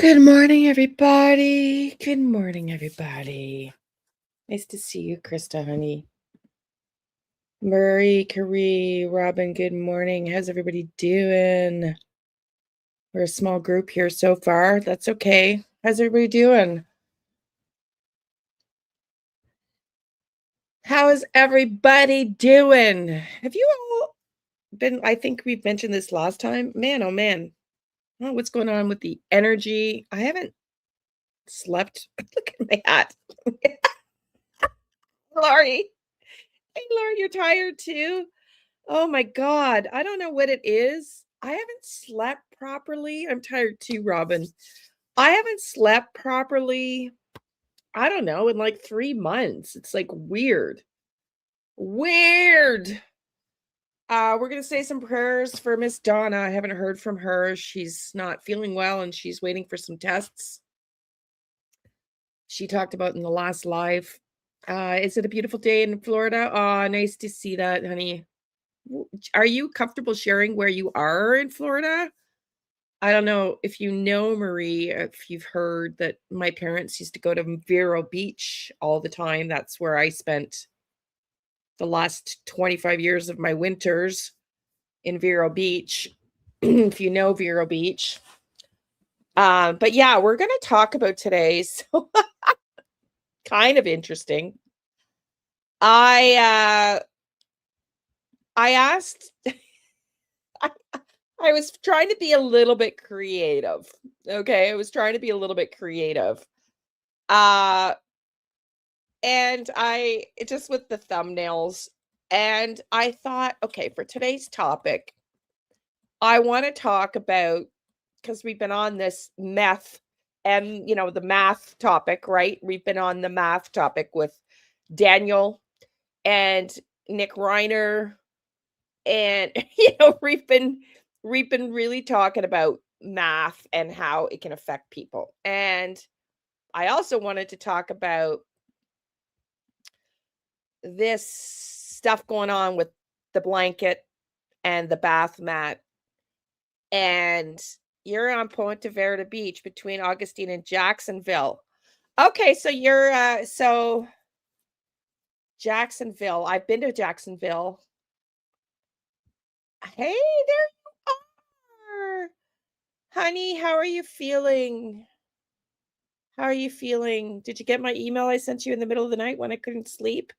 Good morning, everybody. Good morning, everybody. Nice to see you, Krista, honey. Murray, Carrie, Robin, good morning. How's everybody doing? We're a small group here so far. That's okay. How's everybody doing? How is everybody doing? Have you all been, I think we've mentioned this last time. Man, oh man. I don't know what's going on with the energy. I haven't slept. Look at my hat. Laurie. Hey, Laurie, you're tired too? Oh my God. I don't know what it is. I haven't slept properly. I'm tired too, Robin. I haven't slept properly, I don't know, in like 3 months. It's like weird. Weird. We're gonna say some prayers for Miss Donna. I haven't heard from her. She's not feeling well and she's waiting for some tests. She talked about in the last live. Is it a beautiful day in Florida? Oh, nice to see that, honey. Are you comfortable sharing where you are in Florida? I don't know if you know, Marie, if you've heard that my parents used to go to Vero Beach all the time. That's where I spent the last 25 years of my winters, in Vero Beach, if you know Vero Beach. But yeah, we're going to talk about today. So kind of interesting. I asked I was trying to be a little bit creative. Okay, I was trying to be a little bit creative. Uh and I just with the thumbnails, and I thought, okay, for today's topic, I want to talk about, because we've been on this meth and the math topic, right? We've been on the math topic with Daniel and Nick Reiner, and we've been really talking about math and how it can affect people. And I also wanted to talk about this stuff going on with the blanket and the bath mat. And you're on Ponte Verde Beach between Augustine and Jacksonville. Okay, so you're so Jacksonville. I've been to Jacksonville. Hey, there you are. Honey, how are you feeling? How are you feeling? Did you get my email I sent you in the middle of the night when I couldn't sleep?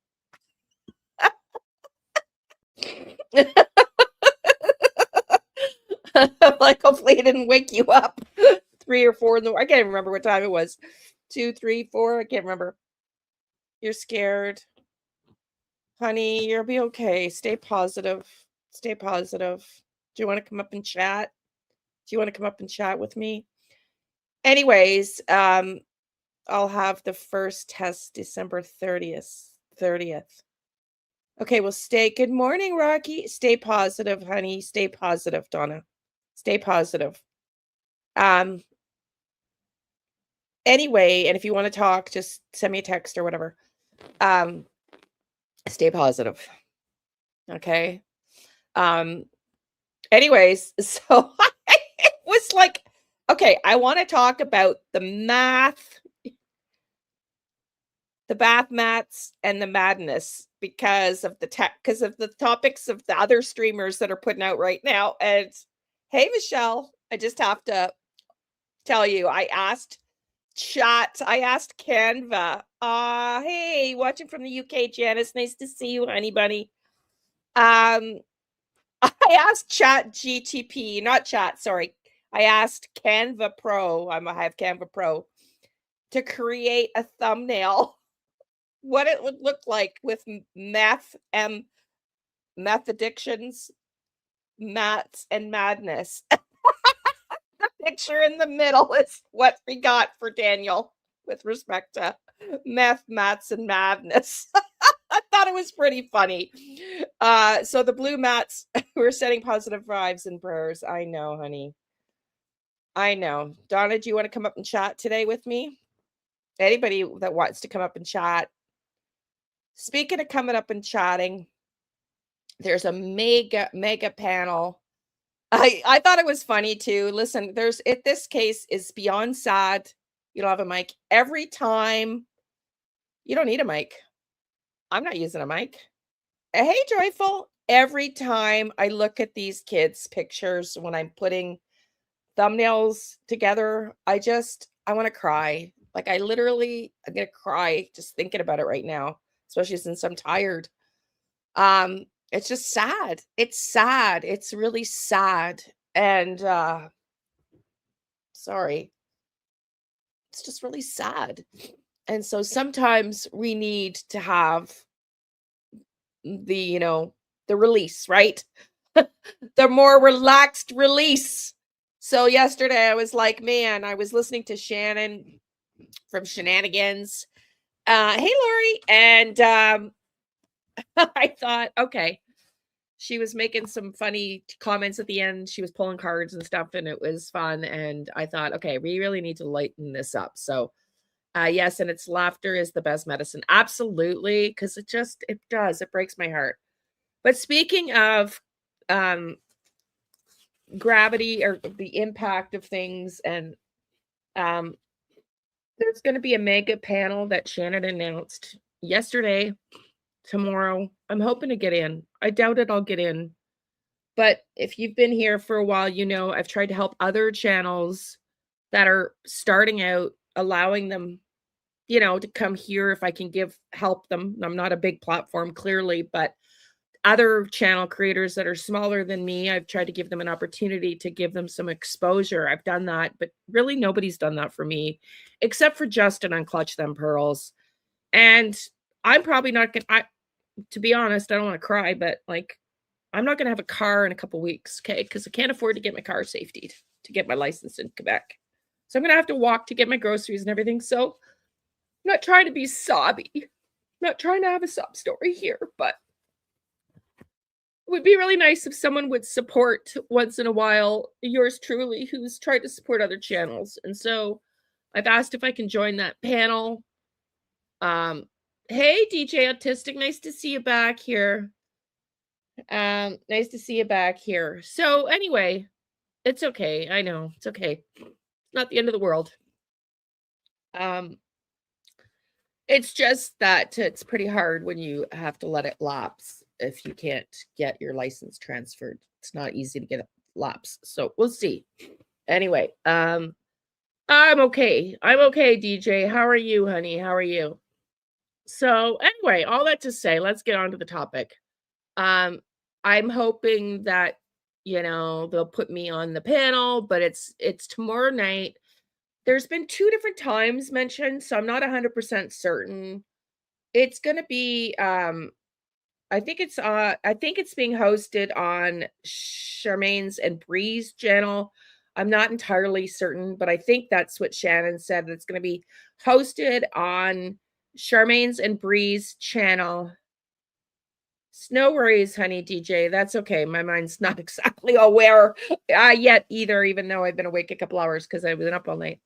Like, hopefully it didn't wake you up 3 or 4 in the I can't even remember what time it was. 2, 3, 4, I can't remember. You're scared. Honey, you'll be okay. Stay positive. Stay positive. Do you want to come up and chat? Do you want to come up and chat with me? Anyways, I'll have the first test December 30th. 30th. Okay, well, good morning, Rocky. Stay positive, honey. Stay positive, Donna. Stay positive. Anyway, and if you want to talk, just send me a text or whatever. Stay positive. Okay. Anyways, so it was like, okay, I want to talk about the math, the bath mats, and the madness because of the topics of the other streamers that are putting out right now. And hey, Michelle, I just have to tell you, I asked Canva. Hey, watching from the UK, Janice. Nice to see you, honey bunny. I asked I asked Canva Pro. I have Canva Pro to create a thumbnail, what it would look like with meth addictions, mats, and madness. The picture in the middle is what we got for Daniel with respect to meth, mats, and madness. I thought it was pretty funny. So the blue mats, we're sending positive vibes and prayers. I know, honey. I know. Donna, do you want to come up and chat today with me? Anybody that wants to come up and chat. Speaking of coming up and chatting, there's a mega panel I thought it was funny too. Listen, this case is beyond sad. You don't have a mic. Every time you don't need a mic. I'm not using a mic. Hey, Joyful. Every time I look at these kids' pictures when I'm putting thumbnails together, I want to cry. Like I'm gonna cry just thinking about it right now, especially since I'm tired. It's just sad. It's sad. It's really sad. And sorry. It's just really sad. And so sometimes we need to have the release, right? The more relaxed release. So yesterday I was like, man, I was listening to Shannon from Shenanigans. Hey Lori. And I thought, okay. She was making some funny comments at the end. She was pulling cards and stuff, and it was fun. And I thought, okay, we really need to lighten this up. So yes, and it's laughter is the best medicine. Absolutely, because it does. It breaks my heart. But speaking of gravity or the impact of things, and there's going to be a mega panel that Shannon announced yesterday, tomorrow. I'm hoping to get in. I doubt it I'll get in. But if you've been here for a while, I've tried to help other channels that are starting out, allowing them, to come here if I can help them. I'm not a big platform, clearly, but other channel creators that are smaller than me, I've tried to give them an opportunity to give them some exposure. I've done that, but really nobody's done that for me, except for Justin on Clutch Them Pearls. And I'm probably not going to, to be honest, I don't want to cry, but I'm not going to have a car in a couple weeks, okay? Because I can't afford to get my car safetied to get my license in Quebec. So I'm going to have to walk to get my groceries and everything. So I'm not trying to be sobby. I'm not trying to have a sob story here, but it would be really nice if someone would support once in a while yours truly, who's tried to support other channels. And so I've asked if I can join that panel. Hey, DJ Autistic, nice to see you back here. Nice to see you back here. So anyway, it's okay. I know it's okay. It's not the end of the world. It's just that it's pretty hard when you have to let it lapse if you can't get your license transferred. It's not easy to get a lapse. So we'll see. Anyway, I'm okay. I'm okay, DJ. How are you, honey? How are you? So anyway, all that to say, let's get on to the topic. I'm hoping that, they'll put me on the panel, but it's tomorrow night. There's been 2 different times mentioned, so I'm not 100% certain. It's going to be I think it's being hosted on Charmaine's and Bree's channel. I'm not entirely certain, but I think that's what Shannon said. It's going to be hosted on Charmaine's and Bree's channel. No worries, honey DJ. That's okay. My mind's not exactly aware yet either, even though I've been awake a couple hours because I've been up all night.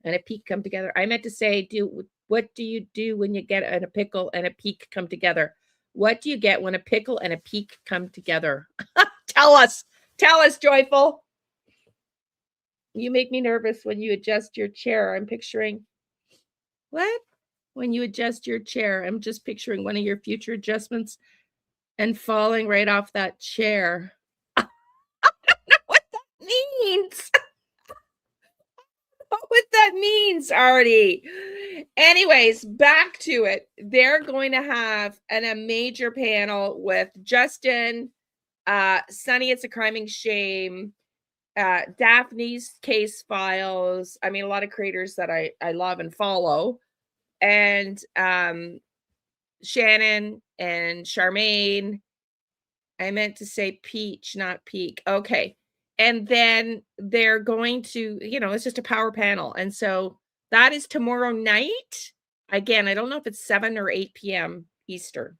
And a peak come together. I meant to say, what do you do when you get a pickle and a peak come together? What do you get when a pickle and a peak come together? Tell us, Joyful. You make me nervous when you adjust your chair. I'm picturing what? When you adjust your chair, I'm just picturing one of your future adjustments and falling right off that chair. I don't know what that means. What that means, Artie. Anyways, back to it. They're going to have a major panel with Justin, Sunny, It's a Criming Shame, Daphne's Case Files. I mean, a lot of creators that I love and follow. And Shannon and Charmaine. I meant to say Peach, not Peak. Okay. And then they're going to, it's just a power panel. And so that is tomorrow night. Again, I don't know if it's 7 or 8 p.m. Eastern.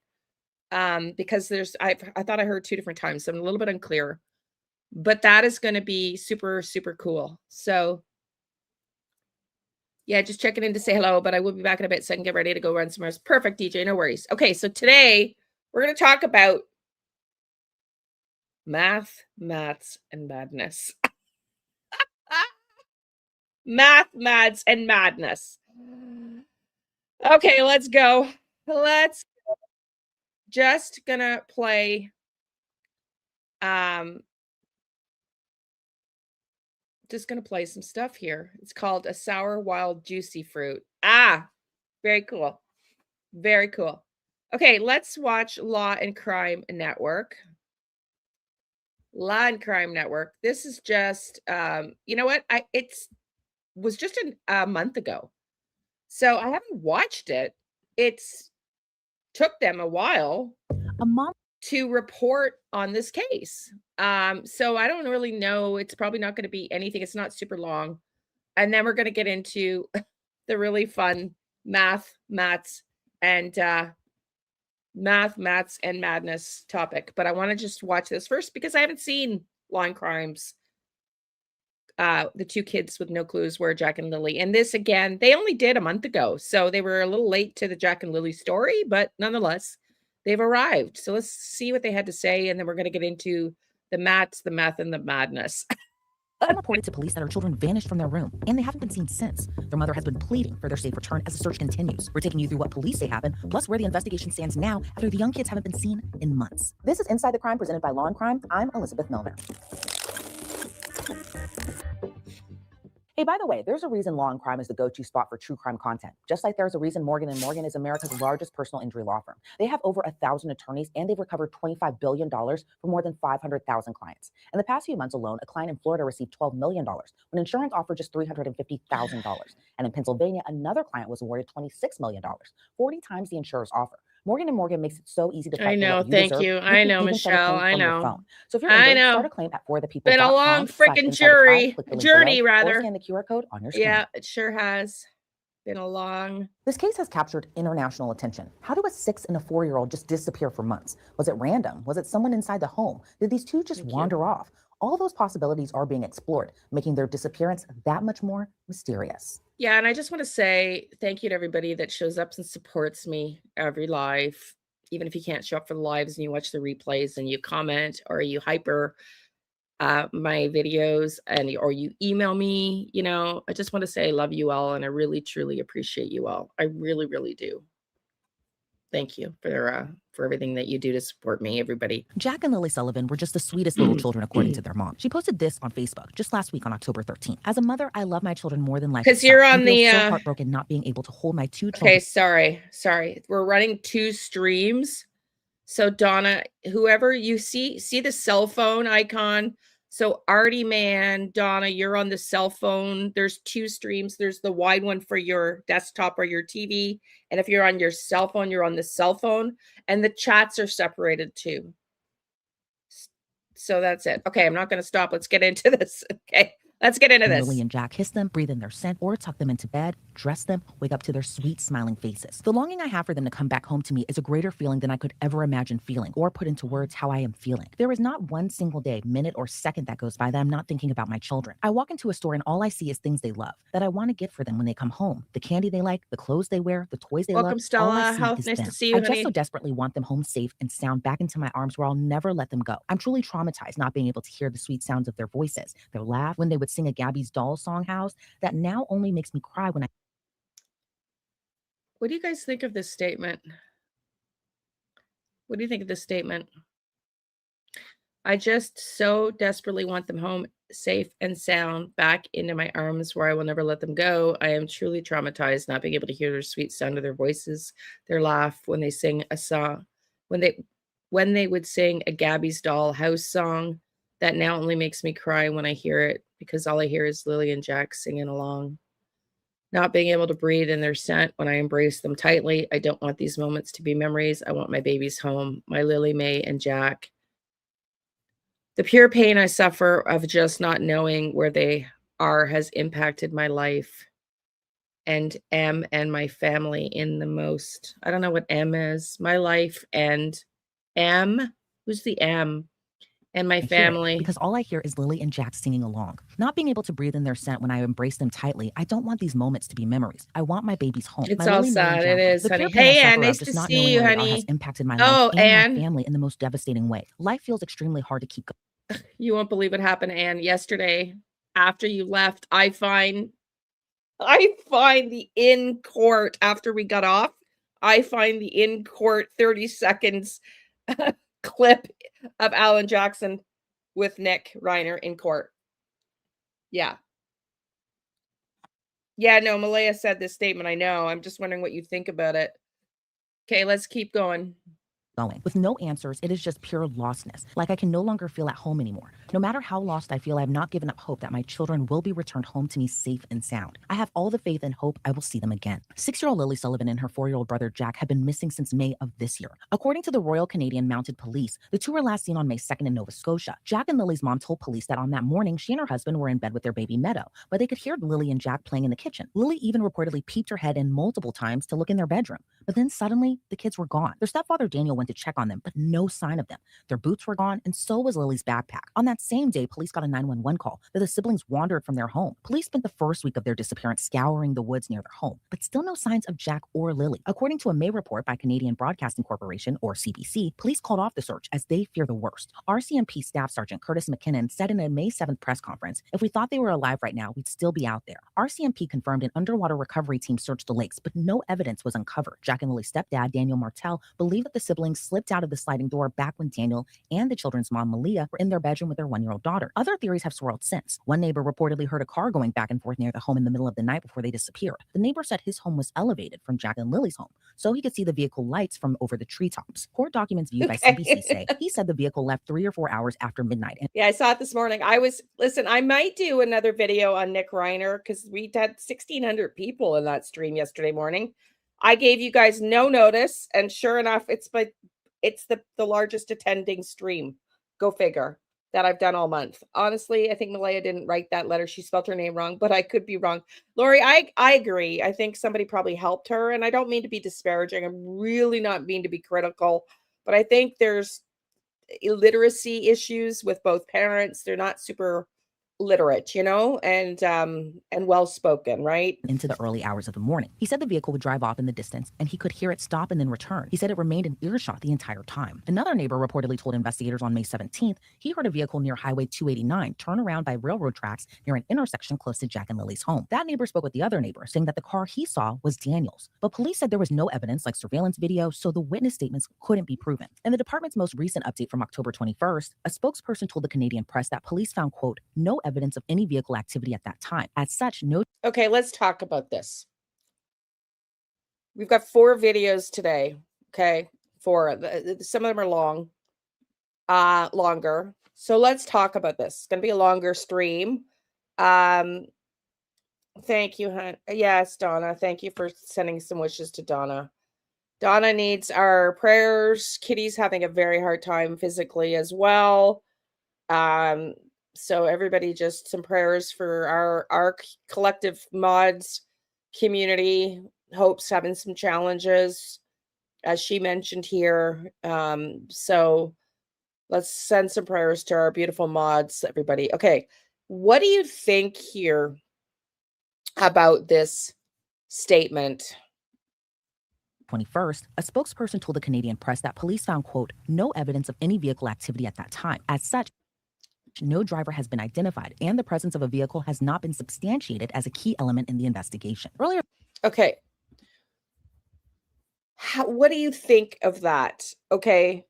Because I thought I heard 2 different times. So I'm a little bit unclear. But that is going to be super, super cool. So yeah, just checking in to say hello, but I will be back in a bit so I can get ready to go run some errands. Perfect, DJ, no worries. Okay, so today we're going to talk about Math, maths, and madness. Math, maths, and madness. Okay, let's go. Let's just gonna play just gonna play some stuff here. It's called A Sour Wild Juicy Fruit. Very cool. Very cool. Okay, let's watch Law and Crime Network. Law and Crime Network. This is just you know what? Was just a month ago. So I haven't watched it. It's took them a while to report on this case. So I don't really know. It's probably not going to be anything. It's not super long. And then we're going to get into the really fun maths, and madness topic. But I want to just watch this first because I haven't seen Law and Crimes. The two kids with no clues were Jack and Lilly. And this, again, they only did a month ago. So they were a little late to the Jack and Lilly story, but nonetheless, they've arrived. So let's see what they had to say. And then we're going to get into the math, and the madness. Reported to police that her children vanished from their room, and they haven't been seen since. Their mother has been pleading for their safe return as the search continues. We're taking you through what police say happened, plus where the investigation stands now after the young kids haven't been seen in months. This is Inside the Crime, presented by Law and Crime. I'm Elizabeth Milner. Hey, by the way, there's a reason Law and Crime is the go-to spot for true crime content. Just like there's a reason Morgan & Morgan is America's largest personal injury law firm. They have over 1,000 attorneys, and they've recovered $25 billion for more than 500,000 clients. In the past few months alone, a client in Florida received $12 million when insurance offered just $350,000. And in Pennsylvania, another client was awarded $26 million, 40 times the insurer's offer. Morgan & Morgan makes it so easy to fight. I know, thank you. I know, Michelle. I know. So if you're injured, start a claim at forthepeople.com. Been a long freaking journey, rather. Or scan the QR code on your screen. Yeah, it sure has been a long. This case has captured international attention. How do a 6- and a 4-year-old just disappear for months? Was it random? Was it someone inside the home? Did these two just wander off? All those possibilities are being explored, making their disappearance that much more mysterious. Yeah, and I just want to say thank you to everybody that shows up and supports me every live, even if you can't show up for the lives and you watch the replays and you comment or you hyper my videos or you email me. You know, I just want to say I love you all and I really, truly appreciate you all. I really, really do. Thank you for everything that you do to support me, everybody. Jack and Lilly Sullivan were just the sweetest little children, according to their mom. She posted this on Facebook just last week on October 13th. As a mother, I love my children more than life. Because you're on the so heartbroken not being able to hold my two children. Okay, sorry. We're running 2 streams. So Donna, whoever you see the cell phone icon. So Artie Man, Donna, you're on the cell phone. There's 2 streams. There's the wide one for your desktop or your TV. And if you're on your cell phone, you're on the cell phone. And the chats are separated too. So that's it. Okay, I'm not going to stop. Let's get into this. Okay. Let's get into this. Lilly and Jack kiss them, breathe in their scent, or tuck them into bed, dress them, wake up to their sweet, smiling faces. The longing I have for them to come back home to me is a greater feeling than I could ever imagine feeling, or put into words how I am feeling. There is not one single day, minute, or second that goes by that I'm not thinking about my children. I walk into a store and all I see is things they love, that I want to get for them when they come home. The candy they like, the clothes they wear, the toys they love. Welcome, Stella. Nice to see you, honey. I just so desperately want them home safe and sound back into my arms where I'll never let them go. I'm truly traumatized not being able to hear the sweet sounds of their voices, their laugh, when they would sing a Gabby's Doll song house that now only makes me cry when I. What do you guys think of this statement? What do you think of this statement? I just so desperately want them home safe and sound back into my arms where I will never let them go. I am truly traumatized not being able to hear their sweet sound of their voices, their laugh when they sing a song, when they would sing a Gabby's Doll house song that now only makes me cry when I hear it, because all I hear is Lilly and Jack singing along. Not being able to breathe in their scent when I embrace them tightly. I don't want these moments to be memories. I want my babies home, my Lilly, May, and Jack. The pure pain I suffer of just not knowing where they are has impacted my life and M and my family in the most. I don't know what M is. My life and M. Who's the M? and my hear it, family. because all I hear is Lilly and Jack singing along. Not being able to breathe in their scent when I embrace them tightly, I don't want these moments to be memories. I want my babies home. It's My all Lily, Millie, and sad. It Jack. is, The honey. pure pain I Hey, Anne, suffer nice of just to not see knowing you, where they are has honey. impacted my life Oh, and Anne. my family in the most devastating way. Life feels extremely hard to keep going. You won't believe what happened, Anne. Yesterday, after you left, I find the in court after we got off. I find the in court 30 seconds clip of Alan Jackson with Nick Reiner in court. Yeah. Yeah, no, Malaya said this statement. I know. I'm just wondering what you think about it. Okay, let's keep going. With no answers, it is just pure lostness. Like I can no longer feel at home anymore. No matter how lost I feel, I have not given up hope that my children will be returned home to me safe and sound. I have all the faith and hope I will see them again. 6-year-old Lily Sullivan and her 4-year-old brother Jack have been missing since May of this year. According to the Royal Canadian Mounted Police, the two were last seen on May 2nd in Nova Scotia. Jack and Lily's mom told police that on that morning, she and her husband were in bed with their baby Meadow, but they could hear Lily and Jack playing in the kitchen. Lily even reportedly peeped her head in multiple times to look in their bedroom. But then suddenly, the kids were gone. Their stepfather Daniel went to check on them, but no sign of them. Their boots were gone, and so was Lily's backpack. On that same day, police got a 911 call that the siblings wandered from their home. Police spent the first week of their disappearance scouring the woods near their home, but still no signs of Jack or Lily. According to a May report by Canadian Broadcasting Corporation, or CBC, police called off the search as they fear the worst. RCMP Staff Sergeant Curtis McKinnon said in a May 7th press conference, "If we thought they were alive right now, we'd still be out there." RCMP confirmed an underwater recovery team searched the lakes, but no evidence was uncovered. Jack and Lily's stepdad, Daniel Martel, believed that the siblings slipped out of the sliding door back when Daniel and the children's mom, Malia, were in their bedroom with their 1-year-old daughter. Other theories have swirled since. One neighbor reportedly heard a car going back and forth near the home in the middle of the night before they disappeared. The neighbor said his home was elevated from Jack and Lily's home, so he could see the vehicle lights from over the treetops. Court documents viewed by CBC say he said the vehicle left 3 or 4 hours after midnight. Yeah, I saw it this morning. Listen, I might do another video on Nick Reiner because we had 1,600 people in that stream yesterday morning. I gave you guys no notice, and sure enough, it's the largest attending stream. Go figure, that I've done all month. Honestly, I think Malaya didn't write that letter. She spelled her name wrong, but I could be wrong. Lori, I agree. I think somebody probably helped her, and I don't mean to be disparaging. I'm really not mean to be critical, but I think there's illiteracy issues with both parents. They're not super literate, and well spoken, right? Into the early hours of the morning. He said the vehicle would drive off in the distance and he could hear it stop and then return. He said it remained in earshot the entire time. Another neighbor reportedly told investigators on May 17th he heard a vehicle near Highway 289 turn around by railroad tracks near an intersection close to Jack and Lily's home. That neighbor spoke with the other neighbor, saying that the car he saw was Daniel's. But police said there was no evidence like surveillance video, so the witness statements couldn't be proven. In the department's most recent update from October 21st, a spokesperson told the Canadian press that police found, quote, no evidence of any vehicle activity at that time. As such, no. Okay, let's talk about this. We've got 4 videos today. Okay, 4. Some of them are longer. So let's talk about this. It's going to be a longer stream. Thank you, hon. Yes, Donna. Thank you for sending some wishes to Donna. Donna needs our prayers. Kitty's having a very hard time physically as well. So everybody, just some prayers for our collective mods community. Hope's having some challenges, as she mentioned here. So let's send some prayers to our beautiful mods, everybody. Okay, what do you think here about this statement? 21st, a spokesperson told the Canadian press that police found, quote, no evidence of any vehicle activity at that time. As such, no driver has been identified, and the presence of a vehicle has not been substantiated as a key element in the investigation. Earlier. Okay. What do you think of that? Okay.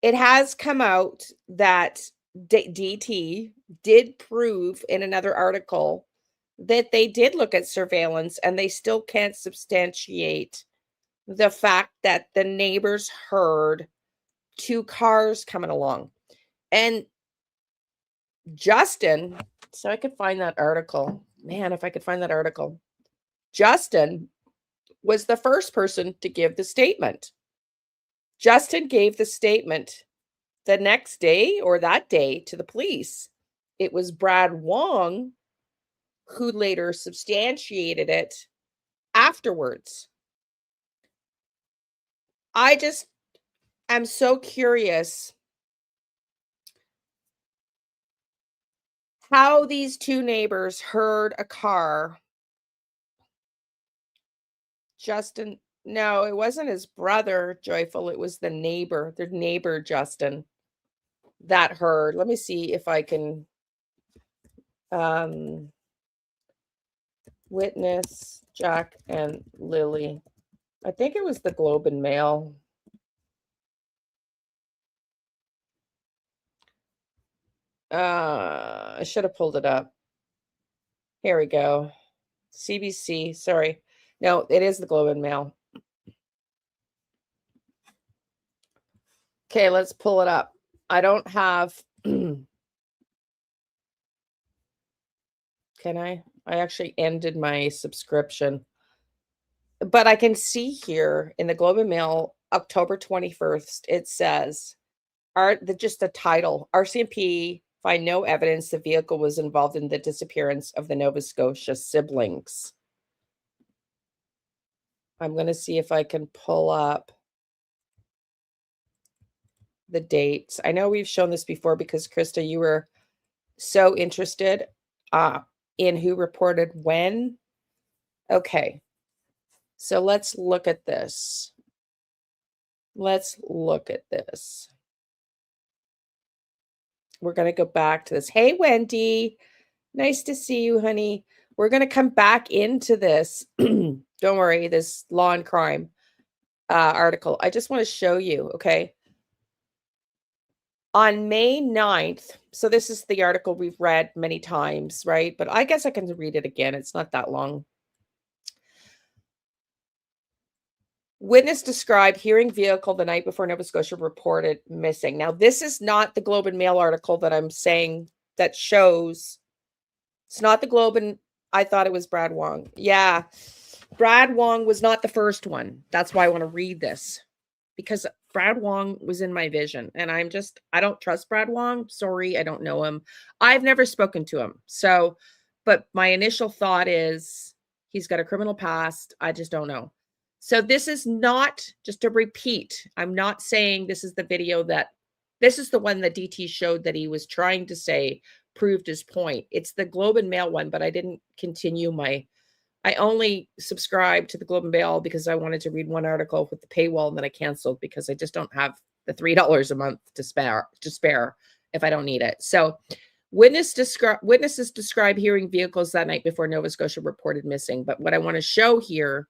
It has come out that DT did prove in another article that they did look at surveillance, and they still can't substantiate the fact that the neighbors heard 2 cars coming along. And Justin, so I could find that article. Man, if I could find that article. Justin was the first person to give the statement. Justin gave the statement the next day or that day to the police. It was Brad Wong who later substantiated it afterwards. I just am so curious how these two neighbors heard a car. Justin, no, it wasn't his brother, Joyful. It was the neighbor, their neighbor, Justin, that heard. Let me see if I can witness Jack and Lilly. I think it was the Globe and Mail. I should have pulled it up. Here we go. CBC, sorry. No, it is the Globe and Mail. Okay, let's pull it up. I don't have can I? I actually ended my subscription. But I can see here in the Globe and Mail, October 21st, it says, just the title, RCMP find no evidence the vehicle was involved in the disappearance of the Nova Scotia siblings. I'm going to see if I can pull up the dates. I know we've shown this before because, Krista, you were so interested in who reported when. Okay. So let's look at this. Let's look at this. We're going to go back to this. Hey, Wendy. Nice to see you, honey. We're going to come back into this. Don't worry, this law and crime article. I just want to show you, okay? On May 9th, so this is the article we've read many times, right? But I guess I can read it again. It's not that long. Witness described hearing vehicle the night before Nova Scotia reported missing. Now, this is not the Globe and Mail article that I'm saying that shows. It's not the Globe, and I thought it was Brad Wong. Yeah, Brad Wong was not the first one. That's why I want to read this, because Brad Wong was in my vision, and I don't trust Brad Wong. Sorry, I don't know him. I've never spoken to him. So, but my initial thought is he's got a criminal past. I just don't know. So this is not, just to repeat, I'm not saying this is the video this is the one that DT showed that he was trying to say proved his point. It's the Globe and Mail one, but I didn't continue I only subscribed to the Globe and Mail because I wanted to read one article with the paywall, and then I canceled because I just don't have the $3 a month to spare if I don't need it. So witnesses describe hearing vehicles that night before Nova Scotia reported missing. But what I want to show here,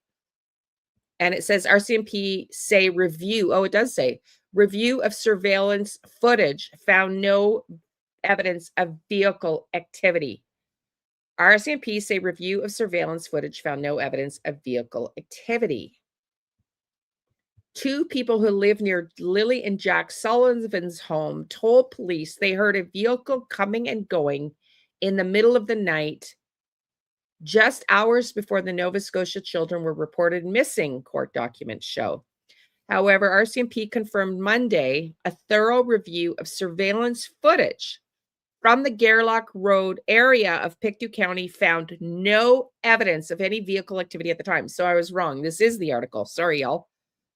and it says RCMP say review. Oh, it does say review of surveillance footage found no evidence of vehicle activity. RCMP say review of surveillance footage found no evidence of vehicle activity. Two people who live near Lilly and Jack Sullivan's home told police they heard a vehicle coming and going in the middle of the night, just hours before the Nova Scotia children were reported missing, court documents show. However, RCMP confirmed Monday a thorough review of surveillance footage from the Gerlach Road area of Pictou County found no evidence of any vehicle activity at the time. So I was wrong. This is the article. Sorry, y'all.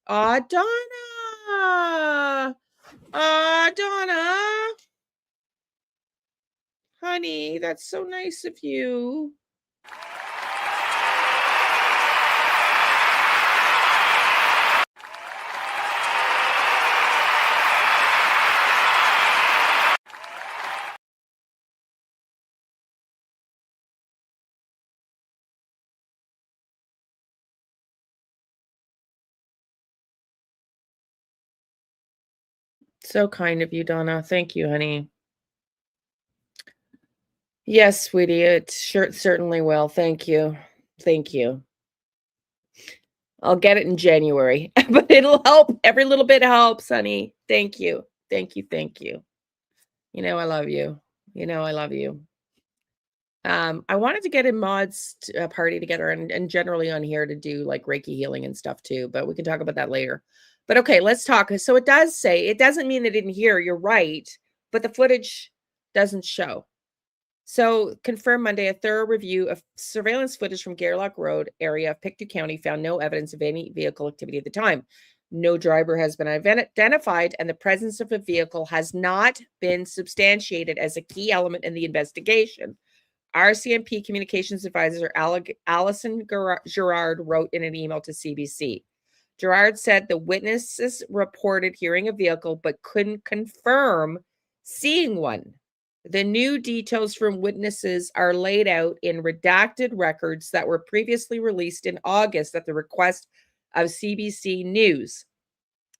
Donna. Donna. Honey, that's so nice of you. So kind of you, Donna. Thank you, honey. Yes, sweetie, it certainly will. Thank you. Thank you. I'll get it in January, but it'll help. Every little bit helps, honey. Thank you. Thank you. Thank you. You know, I love you. You know, I love you. I wanted to get a mods party together and generally on here to do like Reiki healing and stuff too, but we can talk about that later. But okay, let's talk. So it does say, it doesn't mean they didn't hear, you're right, but the footage doesn't show. So confirmed Monday, a thorough review of surveillance footage from Gerlach Road area of Pictou County found no evidence of any vehicle activity at the time. No driver has been identified, and the presence of a vehicle has not been substantiated as a key element in the investigation. RCMP Communications Advisor Allison Gerard wrote in an email to CBC. Gerard said the witnesses reported hearing a vehicle but couldn't confirm seeing one. The new details from witnesses are laid out in redacted records that were previously released in August at the request of CBC News.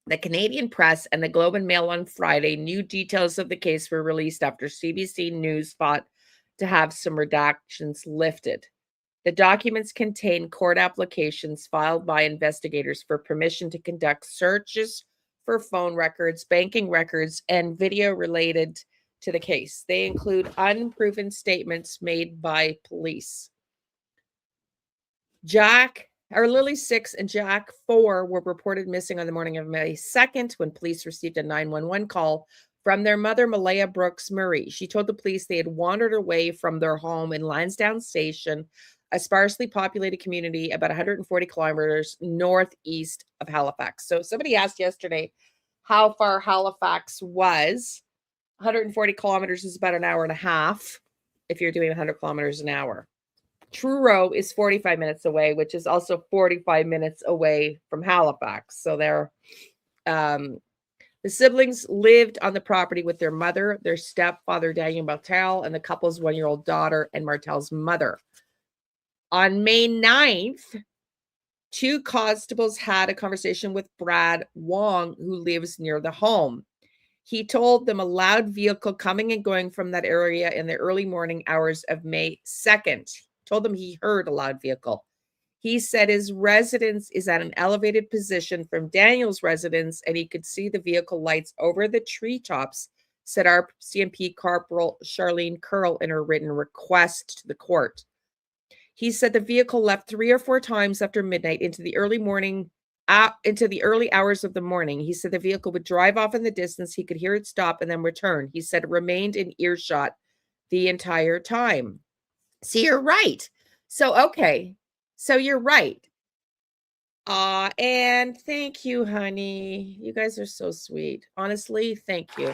The Canadian Press and the Globe and Mail on Friday. New details of the case were released after CBC News fought to have some redactions lifted. The documents contain court applications filed by investigators for permission to conduct searches for phone records, banking records, and video related to the case. They include unproven statements made by police. Lilly 6 and Jack 4 were reported missing on the morning of May 2nd when police received a 911 call from their mother, Malaya Brooks Murray. She told the police they had wandered away from their home in Lansdowne Station, a sparsely populated community about 140 kilometers northeast of Halifax. So somebody asked yesterday how far Halifax was. 140 kilometers is about an hour and a half if you're doing 100 kilometers an hour. Truro is 45 minutes away, which is also 45 minutes away from Halifax. So they're the siblings lived on the property with their mother, their stepfather, Daniel Martel, and the couple's 1-year-old daughter and Martel's mother. On May 9th, 2 constables had a conversation with Brad Wong, who lives near the home. He told them a loud vehicle coming and going from that area in the early morning hours of May 2nd. Told them he heard a loud vehicle. He said his residence is at an elevated position from Daniel's residence, and he could see the vehicle lights over the treetops, said RCMP Corporal Charlene Curl in her written request to the court. He said the vehicle left 3 or 4 times after midnight into the early hours of the morning. He said the vehicle would drive off in the distance. He could hear it stop and then return. He said it remained in earshot the entire time. See, you're right. So, okay. So you're right. And thank you, honey. You guys are so sweet. Honestly, thank you.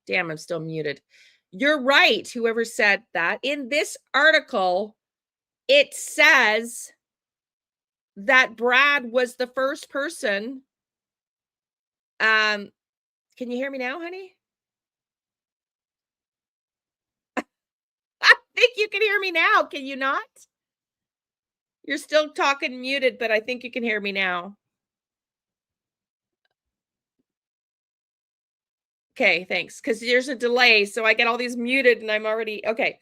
Damn, I'm still muted. You're right, whoever said that. In this article, it says that Brad was the first person. Can you hear me now, honey? I think you can hear me now. Can you not? You're still talking muted, but I think you can hear me now. Okay, thanks. Because there's a delay, so I get all these muted and I'm already okay.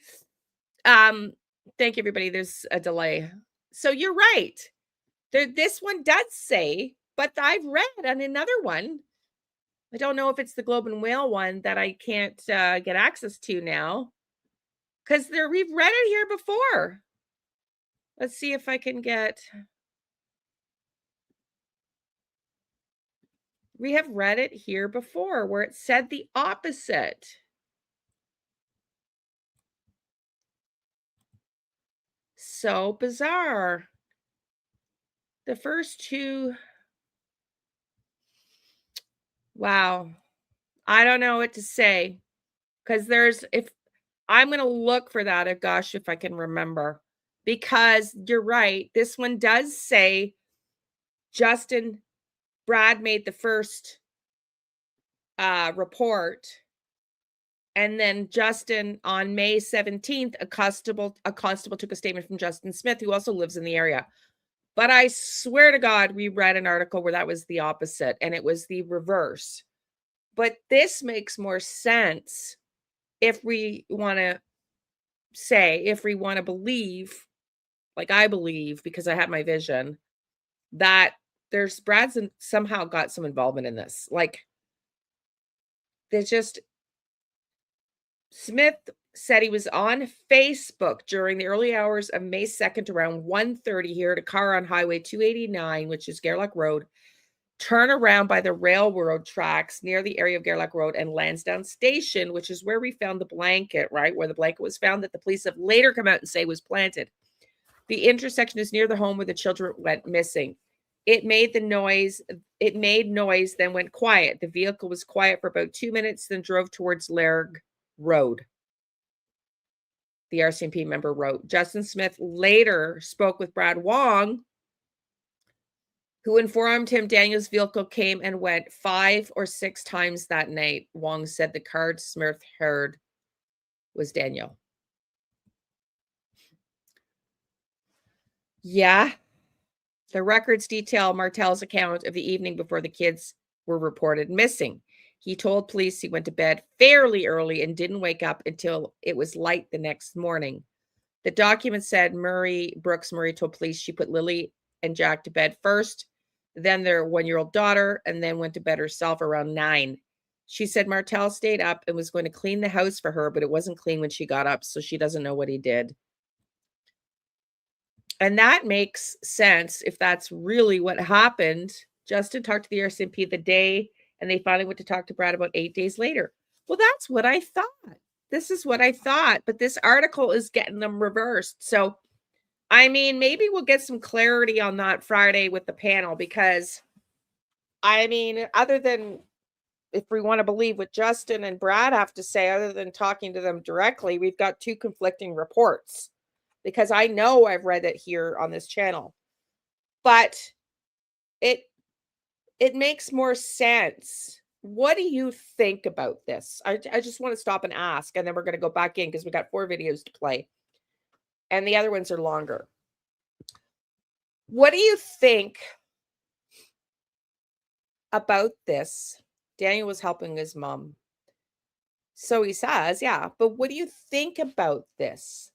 Thank you, everybody. There's a delay. So you're right. This one does say, but I've read on another one. I don't know if it's the Globe and Mail one that I can't get access to now. Because we've read it here before. Let's see if I can get. We have read it here before where it said the opposite. So bizarre. The first 2. Wow. I don't know what to say. Because I'm going to look for that. Oh gosh, if I can remember. Because you're right. This one does say Brad made the first report. And then Justin, on May 17th, a constable took a statement from Justin Smith, who also lives in the area. But I swear to God, we read an article where that was the opposite, and it was the reverse. But this makes more sense if we want to believe, like I believe, because I have my vision, that Brad's somehow got some involvement in this. Like, there's just, Smith said he was on Facebook during the early hours of May 2nd around 1:30. He heard a car on Highway 289, which is Gerlach Road, turn around by the railroad tracks near the area of Gerlach Road and Lansdowne Station, which is where we found the blanket, right? Where the blanket was found that the police have later come out and say was planted. The intersection is near the home where the children went missing. It made noise, then went quiet. The vehicle was quiet for about 2 minutes, then drove towards Lairg Road. The RCMP member wrote. Justin Smith later spoke with Brad Wong, who informed him Daniel's vehicle came and went 5 or 6 times that night. Wong said the car Smith heard was Daniel. Yeah. The records detail Martel's account of the evening before the kids were reported missing. He told police he went to bed fairly early and didn't wake up until it was light the next morning. The document said Brooks Murray told police she put Lilly and Jack to bed first, then their 1-year-old daughter, and then went to bed herself around 9. She said Martel stayed up and was going to clean the house for her, but it wasn't clean when she got up, so she doesn't know what he did. And that makes sense if that's really what happened. Justin talked to the RCMP the day, and they finally went to talk to Brad about 8 days later. Well, that's what I thought. This is what I thought, but this article is getting them reversed. So, I mean, maybe we'll get some clarity on that Friday with the panel, because, I mean, other than, if we want to believe what Justin and Brad have to say, other than talking to them directly, we've got 2 conflicting reports, because I know I've read it here on this channel, but it makes more sense. What do you think about this? I just want to stop and ask, and then we're going to go back in because we got 4 videos to play, and the other ones are longer. What do you think about this? Daniel was helping his mom. So he says, yeah, but what do you think about this?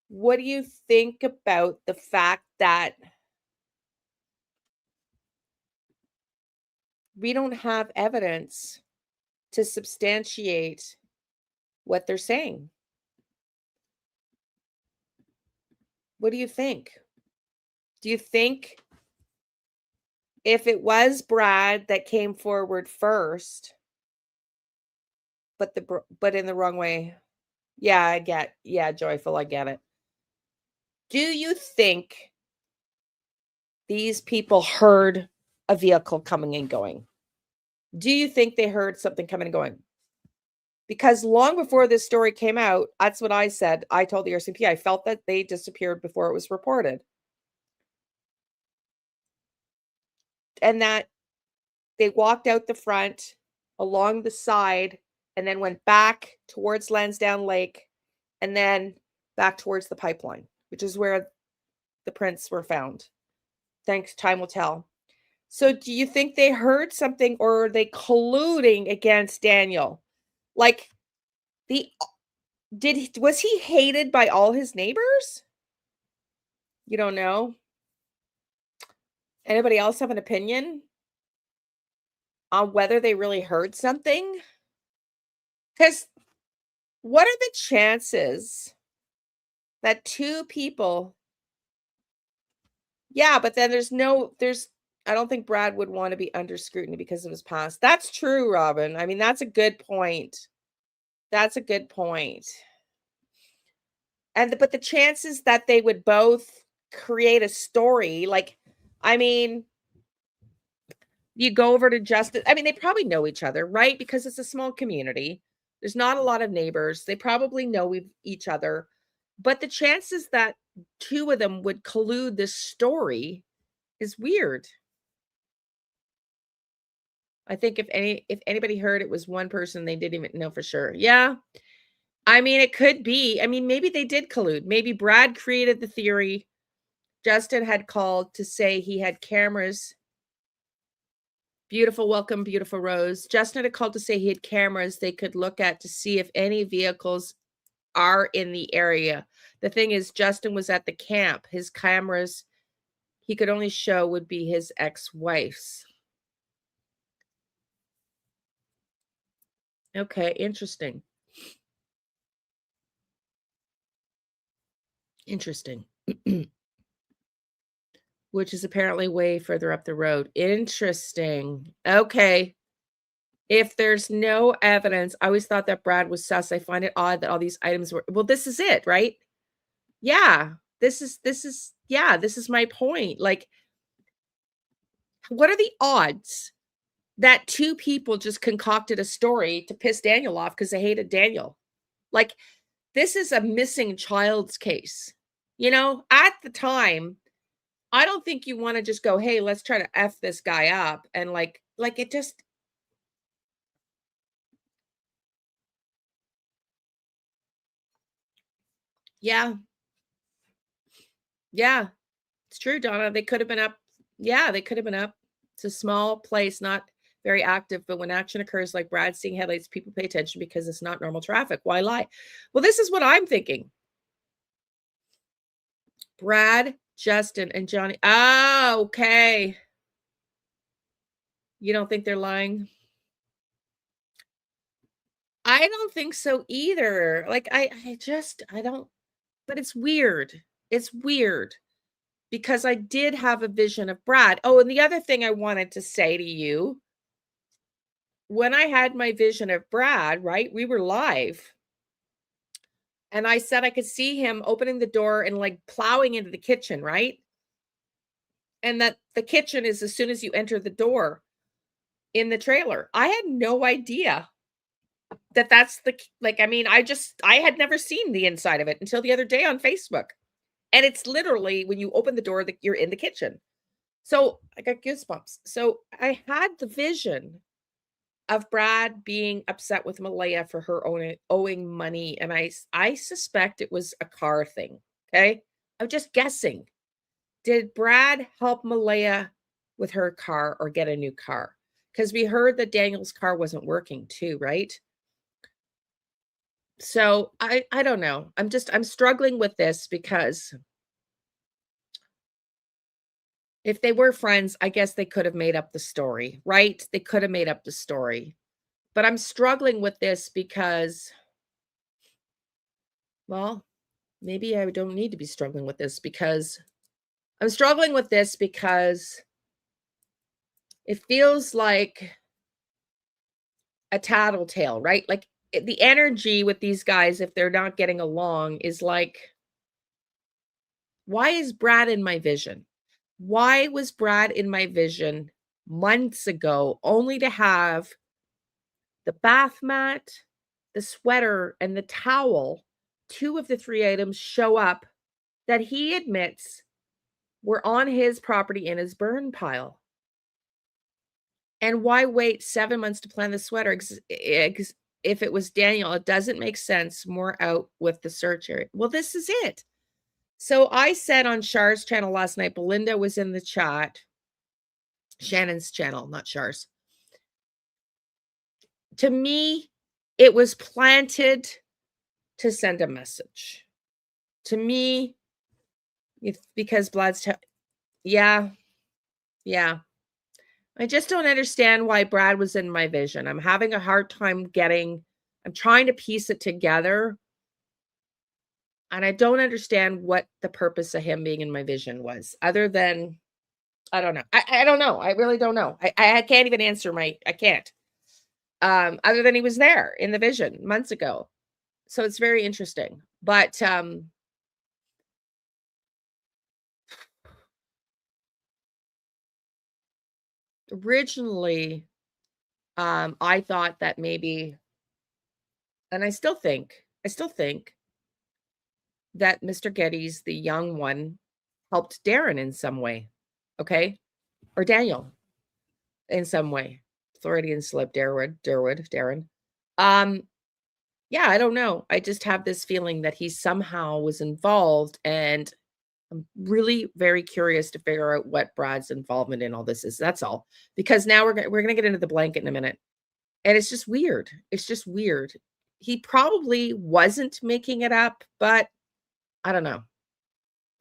What do you think about the fact that we don't have evidence to substantiate what they're saying? What do you think? Do you think if it was Brad that came forward first, but in the wrong way? Yeah, Joyful, I get it. Do you think these people heard a vehicle coming and going? Do you think they heard something coming and going? Because long before this story came out, that's what I said. I told the RCMP I felt that they disappeared before it was reported. And that they walked out the front, along the side, and then went back towards Lansdowne Lake, and then back towards the pipeline, which is where the prints were found. Thanks, time will tell. So do you think they heard something, or are they colluding against Daniel? Like, was he hated by all his neighbors? You don't know? Anybody else have an opinion on whether they really heard something? Because what are the chances that 2 people... Yeah, but then I don't think Brad would want to be under scrutiny because of his past. That's true, Robin. I mean, that's a good point. But the chances that they would both create a story, like, I mean, you go over to Justin. I mean, they probably know each other, right? Because it's a small community. There's not a lot of neighbors. They probably know each other. But the chances that 2 of them would collude this story is weird. I think if anybody heard it was one person, they didn't even know for sure. Yeah. I mean, it could be. I mean, maybe they did collude. Maybe Brad created the theory. Justin had called to say he had cameras. Beautiful, welcome, beautiful Rose. Justin had called to say he had cameras they could look at to see if any vehicles are in the area. The thing is, Justin was at the camp. His cameras he could only show would be his ex-wife's. Okay, interesting. Interesting. Which is apparently way further up the road. Interesting. Okay. If there's no evidence, I always thought that Brad was sus. I find it odd that all these items were well, this is it, right? Yeah. This is my point. Like, what are the odds that two people just concocted a story to piss Daniel off because they hated Daniel? Like, this is a missing child's case. You know, at the time, I don't think you want to just go, hey, let's try to F this guy up. And like it just, yeah, yeah, it's true, Donna. They could have been up. Yeah, they could have been up. It's a small place, not very active, but when action occurs, like Brad seeing headlights, people pay attention because it's not normal traffic. Why lie? Well, this is what I'm thinking. Brad, Justin, and Johnny. Ah, okay. You don't think they're lying? I don't think so either. Like I don't, but it's weird. It's weird because I did have a vision of Brad. Oh, and the other thing I wanted to say to you, when I had my vision of Brad, right? We were live. And I said I could see him opening the door and like plowing into the kitchen, right? And that the kitchen is as soon as you enter the door in the trailer. I had no idea that that's the like I mean, I had never seen the inside of it until the other day on Facebook. And it's literally when you open the door that you're in the kitchen. So I got goosebumps. So I had the vision of Brad being upset with Malaya for her owing money. And I suspect it was a car thing. Okay. I'm just guessing. Did Brad help Malaya with her car or get a new car? Because we heard that Daniel's car wasn't working too, right? So I don't know. I'm struggling with this because if they were friends, I guess they could have made up the story, right? They could have made up the story. But I'm struggling with this because, well, maybe I don't need to be struggling with this because I'm struggling with this because it feels like a tattletale, right? Like the energy with these guys, if they're not getting along, is like, why is Brad in my vision? Why was Brad in my vision months ago only to have the bath mat, the sweater, and the towel, two of the three items show up that he admits were on his property in his burn pile? And why wait 7 months to plan the sweater? If it was Daniel, it doesn't make sense. More out with the search area. Well, this is it. So I said on Char's channel last night, Belinda was in the chat, Shannon's channel, not Char's. To me, it was planted to send a message. To me, because yeah, yeah. I just don't understand why Brad was in my vision. I'm having a hard time I'm trying to piece it together. And I don't understand what the purpose of him being in my vision was, other than, I don't know. I don't know. I really don't know. I can't even answer I can't. Other than he was there in the vision months ago. So it's very interesting. But originally, I thought that maybe, and I still think that Mr. Geddes, the young one, helped Darren in some way. Okay. Or Daniel in some way. Floridian slip, Darren. Um, yeah, I don't know. I just have this feeling that he somehow was involved, and I'm really very curious to figure out what Brad's involvement in all this is. That's all. Because now we're gonna get into the blanket in a minute. And it's just weird. It's just weird. He probably wasn't making it up, but I don't know.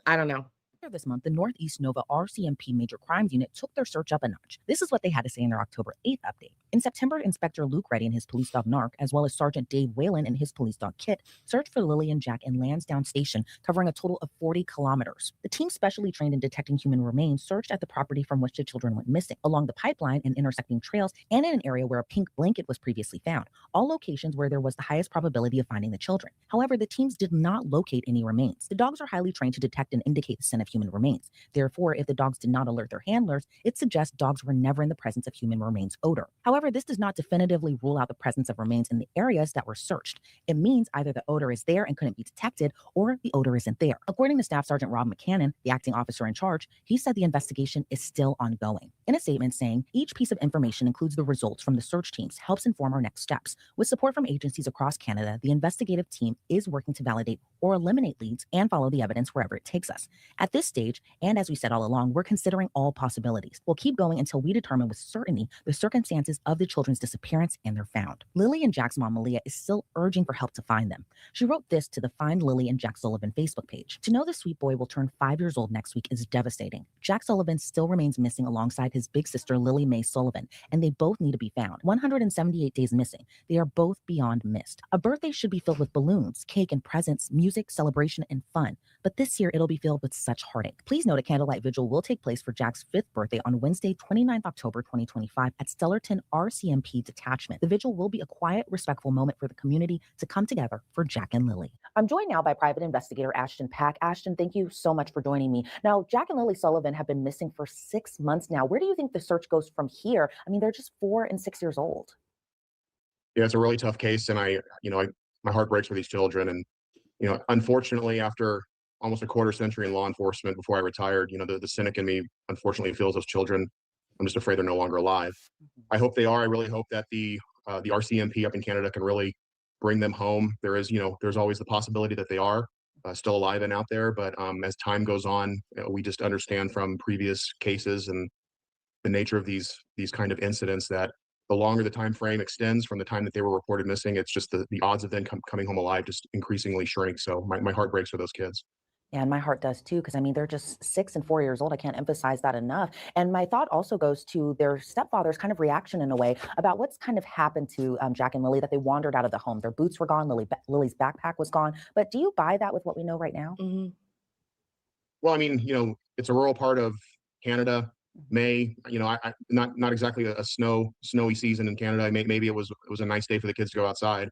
I don't know. Earlier this month, the Northeast Nova RCMP Major Crimes Unit took their search up a notch. This is what they had to say in their October 8th update. In September, Inspector Luke Reddy and his police dog Narc, as well as Sergeant Dave Whalen and his police dog Kit, searched for Lilly and Jack in Lansdowne Station, covering a total of 40 kilometers. The team specially trained in detecting human remains searched at the property from which the children went missing, along the pipeline and intersecting trails, and in an area where a pink blanket was previously found, all locations where there was the highest probability of finding the children. However, the teams did not locate any remains. The dogs are highly trained to detect and indicate the scent of human remains. Therefore, if the dogs did not alert their handlers, it suggests dogs were never in the presence of human remains odor. However, this does not definitively rule out the presence of remains in the areas that were searched. It means either the odor is there and couldn't be detected, or the odor isn't there. According to Staff Sergeant Rob McCannon, the acting officer in charge, he said the investigation is still ongoing. In a statement saying, each piece of information includes the results from the search teams, helps inform our next steps. With support from agencies across Canada, the investigative team is working to validate or eliminate leads and follow the evidence wherever it takes us. At this stage, and as we said all along, we're considering all possibilities. We'll keep going until we determine with certainty the circumstances of the children's disappearance and they're found. Lily and Jack's mom, Malia, is still urging for help to find them. She wrote this to the Find Lily and Jack Sullivan Facebook page. To know the sweet boy will turn 5 years old next week is devastating. Jack Sullivan still remains missing alongside his big sister, Lily Mae Sullivan, and they both need to be found. 178 days missing. They are both beyond missed. A birthday should be filled with balloons, cake, and presents, music, celebration, and fun. But this year, it'll be filled with such heartache. Please note a candlelight vigil will take place for Jack's 5th birthday on Wednesday, 29th October 2025 at Stellarton RCMP Detachment. The vigil will be a quiet, respectful moment for the community to come together for Jack and Lily. I'm joined now by private investigator Ashton Pack. Ashton, thank you so much for joining me. Now, Jack and Lily Sullivan have been missing for 6 months now. Where do you think the search goes from here? I mean, they're just 4 and 6 years old. Yeah, it's a really tough case, and my heart breaks for these children. And unfortunately, after almost a quarter century in law enforcement before I retired, the cynic in me unfortunately feels those children. I'm just afraid they're no longer alive. I hope they are. I really hope that the RCMP up in Canada can really bring them home. There's always the possibility that they are still alive and out there, but as time goes on, we just understand from previous cases and the nature of these kind of incidents that the longer the time frame extends from the time that they were reported missing, it's just the odds of them coming home alive just increasingly shrink. So my heart breaks for those kids. Yeah, and my heart does too, because I mean, they're just 6 and 4 years old. I can't emphasize that enough. And my thought also goes to their stepfather's kind of reaction in a way about what's kind of happened to Jack and Lily, that they wandered out of the home. Their boots were gone. Lily's backpack was gone. But do you buy that with what we know right now? Mhm. Well, I mean, it's a rural part of Canada. May, not exactly a snowy season in Canada. Maybe it was a nice day for the kids to go outside.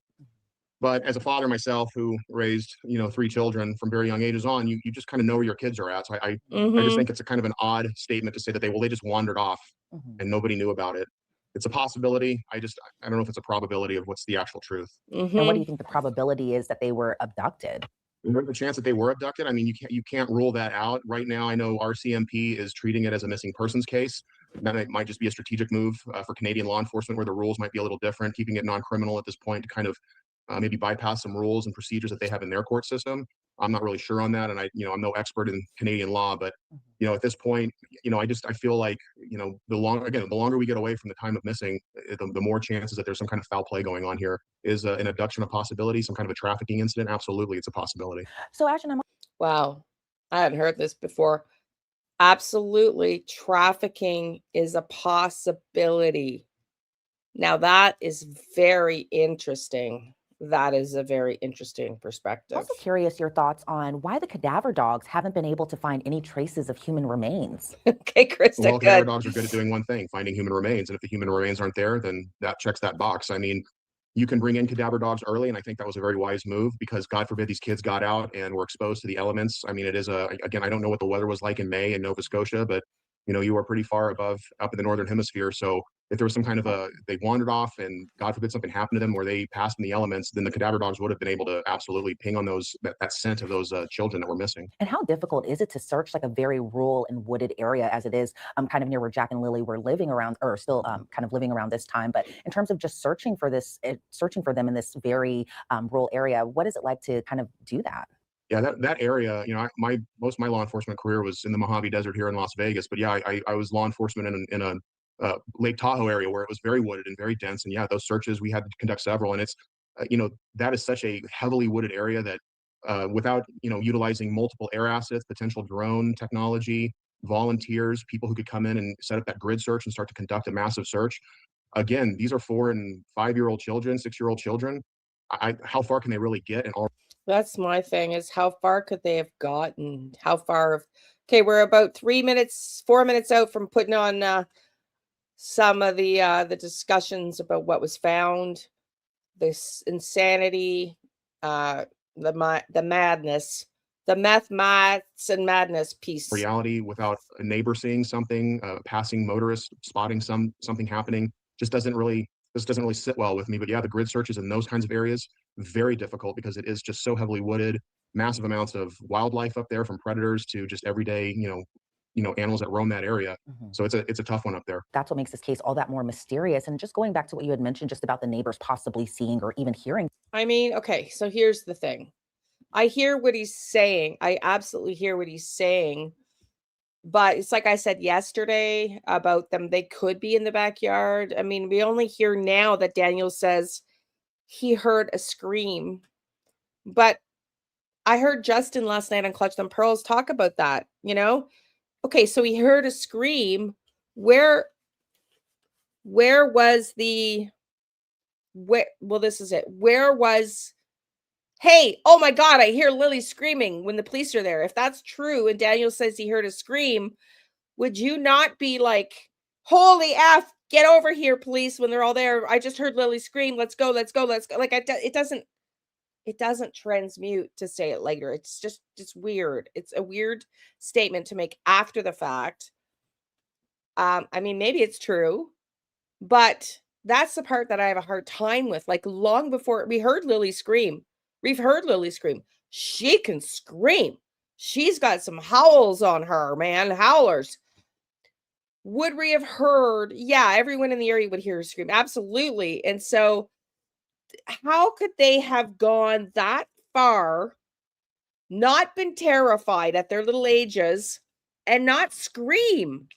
But as a father myself who raised, 3 children from very young ages on, you just kind of know where your kids are at. So I just Mhm. think it's a kind of an odd statement to say that they just wandered off Mhm. and nobody knew about it. It's a possibility. I don't know if it's a probability of what's the actual truth. And what do you Mhm. think the probability is that they were abducted? The chance that they were abducted, I mean, you can't rule that out. Right now, I know RCMP is treating it as a missing persons case. That might just be a strategic move for Canadian law enforcement, where the rules might be a little different, keeping it non-criminal at this point to kind of maybe bypass some rules and procedures that they have in their court system. I'm not really sure on that, and I'm no expert in Canadian law, but at this point, I feel like the longer we get away from the time of missing, the more chances that there's some kind of foul play going on here. Is an abduction a possibility? Some kind of a trafficking incident? Absolutely, it's a possibility. So, Ashton, I'm Wow. I hadn't heard this before. Absolutely. Trafficking is a possibility. Now that is very interesting. That is a very interesting perspective. also curious your thoughts on why the cadaver dogs haven't been able to find any traces of human remains. Okay, Krista, Well, cadaver good. dogs are good at doing one thing: finding human remains. And if the human remains aren't there, then that checks that box. I mean, you can bring in cadaver dogs early, and I think that was a very wise move, because God forbid these kids got out and were exposed to the elements. I mean, again, I don't know what the weather was like in May in Nova Scotia, but you are pretty far up in the northern hemisphere. So if there was some kind of they wandered off and God forbid something happened to them where they passed in the elements, then the cadaver dogs would have been able to absolutely ping on that scent of those children that were missing. And how difficult is it to search like a very rural and wooded area as it is, kind of near where Jack and Lily were living around, or still kind of living around this time? But in terms of just searching for searching for them in this very rural area, what is it like to kind of do that? Yeah, that area, most of my law enforcement career was in the Mojave Desert here in Las Vegas. But yeah, I was law enforcement in a Lake Tahoe area where it was very wooded and very dense. And yeah, those searches we had to conduct several, and it's that is such a heavily wooded area that without, utilizing multiple air assets, potential drone technology, volunteers, people who could come in and set up that grid search and start to conduct a massive search. Again, these are 4 and 5-year-old children, 6-year-old children. How far can they really get? And all That's my thing, is how far could they have gotten? How far? Okay, we're about 4 minutes out from putting on some of the discussions about what was found, this insanity, the madness, the maths and madness piece. reality without a neighbor seeing something, passing motorist spotting something happening, this doesn't really sit well with me. But yeah, the grid searches in those kinds of areas, very difficult because it is just so heavily wooded, massive amounts of wildlife up there, from predators to just everyday, animals that roam that area. So it's a tough one up there. That's what makes this case all that more mysterious. And just going back to what you had mentioned just about the neighbors possibly seeing or even hearing. I mean, okay, so here's the thing. I hear what he's saying. I absolutely hear what he's saying. But it's like I said yesterday about them, they could be in the backyard. I mean, we only hear now that Daniel says he heard a scream. But I heard Justin last night on Clutch Them Pearls talk about that, Okay, so he heard a scream. Where was well, this is it. Where was, hey, oh my God, I hear Lilly screaming when the police are there. If that's true and Daniel says he heard a scream, would you not be like, holy F, get over here, police, when they're all there? I just heard Lilly scream. Let's go, let's go, let's go. Like, it doesn't transmute to say it later. It's weird. It's a weird statement to make after the fact. I mean, maybe it's true, but that's the part that I have a hard time with. Like, long before we heard Lilly scream, she can scream. She's got some howls on her, man, howlers. Would we have heard? Yeah, everyone in the area would hear her scream. Absolutely. And so how could they have gone that far, not been terrified at their little ages, and not scream?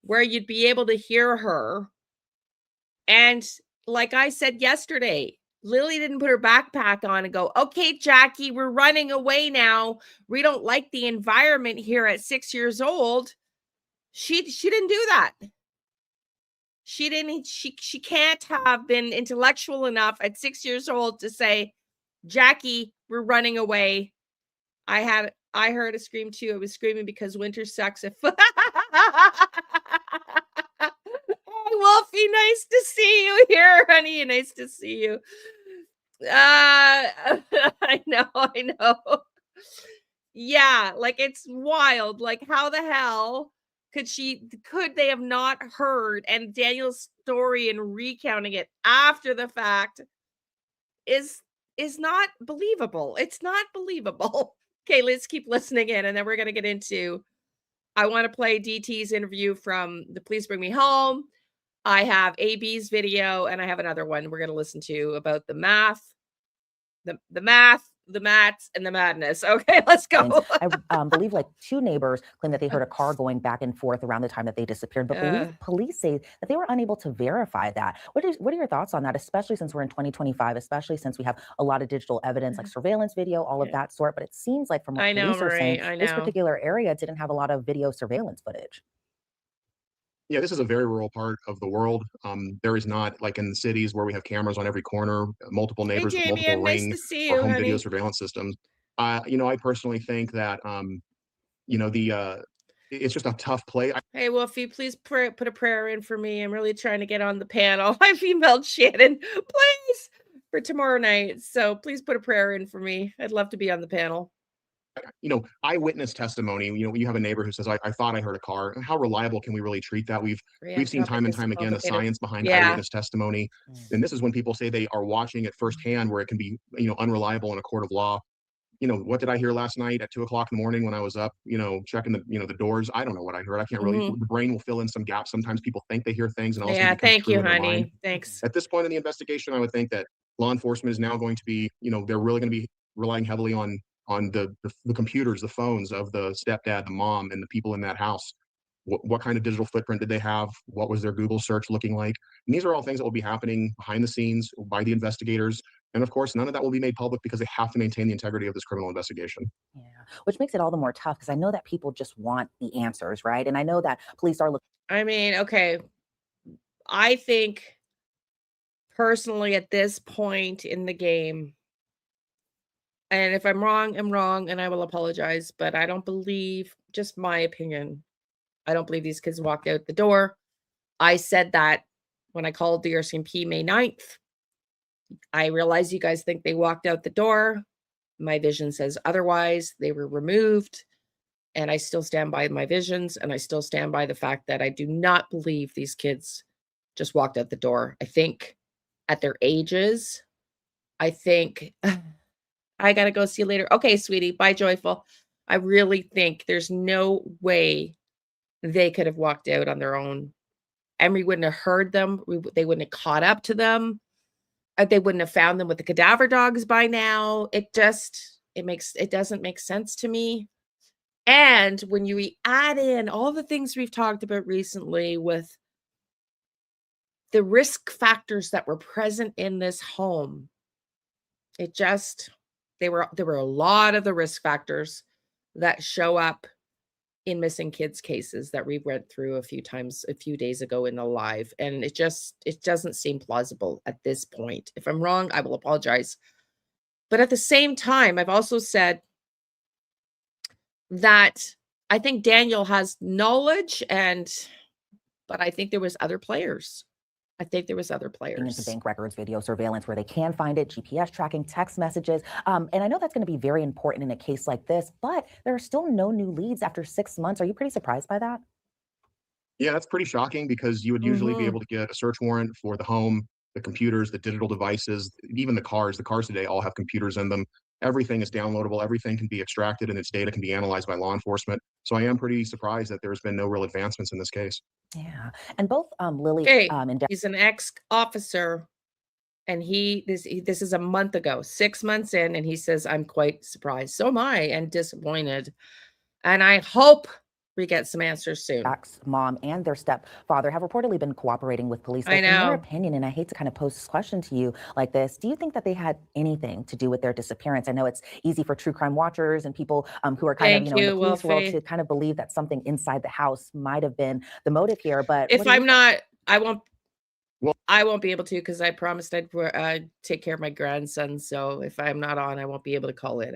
Where you'd be able to hear her. And like I said yesterday, Lilly didn't put her backpack on and go, okay, Jackie, we're running away now. We don't like the environment here at 6 years old. She didn't do that. She can't have been intellectual enough at 6 years old to say, Jackie, we're running away. I heard a scream too. I was screaming because winter sucks. Wolfie, nice to see you here, honey. Nice to see you. I know. Yeah, like, it's wild. Like, how the hell could they have not heard? And Daniel's story and recounting it after the fact is not believable. It's not believable. Okay, let's keep listening in, and then we're gonna get into, I want to play DT's interview from the Please Bring Me Home. I have AB's video, and I have another one we're going to listen to about the math, the mats, and the madness. Okay, let's go. I believe like 2 neighbors claim that they heard a car going back and forth around the time that they disappeared, but police say that they were unable to verify that. What are your thoughts on that, especially since we're in 2025, especially since we have a lot of digital evidence like surveillance video, all of that sort, but it seems like from what police are saying, this particular area didn't have a lot of video surveillance footage. Yeah, this is a very rural part of the world. There is not, like in the cities where we have cameras on every corner, multiple neighbors with multiple Ring or home video surveillance systems. I personally think that, it's just a tough play. Hey, Wolfie, please put a prayer in for me. I'm really trying to get on the panel. I've emailed Shannon, please, for tomorrow night. So please put a prayer in for me. I'd love to be on the panel. Eyewitness testimony, you have a neighbor who says, I thought I heard a car. How reliable can we really treat that? We've seen time and time again the science behind eyewitness testimony. And this is when people say they are watching it firsthand, where it can be, unreliable in a court of law. What did I hear last night at 2 o'clock in the morning when I was up, checking the doors? I don't know what I heard. I can't really, the brain will fill in some gaps. Sometimes people think they hear things, and also thank you, honey. Thanks. At this point in the investigation, I would think that law enforcement is now going to be, they're really going to be relying heavily on the computers, the phones of the stepdad, the mom, and the people in that house. What kind of digital footprint did they have? What was their Google search looking like? And these are all things that will be happening behind the scenes by the investigators. And of course, none of that will be made public because they have to maintain the integrity of this criminal investigation. Yeah, which makes it all the more tough because I know that people just want the answers, right? And I know that police are looking. I mean, okay. I think personally at this point in the game, and if I'm wrong, I'm wrong, and I will apologize, but I don't believe, just my opinion, I don't believe these kids walked out the door. I said that when I called the RCMP May 9th. I realize you guys think they walked out the door. My vision says otherwise. They were removed. And I still stand by my visions. And I still stand by the fact that I do not believe these kids just walked out the door. I think at their ages, I think I got to go. See you later. Okay, sweetie. Bye, Joyful. I really think there's no way they could have walked out on their own. And we wouldn't have heard them. They wouldn't have caught up to them. They wouldn't have found them with the cadaver dogs by now. It doesn't make sense to me. And when you add in all the things we've talked about recently with the risk factors that were present in this home, there were a lot of the risk factors that show up in missing kids cases that we went through a few times a few days ago in the live, and it doesn't seem plausible at this point. If I'm wrong, I will apologize. But at the same time, I've also said that I think Daniel has knowledge, but I think there was other players. Into bank records, video surveillance where they can find it, GPS tracking, text messages. And I know that's going to be very important in a case like this, but there are still no new leads after 6 months. Are you pretty surprised by that? Yeah, that's pretty shocking because you would usually be Mhm. able to get a search warrant for the home, the computers, the digital devices, even the cars. The cars today all have computers in them. Everything is downloadable. Everything can be extracted and its data can be analyzed by law enforcement. So I am pretty surprised that there's been no real advancements in this case. Yeah. And both Lilly Okay, and he's an ex-officer, and this is a month ago, 6 months in, and he says, "I'm quite surprised." So am I, and disappointed. And I hope we get some answers soon. Jack's mom and their stepfather have reportedly been cooperating with police. I Like, in your know. opinion, and I hate to kind of pose this question to you like this, do you think that they had anything to do with their disappearance? I know it's easy for true crime watchers and people who are kind of, Thank in the you, police world Wolfie. to kind of believe that something inside the house might have been the motive here. But If what do you I'm think? not, I won't. Well- I won't be able to because I promised I'd take care of my grandson. So if I'm not on, I won't be able to call in.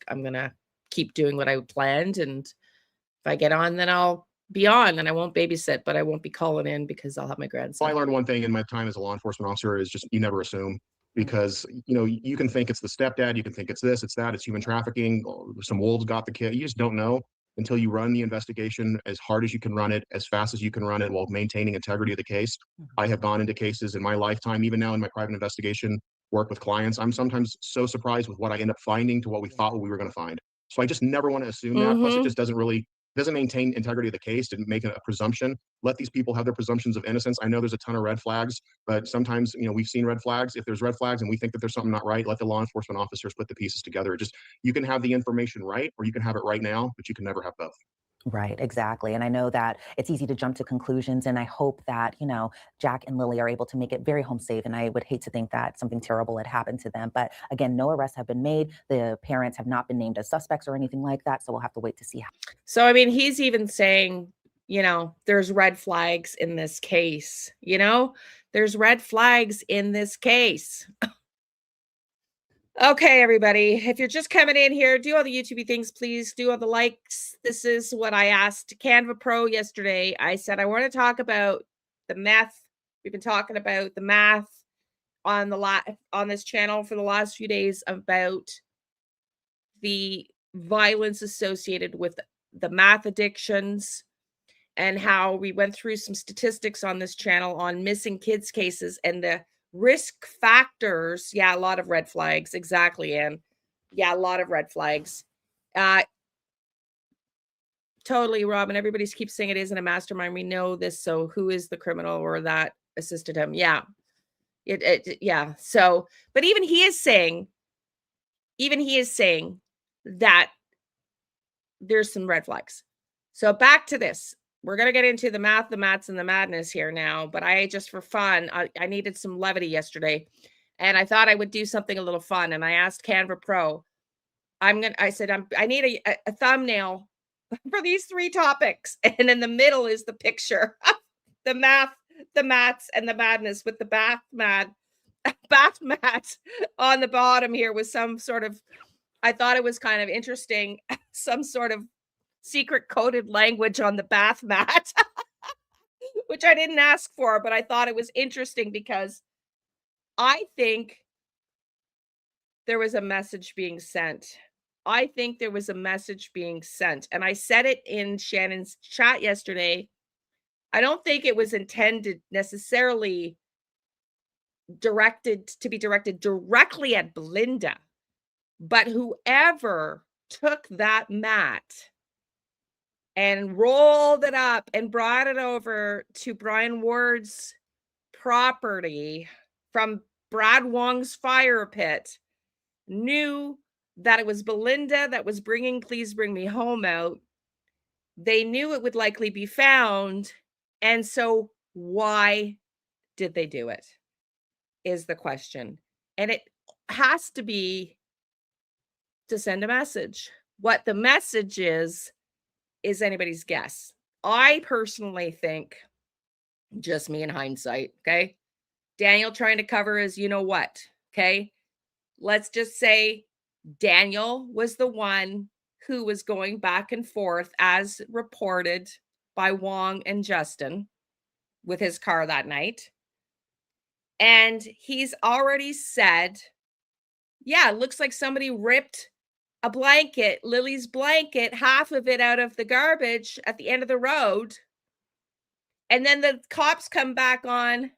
I'm gonna keep doing what I planned, and if I get on, then I'll be on, and I won't babysit, but I won't be calling in because I'll have my Well, I grandson. learned one thing in my time as a law enforcement officer is just you never assume because you can think it's the stepdad, you can think it's this, it's that, it's human trafficking, some wolves got the kid. You just don't know until you run the investigation as hard as you can run it, as fast as you can run it while maintaining integrity of the case. I have gone into cases in my lifetime, even now in my private investigation work with clients. I'm sometimes so surprised with what I end up finding to what we thought we were going to find. So I just never want to assume that. Plus, it just doesn't maintain integrity of the case to make a presumption. Let these people have their presumptions of innocence. I know there's a ton of red flags, but sometimes, we've seen red flags. If there's red flags and we think that there's something not right, let the law enforcement officers put the pieces together. You can have the information right, or you can have it right now, but you can never have both. Right, exactly. And I know that it's easy to jump to conclusions. And I hope that, Jack and Lily are able to make it very home safe. And I would hate to think that something terrible had happened to them. But again, no arrests have been made. The parents have not been named as suspects or anything like that. So we'll have to wait to see how. So, I mean, he's even saying, there's red flags in this case, there's red flags in this case. Okay, everybody, if you're just coming in here, do all the YouTube things, please. Do all the likes. This is what I asked Canva Pro yesterday. I said, I want to talk about the math. We've been talking about the math on this channel for the last few days about the violence associated with the math addictions and how we went through some statistics on this channel on missing kids cases and the risk factors. Yeah, a lot of red flags. Exactly, Anne. Yeah, a lot of red flags. Totally, Robin. Everybody keeps saying it isn't a mastermind. We know this. So who is the criminal or that assisted him? Yeah. Yeah. So, but even he is saying that there's some red flags. So back to this. We're going to get into the math, the mats, and the madness here now. But I just, for fun, I needed some levity yesterday. And I thought I would do something a little fun. And I asked Canva Pro, I said, I need a thumbnail for these 3 topics. And in the middle is the picture, the maths and the madness with the bath mat on the bottom here with some sort of, I thought it was kind of interesting, some sort of secret coded language on the bath mat, which I didn't ask for, but I thought it was interesting because I think there was a message being sent. I think there was a message being sent. And I said it in Shannon's chat yesterday. I don't think it was intended necessarily to be directed directly at Belinda, but whoever took that mat and rolled it up and brought it over to Brian Ward's property from Brad Wong's fire pit knew that it was Belinda that was bringing Please Bring Me Home out. They knew it would likely be found. And so why did they do it? Is the question. And it has to be to send a message. What the message is anybody's guess. I personally think, just me in hindsight, okay? Daniel trying to cover his you know what, okay? Let's just say Daniel was the one who was going back and forth as reported by Wong and Justin with his car that night. And he's already said, yeah, it looks like somebody ripped a blanket, Lily's blanket, half of it out of the garbage at the end of the road. And then the cops come back on.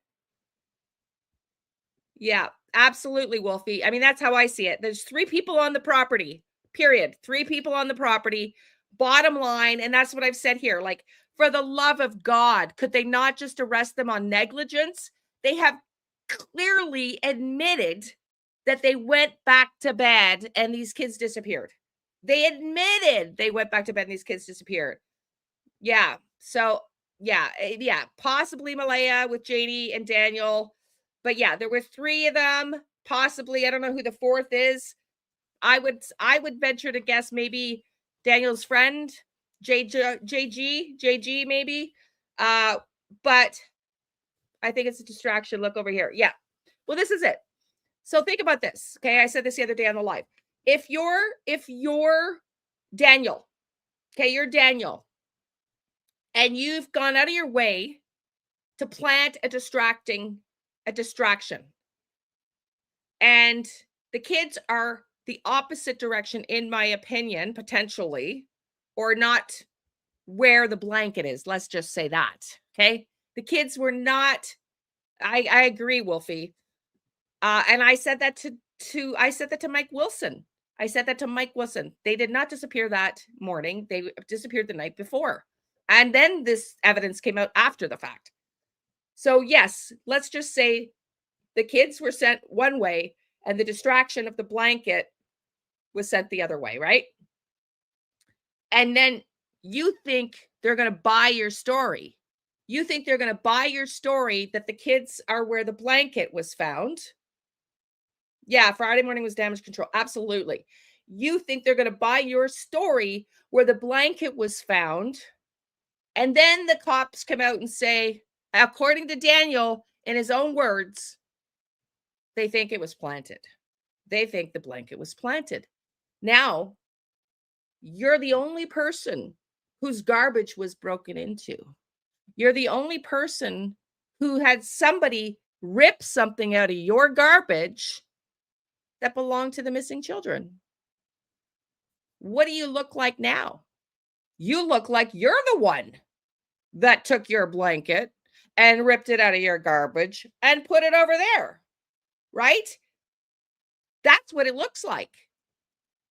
Yeah, absolutely, Wolfie. I mean, that's how I see it. There's 3 people on the property, period. 3 people on the property, bottom line. And that's what I've said here. Like, for the love of God, could they not just arrest them on negligence? They have clearly admitted that they went back to bed and these kids disappeared. They admitted they went back to bed and these kids disappeared. Yeah. So, yeah, possibly Malaya with JD and Daniel. But yeah, there were 3 of them. Possibly, I don't know who the 4th is. I would venture to guess maybe Daniel's friend, JG maybe. But I think it's a distraction. Look over here. Yeah. Well, this is it. So think about this. Okay. I said this the other day on the live. If you're Daniel, okay, you're Daniel, and you've gone out of your way to plant a distraction, and the kids are the opposite direction, in my opinion, potentially, or not where the blanket is. Let's just say that. Okay. The kids were not, I agree, Wolfie. And I said that to Mike Wilson. They did not disappear that morning. They disappeared the night before. And then this evidence came out after the fact. So yes, let's just say the kids were sent one way and the distraction of the blanket was sent the other way, right? And then you think they're going to buy your story. You think they're going to buy your story that the kids are where the blanket was found. Yeah, Friday morning was damage control. Absolutely. You think they're going to buy your story where the blanket was found. And then the cops come out and say, according to Daniel, in his own words, they think it was planted. They think the blanket was planted. Now, you're the only person whose garbage was broken into. You're the only person who had somebody rip something out of your garbage that belonged to the missing children. What do you look like now? You look like you're the one that took your blanket and ripped it out of your garbage and put it over there, right? That's what it looks like.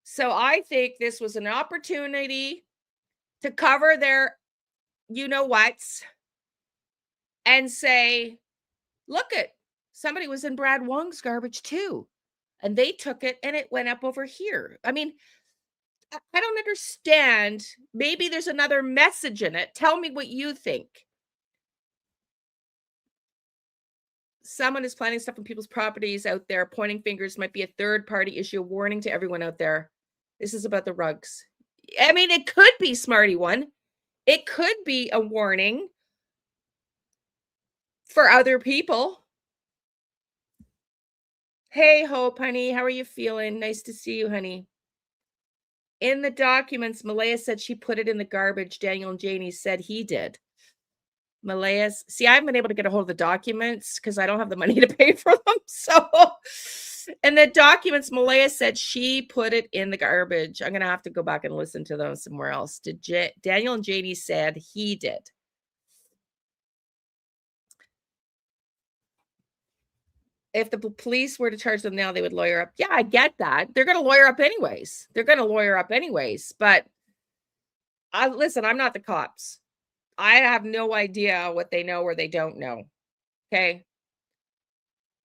So I think this was an opportunity to cover their you-know-whats and say, look it, somebody was in Brad Wong's garbage too. And they took it and it went up over here. I mean, I don't understand. Maybe there's another message in it. Tell me what you think. someone is planting stuff on people's properties out there. Pointing fingers might be a third party issue. A warning to everyone out there. This is about the rugs. I mean, it could be Smarty One. It could be a warning for other people. Hey, Hope, honey. How are you feeling? Nice to see you, honey. In the documents, Malaya said she put it in the garbage. Daniel and Janie said he did. Malaya's, see, I haven't been able to get a hold of the documents because I don't have the money to pay for them. So, in the documents, Malaya said she put it in the garbage. I'm going to have to go back and listen to those somewhere else. Daniel and Janie said he did. If the police were to charge them now, they would lawyer up. Yeah, I get that. They're going to lawyer up anyways. But listen, I'm not the cops. I have no idea what they know or they don't know. Okay.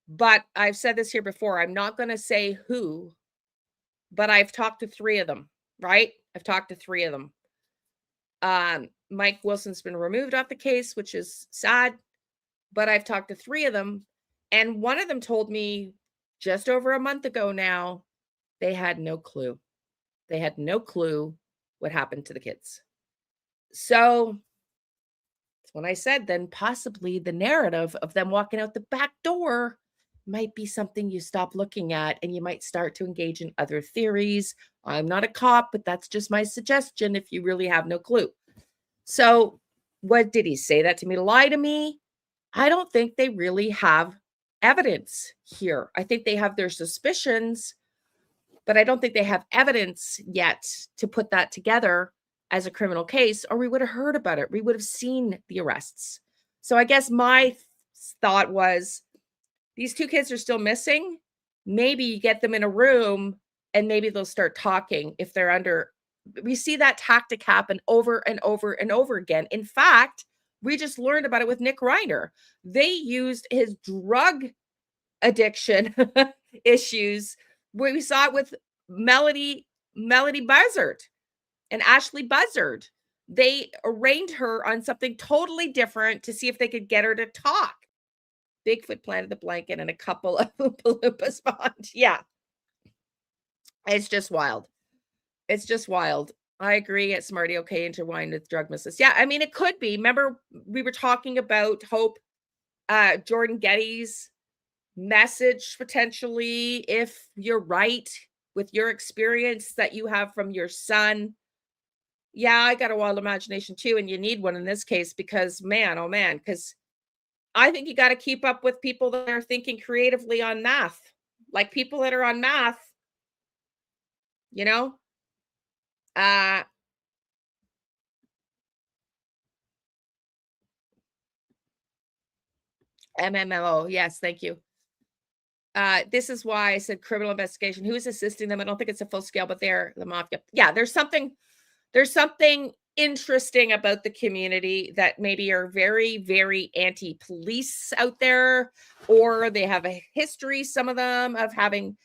But I've said this here before. I'm not going to say who, but I've talked to 3 of them, right? I've talked to 3 of them. Mike Wilson's been removed off the case, which is sad, but I've talked to 3 of them. And one of them told me just over a month ago now, they had no clue. They had no clue what happened to the kids. So when I said then possibly the narrative of them walking out the back door might be something you stop looking at and you might start to engage in other theories. I'm not a cop, but that's just my suggestion if you really have no clue. So what did he say that to me? To lie to me? I don't think they really have evidence here. I think they have their suspicions, but I don't think they have evidence yet to put that together as a criminal case, or we would have heard about it. We would have seen the arrests. So I guess my thought was these 2 kids are still missing. Maybe you get them in a room and maybe they'll start talking if they're under. We see that tactic happen over and over and over again. In fact, we just learned about it with Nick Reiner. They used his drug addiction issues. We saw it with Melody Buzzard and Ashley Buzzard. They arraigned her on something totally different to see if they could get her to talk. Bigfoot planted the blanket and a couple of Oompa Loompas behind. Yeah. It's just wild. It's just wild. I agree. It's Smarty okay intertwined with drug misses. Yeah, I mean, it could be. Remember, we were talking about Hope, Jordan Getty's message potentially, if you're right with your experience that you have from your son. Yeah, I got a wild imagination too, and you need one in this case because, man, oh man, because I think you got to keep up with people that are thinking creatively on math, like people that are on math, you know? MMO. Yes, thank you. This is why I said criminal investigation. Who is assisting them? I don't think it's a full scale, but they're the mafia. Yeah, there's something interesting about the community that maybe are very, very anti-police out there, or they have a history, some of them, of having,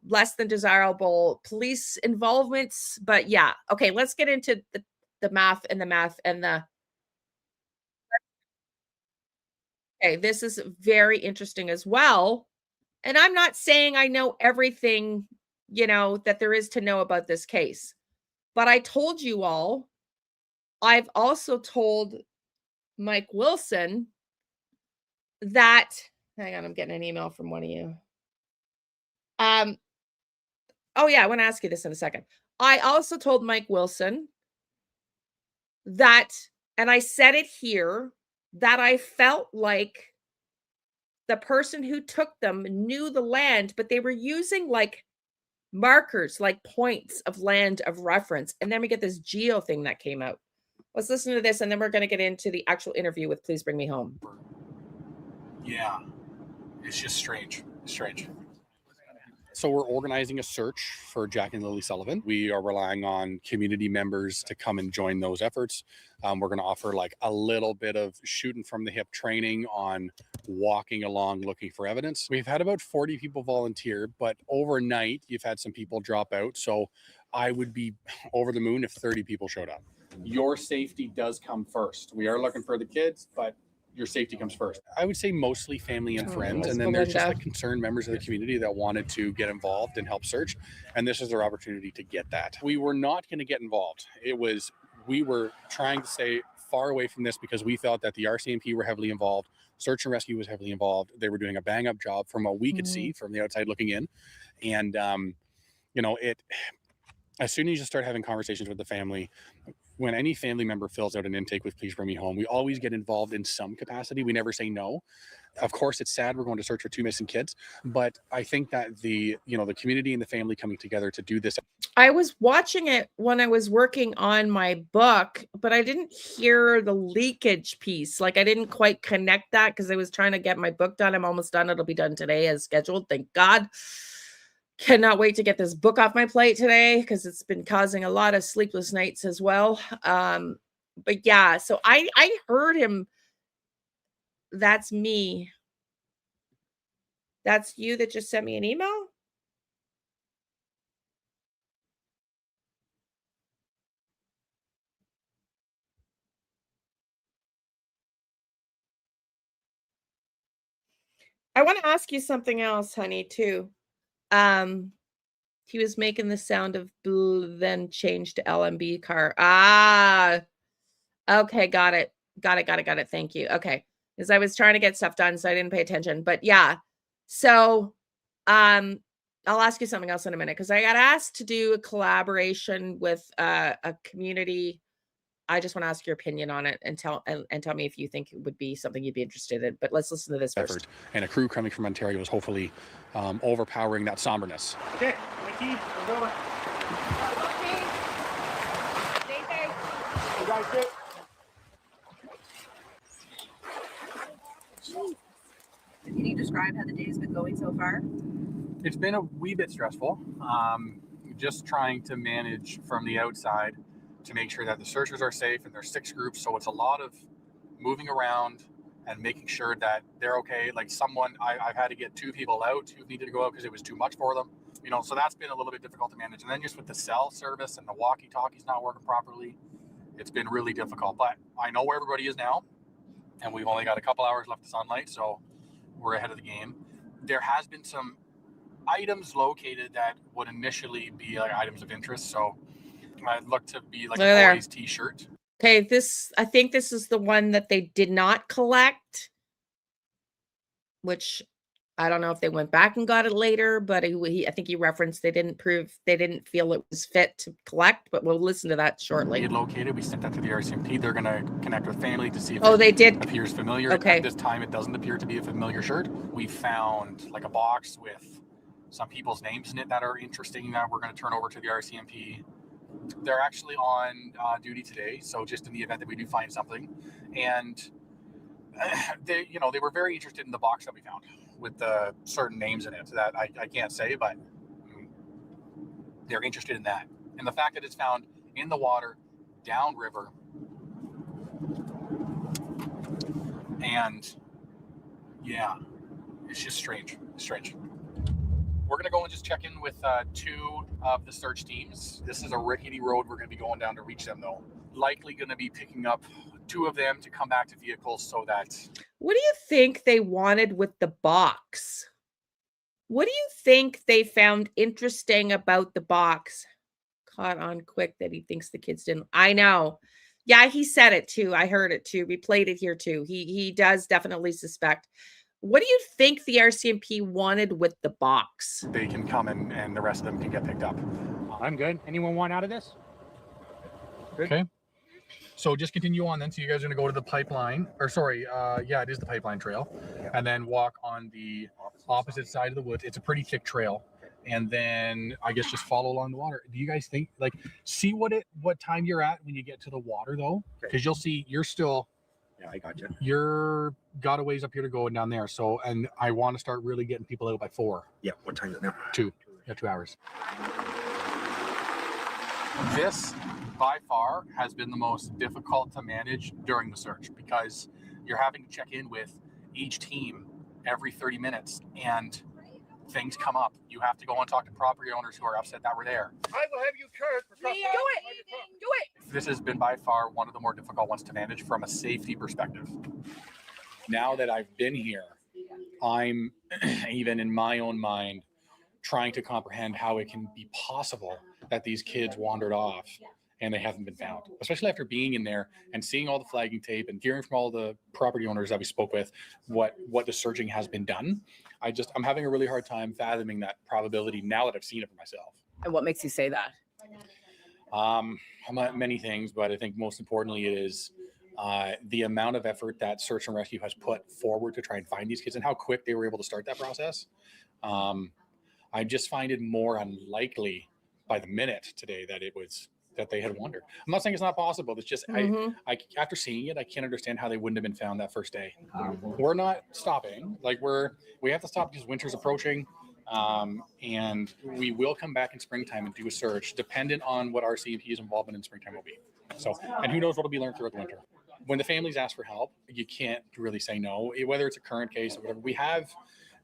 less than desirable police involvements. But yeah, okay, let's get into the math and the okay, this is very interesting as well. And I'm not saying I know everything, that there is to know about this case. But I told you all, I've also told Mike Wilson that, hang on, I'm getting an email from one of you. Oh yeah, I want to ask you this in a second. I also told Mike Wilson that, and I said it here, that I felt like the person who took them knew the land, but they were using like markers, like points of land of reference. And then we get this geo thing that came out. Let's listen to this, and then we're going to get into the actual interview with Please Bring Me Home. Yeah, it's just strange. Strange. So we're organizing a search for Jack and Lily Sullivan. We are relying on community members to come and join those efforts. We're going to offer like a little bit of shooting from the hip training on walking along looking for evidence. We've had about 40 people volunteer, but overnight you've had some people drop out. So I would be over the moon if 30 people showed up. Your safety does come first. We are looking for the kids, but your safety comes first. I would say mostly family and friends, Miss and then there's just Belinda. like concerned members of the community that wanted to get involved and help search, and this is their opportunity to get that. We were not going to get involved. We were trying to stay far away from this because we felt that the RCMP were heavily involved, search and rescue was heavily involved. They were doing a bang up job from what we could see from the outside looking in, and you know, as soon as you start having conversations with the family, when any family member fills out an intake with Please Bring Me Home, we always get involved in some capacity. We never say no. Of course, it's sad we're going to search for 2 missing kids, but I think that the community and the family coming together to do this. I was watching it when I was working on my book, but I didn't hear the leakage piece. Like I didn't quite connect that because I was trying to get my book done. I'm almost done. It'll be done today as scheduled. Thank God. Cannot wait to get this book off my plate today because it's been causing a lot of sleepless nights as well. But yeah, so I heard him. That's me. That's you that just sent me an email? I want to ask you something else, honey, too. He was making the sound of blue, then changed to LMB car. Ah, okay, got it. Got it. Thank you. Okay. Because I was trying to get stuff done, so I didn't pay attention. But yeah. So I'll ask you something else in a minute because I got asked to do a collaboration with a community. I just want to ask your opinion on it and tell me if you think it would be something you'd be interested in. But let's listen to this effort. first. And a crew coming from Ontario is hopefully overpowering that somberness. Okay, Mikey, we're going. Stay safe. You guys good? Can you describe how the day's been going so far? It's been a wee bit stressful. Just trying to manage from the outside to make sure that the searchers are safe, and there's 6 groups, so it's a lot of moving around and making sure that they're okay. Like I've had to get 2 people out who needed to go out because it was too much for them. So that's been a little bit difficult to manage. And then just with the cell service and the walkie-talkies not working properly, it's been really difficult. But I know where everybody is now, and we've only got a couple hours left of sunlight, so we're ahead of the game. There has been some items located that would initially be like items of interest, so I'd look to be like a boy's t-shirt. Okay, I think this is the one that they did not collect, which I don't know if they went back and got it later, but I think he referenced they didn't feel it was fit to collect, but we'll listen to that shortly. We located, we sent that to the RCMP. They're going to connect with family to see if they did appears familiar. Okay. At this time, it doesn't appear to be a familiar shirt. We found like a box with some people's names in it that are interesting that we're going to turn over to the RCMP. They're actually on duty today, so just in the event that we do find something. And they were very interested in the box that we found with the certain names in it that I can't say, but they're interested in that. And the fact that it's found in the water, downriver, and yeah, it's just strange. It's strange. We're going to go and just check in with 2 of the search teams. This is a rickety road we're going to be going down to reach them, though. Likely going to be picking up 2 of them to come back to vehicles so that... What do you think they wanted with the box? What do you think they found interesting about the box? Caught on quick that he thinks the kids didn't. I know. Yeah, he said it too. I heard it too. We played it here too. He does definitely suspect. What do you think the RCMP wanted with the box? They can come and the rest of them can get picked up. I'm good. Anyone want out of this? Good. Okay. So just continue on then. So you guys are going to go to the pipeline, or sorry, yeah, it is the pipeline trail, and then walk on the opposite side of the woods. It's a pretty thick trail, and then I guess just follow along the water. Do you guys think, like, see what time you're at when you get to the water though? Because you'll see you're still. Yeah, I got you. You're got a ways up here to go and down there. So, and I want to start really getting people out by 4. Yeah, what time is it now? 2. Yeah, 2 hours. This, by far, has been the most difficult to manage during the search because you're having to check in with each team every 30 minutes and things come up. You have to go and talk to property owners who are upset that we're there. I will have you charged for Do it. This has been by far one of the more difficult ones to manage from a safety perspective. Now that I've been here, I'm even in my own mind trying to comprehend how it can be possible that these kids wandered off and they haven't been found, especially after being in there and seeing all the flagging tape and hearing from all the property owners that we spoke with what the searching has been done. I'm having a really hard time fathoming that probability now that I've seen it for myself. And what makes you say that? Many things, but I think most importantly it is the amount of effort that search and rescue has put forward to try and find these kids and how quick they were able to start that process. I just find it more unlikely by the minute today that they had wandered. I'm not saying it's not possible. It's just I after seeing it, I can't understand how they wouldn't have been found that first day. We're not stopping. Like we have to stop because winter's approaching. And we will come back in springtime and do a search dependent on what RCMP's involvement in springtime will be. So, and who knows what will be learned throughout the winter. When the families ask for help, you can't really say no, whether it's a current case or whatever. We have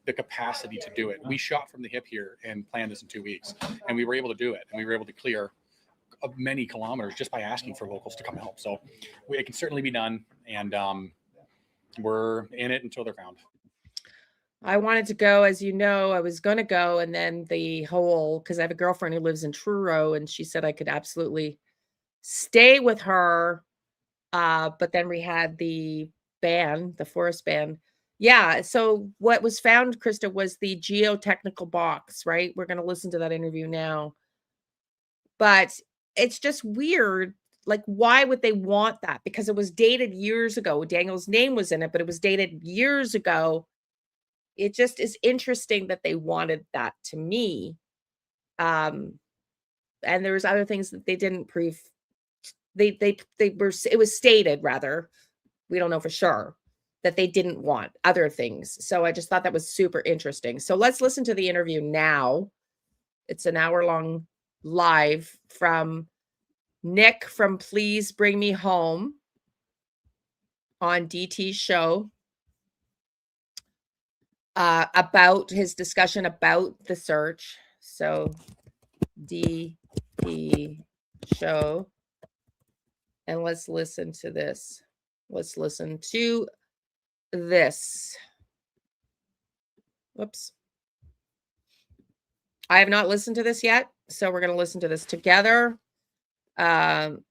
the capacity to do it. We shot from the hip here and planned this in 2 weeks, and we were able to do it. And we were able to clear many kilometers just by asking for locals to come help. So it can certainly be done. And we're in it until they're found. I wanted to go, as you know, I was going to go. And then because I have a girlfriend who lives in Truro, and she said I could absolutely stay with her. But then we had the forest ban. Yeah. So what was found, Krista, was the geotechnical box, right? We're going to listen to that interview now. But it's just weird. Like, why would they want that? Because it was dated years ago. Daniel's name was in it, but it was dated years ago. It just is interesting that they wanted that, to me. And there was other things that they didn't prove. It was stated, rather, we don't know for sure, that they didn't want other things. So I just thought that was super interesting. So let's listen to the interview now. It's an hour-long live from Nick from Please Bring Me Home on DT's show. About his discussion about the search. So DT show. And let's listen to this. Let's listen to this. Whoops. I have not listened to this yet, so we're going to listen to this together. And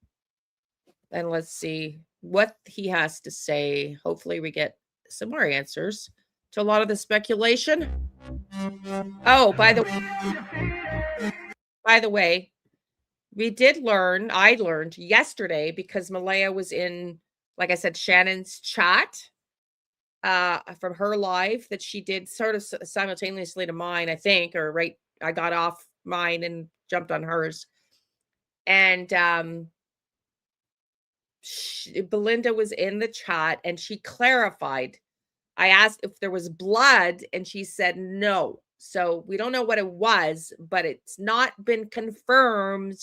let's see what he has to say. Hopefully we get some more answers to a lot of the speculation. Oh, by the way, I learned yesterday, because Malaya was in, like I said, Shannon's chat from her live that she did sort of simultaneously to mine, I think, or right. I got off mine and jumped on hers. And Belinda was in the chat and she clarified. I asked if there was blood and she said no. So we don't know what it was, but it's not been confirmed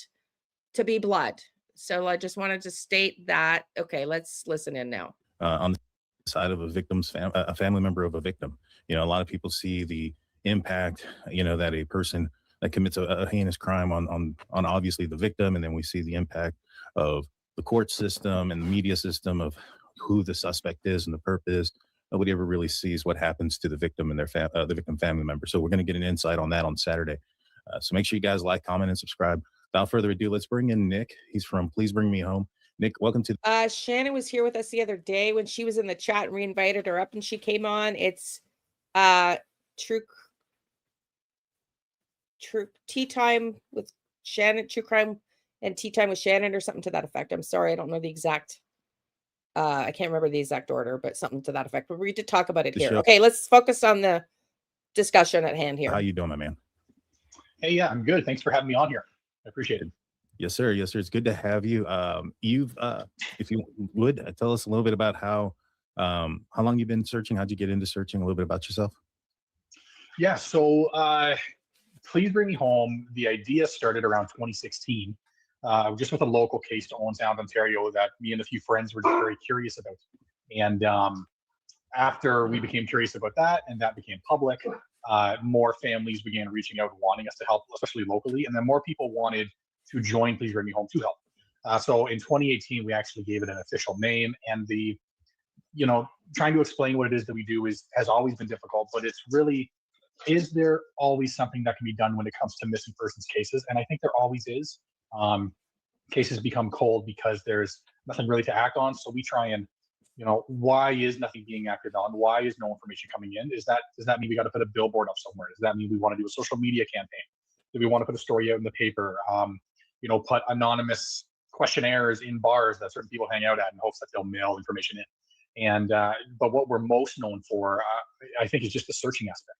to be blood. So I just wanted to state that. Okay, let's listen in now. On the side of a victim's a family member of a victim, a lot of people see the impact, that a person that commits a heinous crime on obviously the victim, and then we see the impact of the court system and the media system of who the suspect is and the purpose. Nobody ever really sees what happens to the victim and their the victim family member. So we're going to get an insight on that on Saturday. So make sure you guys like, comment, and subscribe. Without further ado, let's bring in Nick. He's from Please Bring Me Home. Nick, welcome to. Shannon was here with us the other day when she was in the chat, and we invited her up and she came on. It's true tea time with Shannon, true crime and tea time with Shannon, or something to that effect. I'm sorry, I don't know the exact. I can't remember the exact order, but something to that effect. But we did talk about it here. Okay, let's focus on the discussion at hand here. How you doing, my man? Hey, yeah, I'm good. Thanks for having me on here. I appreciate it. Yes, sir. Yes, sir. It's good to have you. If you would tell us a little bit about how long you've been searching, how'd you get into searching, a little bit about yourself? Yeah, so Please Bring Me Home. The idea started around 2016. Just with a local case to Owen Sound, Ontario, that me and a few friends were just very curious about. And after we became curious about that, and that became public, more families began reaching out, wanting us to help, especially locally. And then more people wanted to join Please Bring Me Home to help. So in 2018, we actually gave it an official name. And the you know, trying to explain what it is that we do has always been difficult, but it's really, is there always something that can be done when it comes to missing persons cases? And I think there always is. Cases become cold because there's nothing really to act on. So we try and, you know, why is nothing being acted on? Why is no information coming in? Does that mean we got to put a billboard up somewhere? Does that mean we want to do a social media campaign? Do we want to put a story out in the paper? You know, put anonymous questionnaires in bars that certain people hang out at in hopes that they'll mail information in. And but what we're most known for, I think, is just the searching aspect.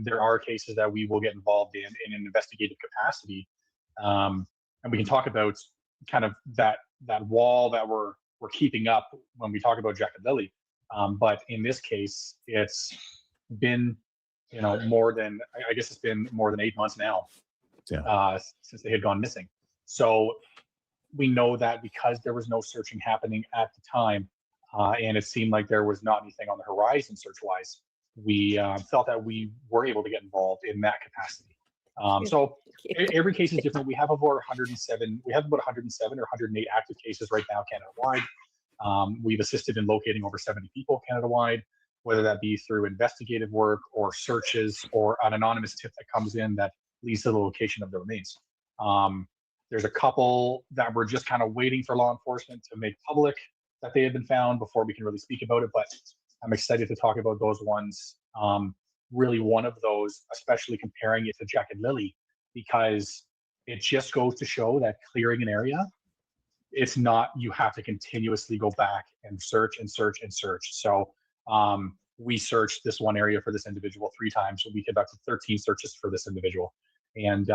There are cases that we will get involved in an investigative capacity, and we can talk about kind of that wall that we're keeping up when we talk about Jack and Lilly. But in this case, it's been, you know, it's been more than 8 months now, since they had gone missing. So we know that because there was no searching happening at the time, and it seemed like there was not anything on the horizon search-wise, we felt that we were able to get involved in that capacity. So every case is different. We have over 107. We have about 107 or 108 active cases right now, Canada-wide. We've assisted in locating over 70 people Canada-wide, whether that be through investigative work or searches or an anonymous tip that comes in that leads to the location of the remains. There's a couple that we're just kind of waiting for law enforcement to make public that they have been found before we can really speak about it, but I'm excited to talk about those ones. Really one of those, especially comparing it to Jack and Lilly, because it just goes to show that clearing an area, it's not, you have to continuously go back and search and search and search. So we searched this one area for this individual 3 times. So we conducted 13 searches for this individual. And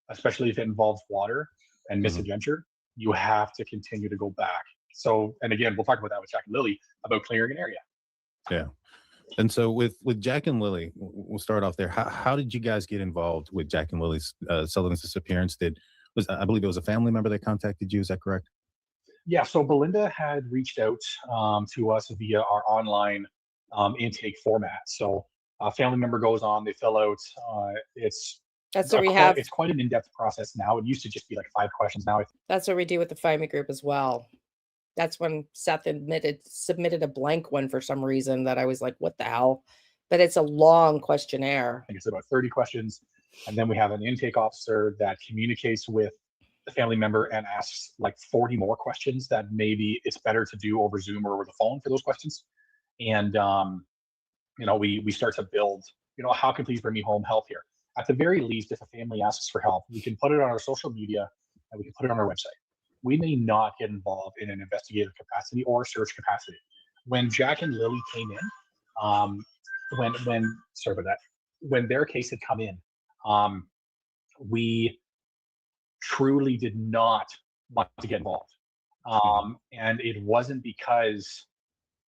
especially if it involves water and misadventure, you have to continue to go back. So, and again, we'll talk about that with Jack and Lilly about clearing an area. Yeah. And so with Jack and Lilly, we'll start off there. How did you guys get involved with Jack and Lily's Sullivan's disappearance? I believe it was a family member that contacted you. Is that correct? Yeah. So Belinda had reached out to us via our online intake format. So a family member goes on, they fill out. That's what we have. It's quite an in-depth process now. It used to just be like 5 questions. Now That's what we do with the Find Me group as well. That's when Seth submitted a blank one for some reason that I was like, what the hell? But it's a long questionnaire. I think it's about 30 questions. And then we have an intake officer that communicates with the family member and asks like 40 more questions that maybe it's better to do over Zoom or over the phone for those questions. And, you know, we start to build, you know, how can please bring me home help here? At the very least, if a family asks for help, we can put it on our social media and we can put it on our website. We may not get involved in an investigative capacity or search capacity. When Jack and Lilly came in, when their case had come in, we truly did not want to get involved. And it wasn't because,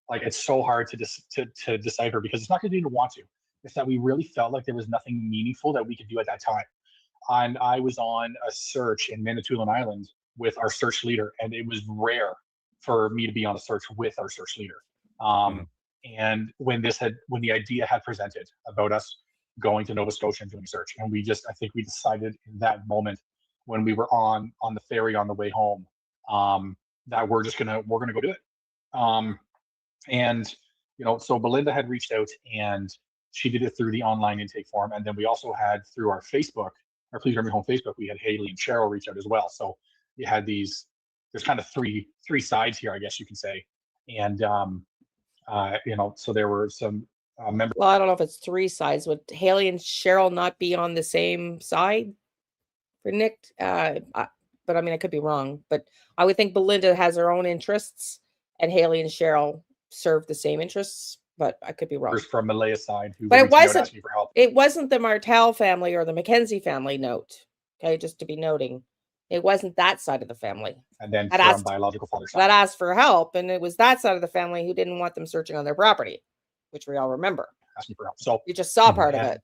like, it's so hard to decipher, because it's not because we didn't want to. It's that we really felt like there was nothing meaningful that we could do at that time. And I was on a search in Manitoulin Island with our search leader, and it was rare for me to be on a search with our search leader. And when the idea had presented about us going to Nova Scotia and doing search, and I think we decided in that moment when we were on the ferry on the way home, that we're gonna go do it. And you know, so Belinda had reached out and she did it through the online intake form, and then we also had through our Facebook, our Please Bring Me Home Facebook, we had Haley and Cheryl reach out as well. So you had there's kind of three sides here, I guess you can say. And you know, so there were some members. Well, I don't know if it's 3 sides. Would Haley and Cheryl not be on the same side for Nick? But I mean, I could be wrong. But I would think Belinda has her own interests, and Haley and Cheryl serve the same interests. But I could be wrong. From Malaya's side, but it wasn't. It wasn't the Martel family or the McKenzie family note. Okay, just to be noting. It wasn't that side of the family. And then from biological father's side. That asked for help, and it was that side of the family who didn't want them searching on their property, which we all remember. Asking for help. So you just saw part of it.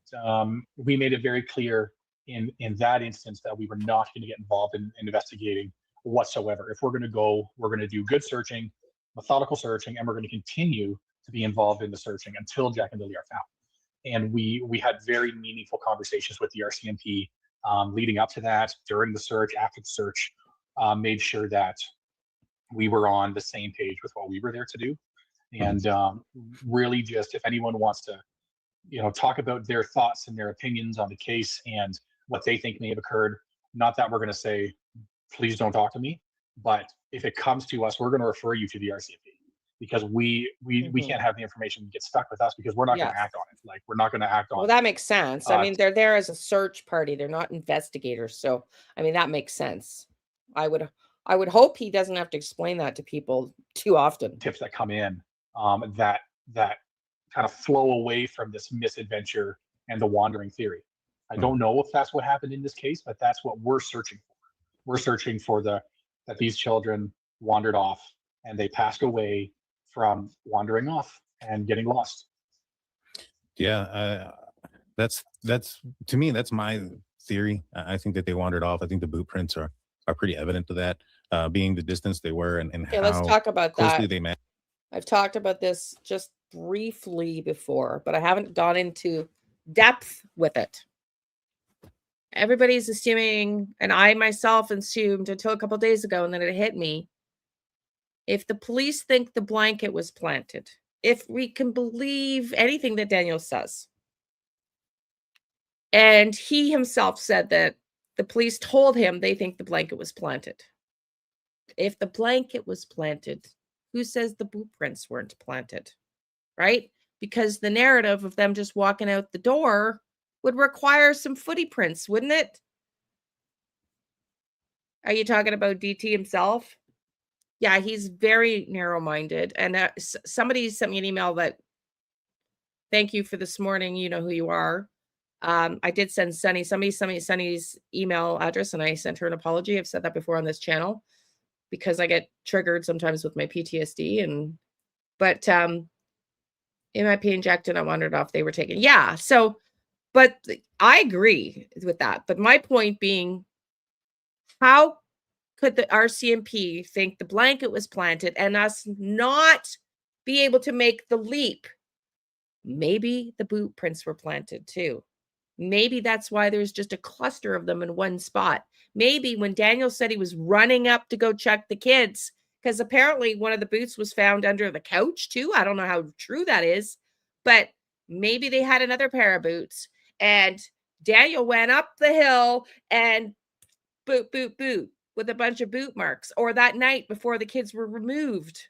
We made it very clear in that instance that we were not going to get involved in investigating whatsoever. If we're going to go, we're going to do good searching, methodical searching, and we're going to continue to be involved in the searching until Jack and Lilly are found. And we had very meaningful conversations with the RCMP leading up to that, during the search, after the search, made sure that we were on the same page with what we were there to do. And really just, if anyone wants to, talk about their thoughts and their opinions on the case and what they think may have occurred, not that we're going to say, please don't talk to me, but if it comes to us, we're going to refer you to the RCMP, because we can't have the information get stuck with us, because we're not going to Yes. act on it. Like, we're not going to act on Well, that makes sense. I Uh, mean, they're there as a search party. They're not investigators. So, I mean, that makes sense. I would hope he doesn't have to explain that to people too often. tips that come in that kind of flow away from this misadventure and the wandering theory. I don't know if that's what happened in this case, but that's what we're searching for. We're searching for that these children wandered off and they passed away from wandering off and getting lost. Yeah, that's to me, that's my theory. I think that they wandered off. I think the boot prints are pretty evident to that, being the distance they were and Okay, how let's talk about closely that. they matched. I've talked about this just briefly before, but I haven't gone into depth with it. Everybody's assuming, and I myself assumed until a couple days ago, and then it hit me. If the police think the blanket was planted, if we can believe anything that Daniel says, and he himself said that the police told him they think the blanket was planted. If the blanket was planted, who says the boot prints weren't planted? Right? Because the narrative of them just walking out the door would require some footy prints, wouldn't it? Are you talking about DT himself? Yeah, he's very narrow-minded. And somebody sent me an email that, thank you for this morning. You know who you are. I did send Sunny. Somebody sent me Sunny's email address, and I sent her an apology. I've said that before on this channel because I get triggered sometimes with my PTSD. But in my being injected, I wondered if they were taken. Yeah. So, but I agree with that. But my point being, how could the RCMP think the blanket was planted and us not be able to make the leap? Maybe the boot prints were planted too. Maybe that's why there's just a cluster of them in one spot. Maybe when Daniel said he was running up to go check the kids, because apparently one of the boots was found under the couch too. I don't know how true that is, but maybe they had another pair of boots and Daniel went up the hill and boot, boot, boot with a bunch of boot marks. Or that night before the kids were removed,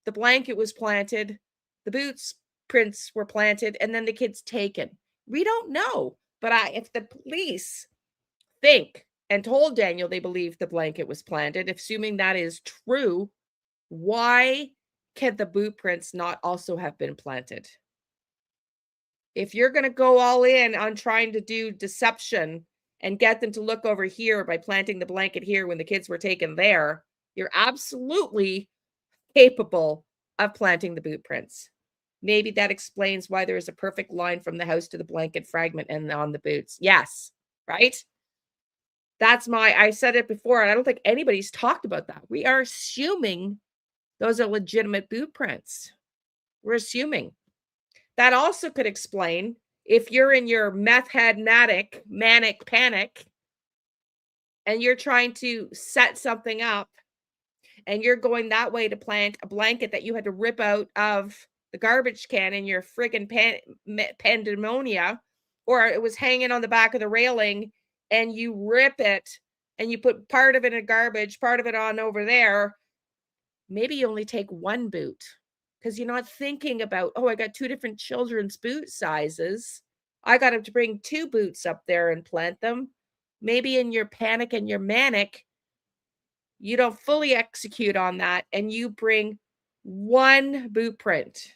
the blanket was planted, the boots prints were planted, and then the kids taken. We don't know. But if the police think and told Daniel they believe the blanket was planted, assuming that is true, why can the boot prints not also have been planted? If you're going to go all in on trying to do deception and get them to look over here by planting the blanket here when the kids were taken there, you're absolutely capable of planting the boot prints. Maybe that explains why there is a perfect line from the house to the blanket fragment and on the boots. Yes, right? I said it before, and I don't think anybody's talked about that. We are assuming those are legitimate boot prints. We're assuming. That also could explain if you're in your meth head manic panic, and you're trying to set something up, and you're going that way to plant a blanket that you had to rip out of the garbage can in your friggin' pandemonia, or it was hanging on the back of the railing and you rip it and you put part of it in garbage, part of it on over there. Maybe you only take one boot because you're not thinking about, oh, I got two different children's boot sizes. I got to bring two boots up there and plant them. Maybe in your panic and your manic, you don't fully execute on that and you bring one boot print.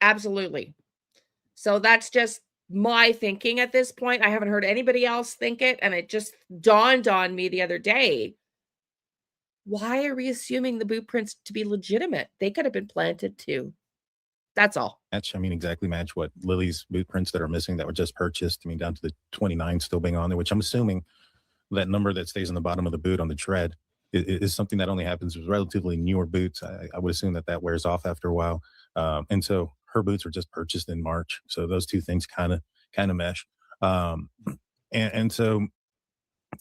Absolutely. So that's just my thinking at this point. I haven't heard anybody else think it, and it just dawned on me the other day. Why are we assuming the boot prints to be legitimate? They could have been planted too. That's all. Exactly match what Lilly's boot prints that are missing that were just purchased. Down to the 29 still being on there, which I'm assuming that number that stays on the bottom of the boot on the tread is something that only happens with relatively newer boots. I would assume that wears off after a while. And so her boots were just purchased in March. So those two things kind of mesh. And so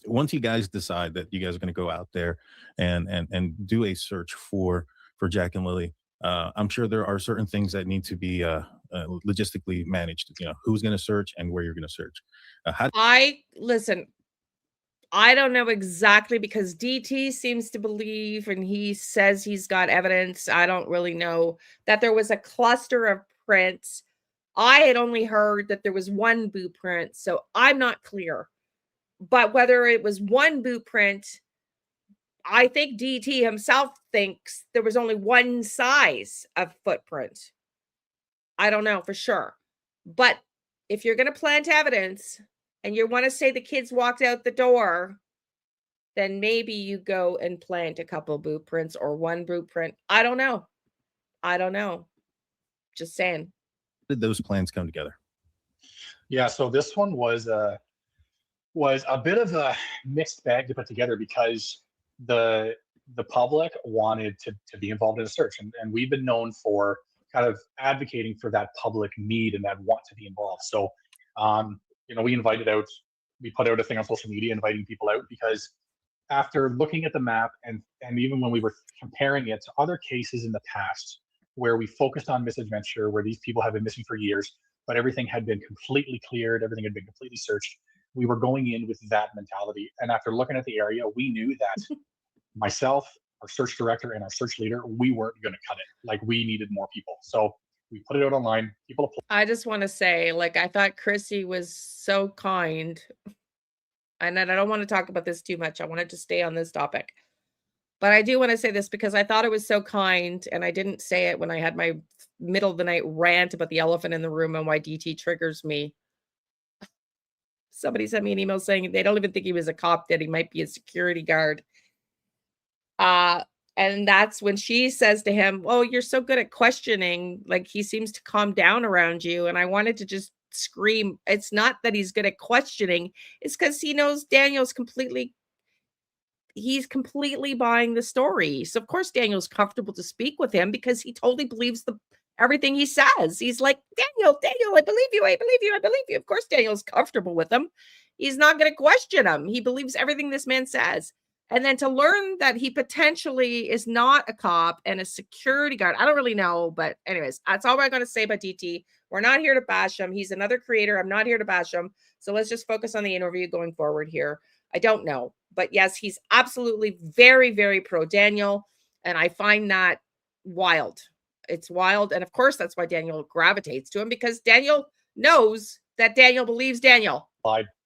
once you guys decide that you guys are going to go out there and do a search for Jack and Lily. I'm sure there are certain things that need to be logistically managed. You know, who's going to search and where you're going to search. Listen, I don't know exactly, because DT seems to believe, and he says he's got evidence, I don't really know, that there was a cluster of prints. I had only heard that there was one boot print, so I'm not clear. But whether it was one boot print, I think DT himself thinks there was only one size of footprint. I don't know for sure. But if you're going to plant evidence and you want to say the kids walked out the door, then maybe you go and plant a couple boot prints or one boot print. I don't know. Just saying. Did those plans come together? Yeah, so this one was a bit of a mixed bag to put together, because the public wanted to be involved in a search, and we've been known for kind of advocating for that public need and that want to be involved. So we put out a thing on social media inviting people out, because after looking at the map and even when we were comparing it to other cases in the past where we focused on misadventure, where these people have been missing for years, but everything had been completely cleared, everything had been completely searched, we were going in with that mentality. And after looking at the area, we knew that myself, our search director, and our search leader, we weren't going to cut it. Like, we needed more people. So we put it out online. People applied. I just want to say, like, I thought Chrissy was so kind. And then I don't want to talk about this too much. I wanted to stay on this topic. But I do want to say this because I thought it was so kind, and I didn't say it when I had my middle of the night rant about the elephant in the room and why DT triggers me. Somebody sent me an email saying they don't even think he was a cop, that he might be a security guard. And that's when she says to him, "Oh, you're so good at questioning. Like, he seems to calm down around you." And I wanted to just scream. It's not that he's good at questioning. It's because he knows Daniel's he's completely buying the story. So of course Daniel's comfortable to speak with him because he totally believes everything he says. He's like, Daniel, I believe you. I believe you. I believe you. Of course Daniel's comfortable with him. He's not going to question him. He believes everything this man says. And then to learn that he potentially is not a cop and a security guard. I don't really know, but anyways, that's all I'm going to say about DT. We're not here to bash him. He's another creator. I'm not here to bash him. So let's just focus on the interview going forward here. I don't know, but yes, he's absolutely very, very pro Daniel. And I find that wild. It's wild. And of course, that's why Daniel gravitates to him, because Daniel knows that Daniel believes Daniel.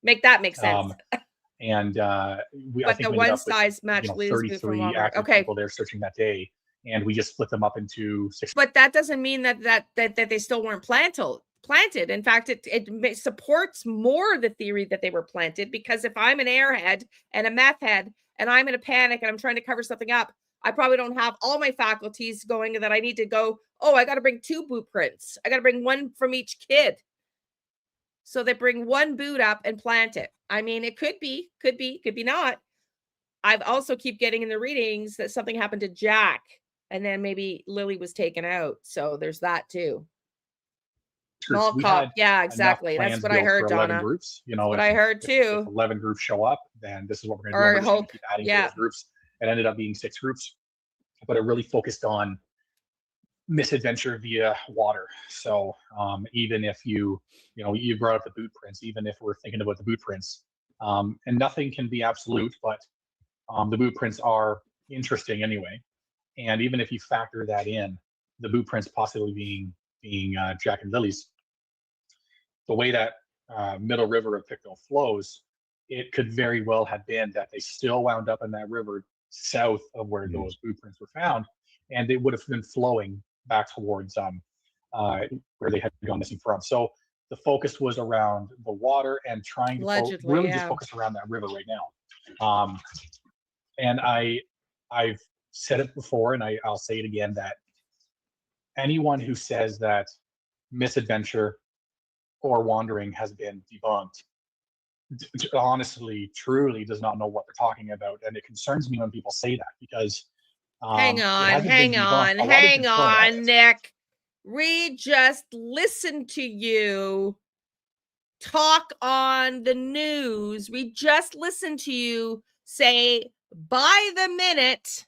Make that make sense. But I think the one size match 33 active people there searching that day, and we just split them up into 6. But that doesn't mean that they still weren't planted. In fact, it supports more the theory that they were planted, because if I'm an airhead and a meth head and I'm in a panic and I'm trying to cover something up, I probably don't have all my faculties going that I need to go, oh, I got to bring 2 boot prints. I got to bring one from each kid. So they bring one boot up and plant it. I mean, it could be not. I've also keep getting in the readings that something happened to Jack, and then maybe Lily was taken out. So there's that too. Small cop. Yeah, exactly. That's what I heard, Donna. Groups, what I heard too. If 11 groups show up, then this is what we're going to do. We're just keep adding to those groups. It ended up being 6 groups, but it really focused on misadventure via water. So even if you brought up the boot prints, even if we're thinking about the boot prints, and nothing can be absolute, but the boot prints are interesting anyway. And even if you factor that in, the boot prints possibly being Jack and Lily's, the way that Middle River of Pictou flows, it could very well have been that they still wound up in that river south of where those boot prints were found, and they would have been flowing back towards where they had gone missing from. So the focus was around the water and trying to really just focus around that river right now. And I've said it before, and I'll say it again, that anyone who says that misadventure or wandering has been debunked honestly, truly does not know what they're talking about. And it concerns me when people say that, because hang on, Nick. We just listened to you talk on the news. We just listened to you say by the minute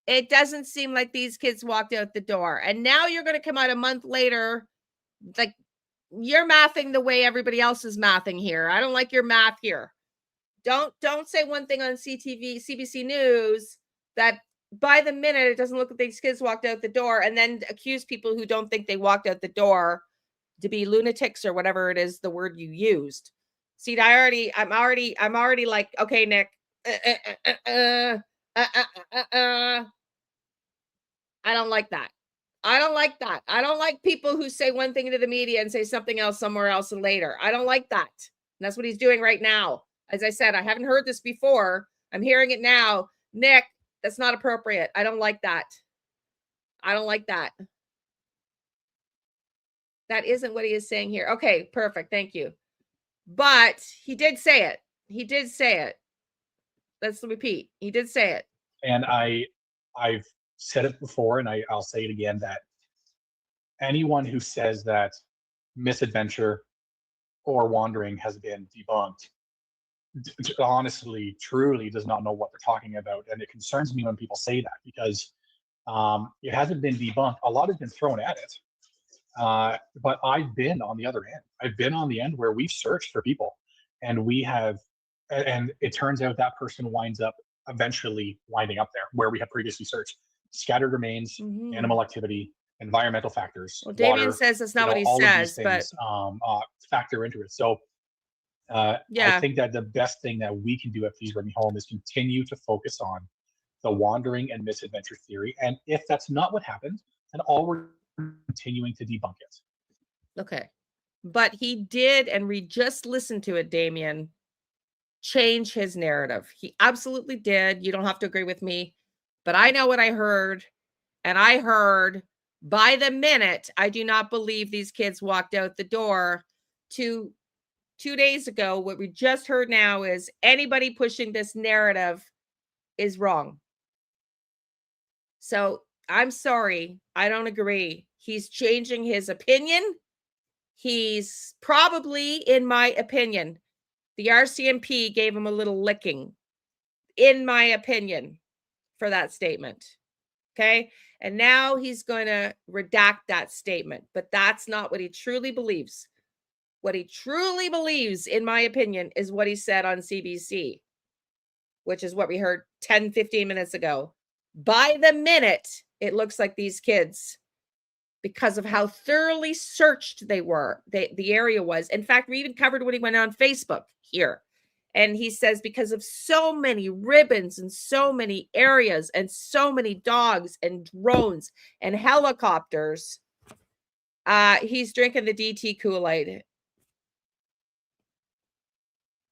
It doesn't seem like these kids walked out the door. And now you're going to come out a month later, like you're mathing the way everybody else is mathing here. I don't like your math here. Don't say one thing on CBC News that by the minute it doesn't look like these kids walked out the door, and then accuse people who don't think they walked out the door to be lunatics or whatever it is the word you used. See, I'm already like, okay, Nick. I don't like that. I don't like that. I don't like people who say one thing to the media and say something else somewhere else and later. I don't like that. And that's what he's doing right now. As I said, I haven't heard this before. I'm hearing it now. Nick, that's not appropriate. I don't like that. I don't like that. That isn't what he is saying here. Okay, perfect. Thank you. But he did say it. He did say it. Let's repeat. He did say it. And I've said it before, and I'll say it again, that anyone who says that misadventure or wandering has been debunked honestly, truly does not know what they're talking about. And it concerns me when people say that, because it hasn't been debunked. A lot has been thrown at it. But I've been on the other end. I've been on the end where we've searched for people, and and it turns out that person winds up eventually winding up there where we have previously searched. Scattered remains, animal activity, environmental factors. Well, Damien water, says that's not what he all says, of these things, factor into it. So I think that the best thing that we can do at Please Bring Me Home is continue to focus on the wandering and misadventure theory. And if that's not what happened, then all we're continuing to debunk it. Okay. But he did, and we just listened to it, Damien, change his narrative. He absolutely did. You don't have to agree with me, but I know what I heard. And I heard by the minute, I do not believe these kids walked out the door. 2 days ago, what we just heard now is anybody pushing this narrative is wrong. So I'm sorry. I don't agree. He's changing his opinion. He's probably, in my opinion, the RCMP gave him a little licking, in my opinion, for that statement. Okay. And now he's going to redact that statement, but that's not what he truly believes. What he truly believes, in my opinion, is what he said on CBC, which is what we heard 10, 15 minutes ago. By the minute, it looks like these kids, because of how thoroughly searched they were, the area was. In fact, we even covered when he went on Facebook here. And he says because of so many ribbons and so many areas and so many dogs and drones and helicopters, he's drinking the DT Kool-Aid.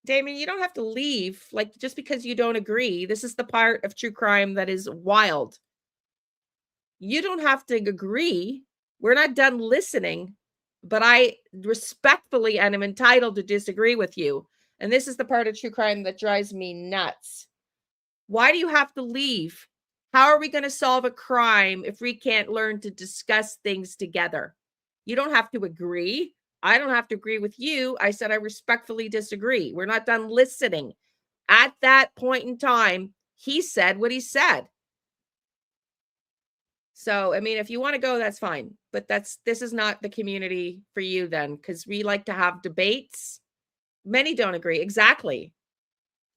Damien, you don't have to leave like just because you don't agree. This is the part of true crime that is wild. You don't have to agree. We're not done listening, but I respectfully and am entitled to disagree with you. And this is the part of true crime that drives me nuts. Why do you have to leave? How are we going to solve a crime if we can't learn to discuss things together? You don't have to agree. I don't have to agree with you. I said I respectfully disagree. We're not done listening. At that point in time, he said what he said. So, I mean, if you want to go, that's fine. But this is not the community for you then, because we like to have debates. Many don't agree. Exactly.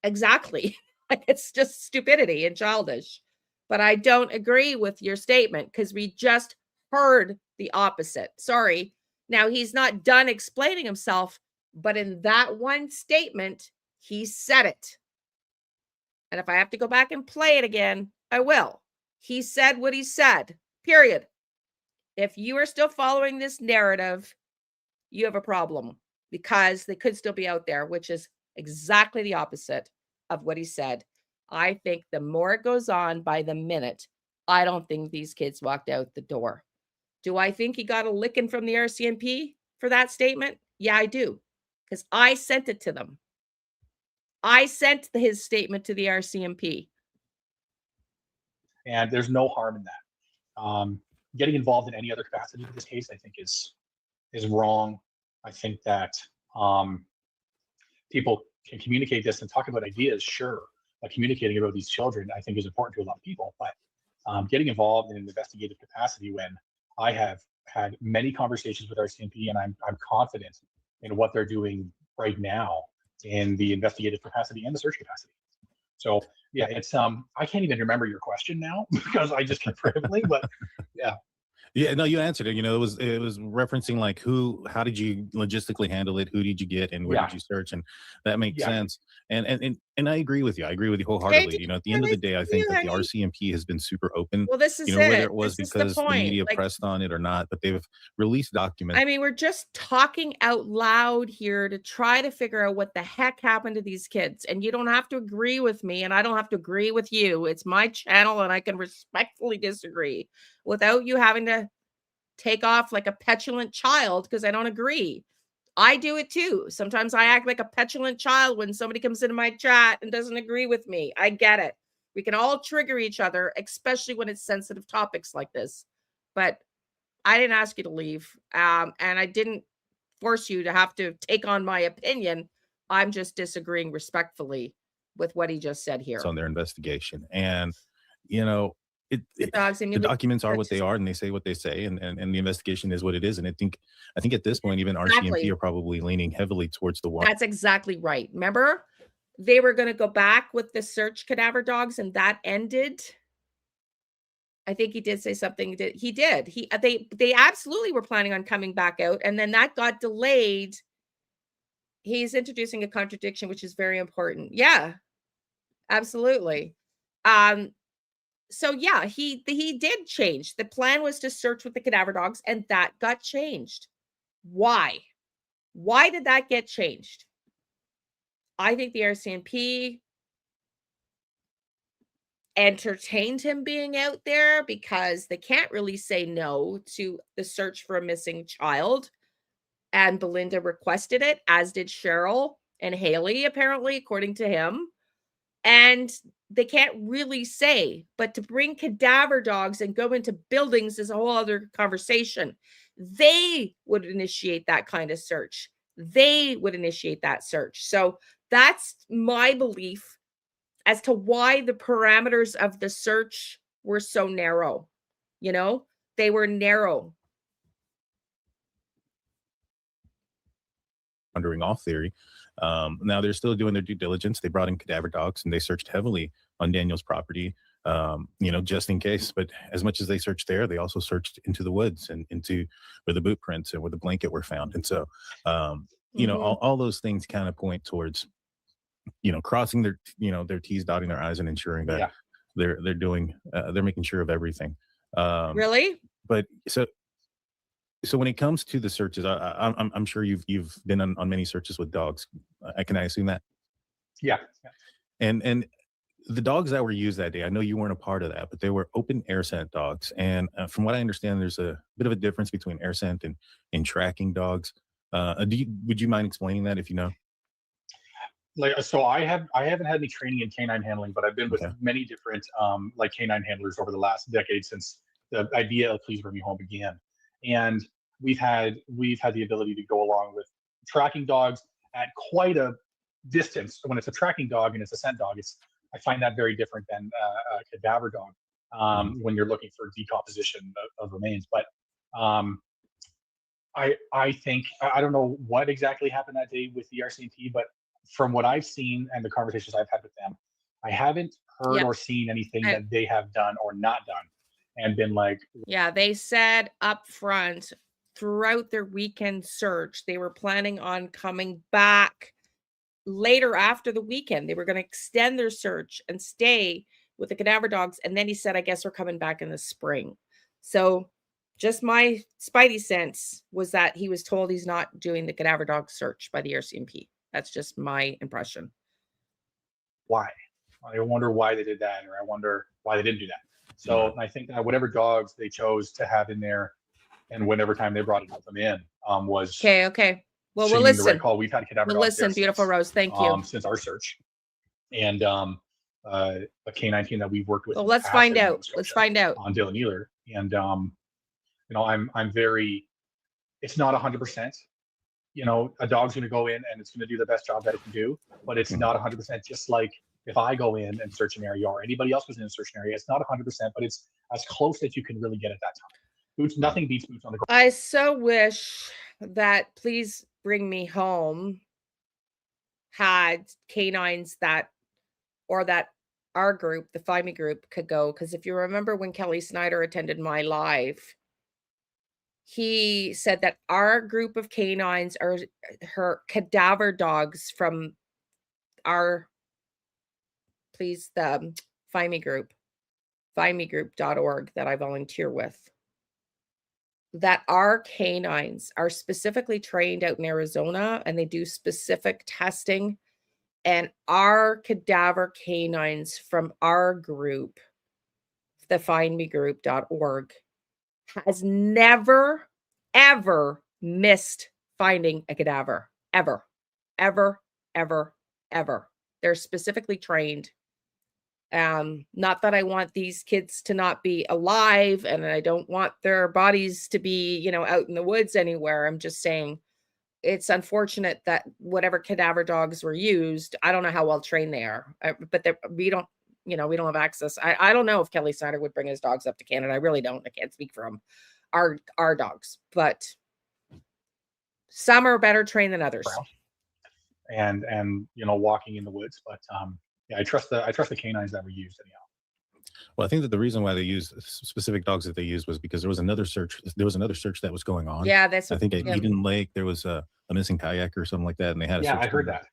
It's just stupidity and childish. But I don't agree with your statement because we just heard the opposite. Sorry. Now, he's not done explaining himself, but in that one statement, he said it. And if I have to go back and play it again, I will. He said what he said, period. If you are still following this narrative, you have a problem because they could still be out there, which is exactly the opposite of what he said. I think the more it goes on by the minute, I don't think these kids walked out the door. Do I think he got a licking from the RCMP for that statement? Yeah, I do, because I sent it to them. I sent his statement to the RCMP. And there's no harm in that. Getting involved in any other capacity in this case, I think, is wrong. I think that people can communicate this and talk about ideas, sure, but communicating about these children, I think, is important to a lot of people. But getting involved in an investigative capacity when I have had many conversations with our CMP, and I'm confident in what they're doing right now in the investigative capacity and the search capacity. So yeah, it's I can't even remember your question now because I just kept rambling, but yeah. Yeah, no, you answered it. You know, it was referencing like how did you logistically handle it? Who did you get and where Yeah. did you search? And that makes Yeah. sense. And I agree with you. I agree with you wholeheartedly. You know, at the end of the day, I think that the RCMP has been super open. Well, this You is know, whether it. it was This is the because the point. media Like, pressed on it or not, but they've released documents. I mean, we're just talking out loud here to try to figure out what the heck happened to these kids. And you don't have to agree with me, and I don't have to agree with you. It's my channel, and I can respectfully disagree without you having to take off like a petulant child because I don't agree. I do it too. Sometimes I act like a petulant child when somebody comes into my chat and doesn't agree with me. I get it. We can all trigger each other, especially when it's sensitive topics like this. But I didn't ask you to leave. And I didn't force you to have to take on my opinion. I'm just disagreeing respectfully with what he just said here. On their investigation. And, you know, The dogs, I the mean, documents are what they are, and they say what they say, and the investigation is what it is. And I think at this point, even RCMP are probably leaning heavily towards the one. That's exactly right. Remember, they were going to go back with the search cadaver dogs, and that ended. I think he did say something that he did. They absolutely were planning on coming back out, and then that got delayed. He's introducing a contradiction, which is very important. Yeah, absolutely. So yeah, he did change. The plan was to search with the cadaver dogs, and that got changed. Why? Why did that get changed? I think the RCMP entertained him being out there because they can't really say no to the search for a missing child. And Belinda requested it, as did Cheryl and Haley, apparently, according to him. And they can't really say, but to bring cadaver dogs and go into buildings is a whole other conversation. They would initiate that kind of search. They would initiate that search. So that's my belief as to why the parameters of the search were so narrow. You know, they were narrow. Wandering off theory. Now they're still doing their due diligence. They brought in cadaver dogs and they searched heavily on Daniel's property, you know, just in case. But as much as they searched there, they also searched into the woods and into where the boot prints and where the blanket were found. And so, you know, all those things kind of point towards, you know, crossing their, you know, their T's, dotting their I's, and ensuring that they're doing, they're making sure of everything. Really? But so when it comes to the searches, I'm sure you've been on many searches with dogs. Can I assume that? Yeah. And the dogs that were used that day, I know you weren't a part of that, but they were open air scent dogs. And from what I understand, there's a bit of a difference between air scent and tracking dogs. Would you mind explaining that if you know? Like, so I haven't had any training in canine handling, but I've been with many different like canine handlers over the last decade since the idea of Please Bring Me Home began. And we've had the ability to go along with tracking dogs at quite a distance. When it's a tracking dog and it's a scent dog, I find that very different than a cadaver dog when you're looking for decomposition of remains. But I think I don't know what exactly happened that day with the RCMP, but from what I've seen and the conversations I've had with them, I haven't heard or seen anything that they have done or not done and been like. Yeah, they said up front throughout their weekend search, they were planning on coming back later after the weekend. They were going to extend their search and stay with the cadaver dogs. And then he said, I guess we're coming back in the spring. So just my spidey sense was that he was told he's not doing the cadaver dog search by the RCMP. That's just my impression. Why? I wonder why they did that, or I wonder why they didn't do that. So I think that whatever dogs they chose to have in there, and whenever time they brought them in, was okay. Well, we'll listen. listen. The right call. We've had cadaver dogs. Listen, beautiful Rose. Thank you. Since our search, and a canine team that we've worked with. Well, let's find out. Let's find out on Dylan Mueller, and you know, I'm very. It's not 100%. You know, a dog's going to go in and it's going to do the best job that it can do, but it's not 100%. Just like if I go in and search an area or anybody else goes in and search an area, it's not 100%, but it's as close as you can really get at that time. Boots, nothing beats boots on the ground. I so wish that Please Bring Me Home had canines that our group, the Find Me group, could go. Because if you remember when Kelly Snyder attended my live, he said that our group of canines are her cadaver dogs from our the Find Me group, findmegroup.org that I volunteer with. That our canines are specifically trained out in Arizona and they do specific testing. And our cadaver canines from our group, the findmegroup.org, has never, ever missed finding a cadaver. Ever, ever, ever, ever. They're specifically trained. Not that I want these kids to not be alive and I don't want their bodies to be, out in the woods anywhere. I'm just saying it's unfortunate that whatever cadaver dogs were used, I don't know how well trained they are, but we don't have access. I don't know if Kelly Snyder would bring his dogs up to Canada. I really don't. I can't speak for him. Our dogs, but some are better trained than others. And walking in the woods, but yeah, I trust the canines that were used anyhow. Well, I think that the reason why they used specific dogs that they used was because there was another search that was going on. Yeah, that's I think at Eden Lake there was a missing kayak or something like that, and they had I heard that.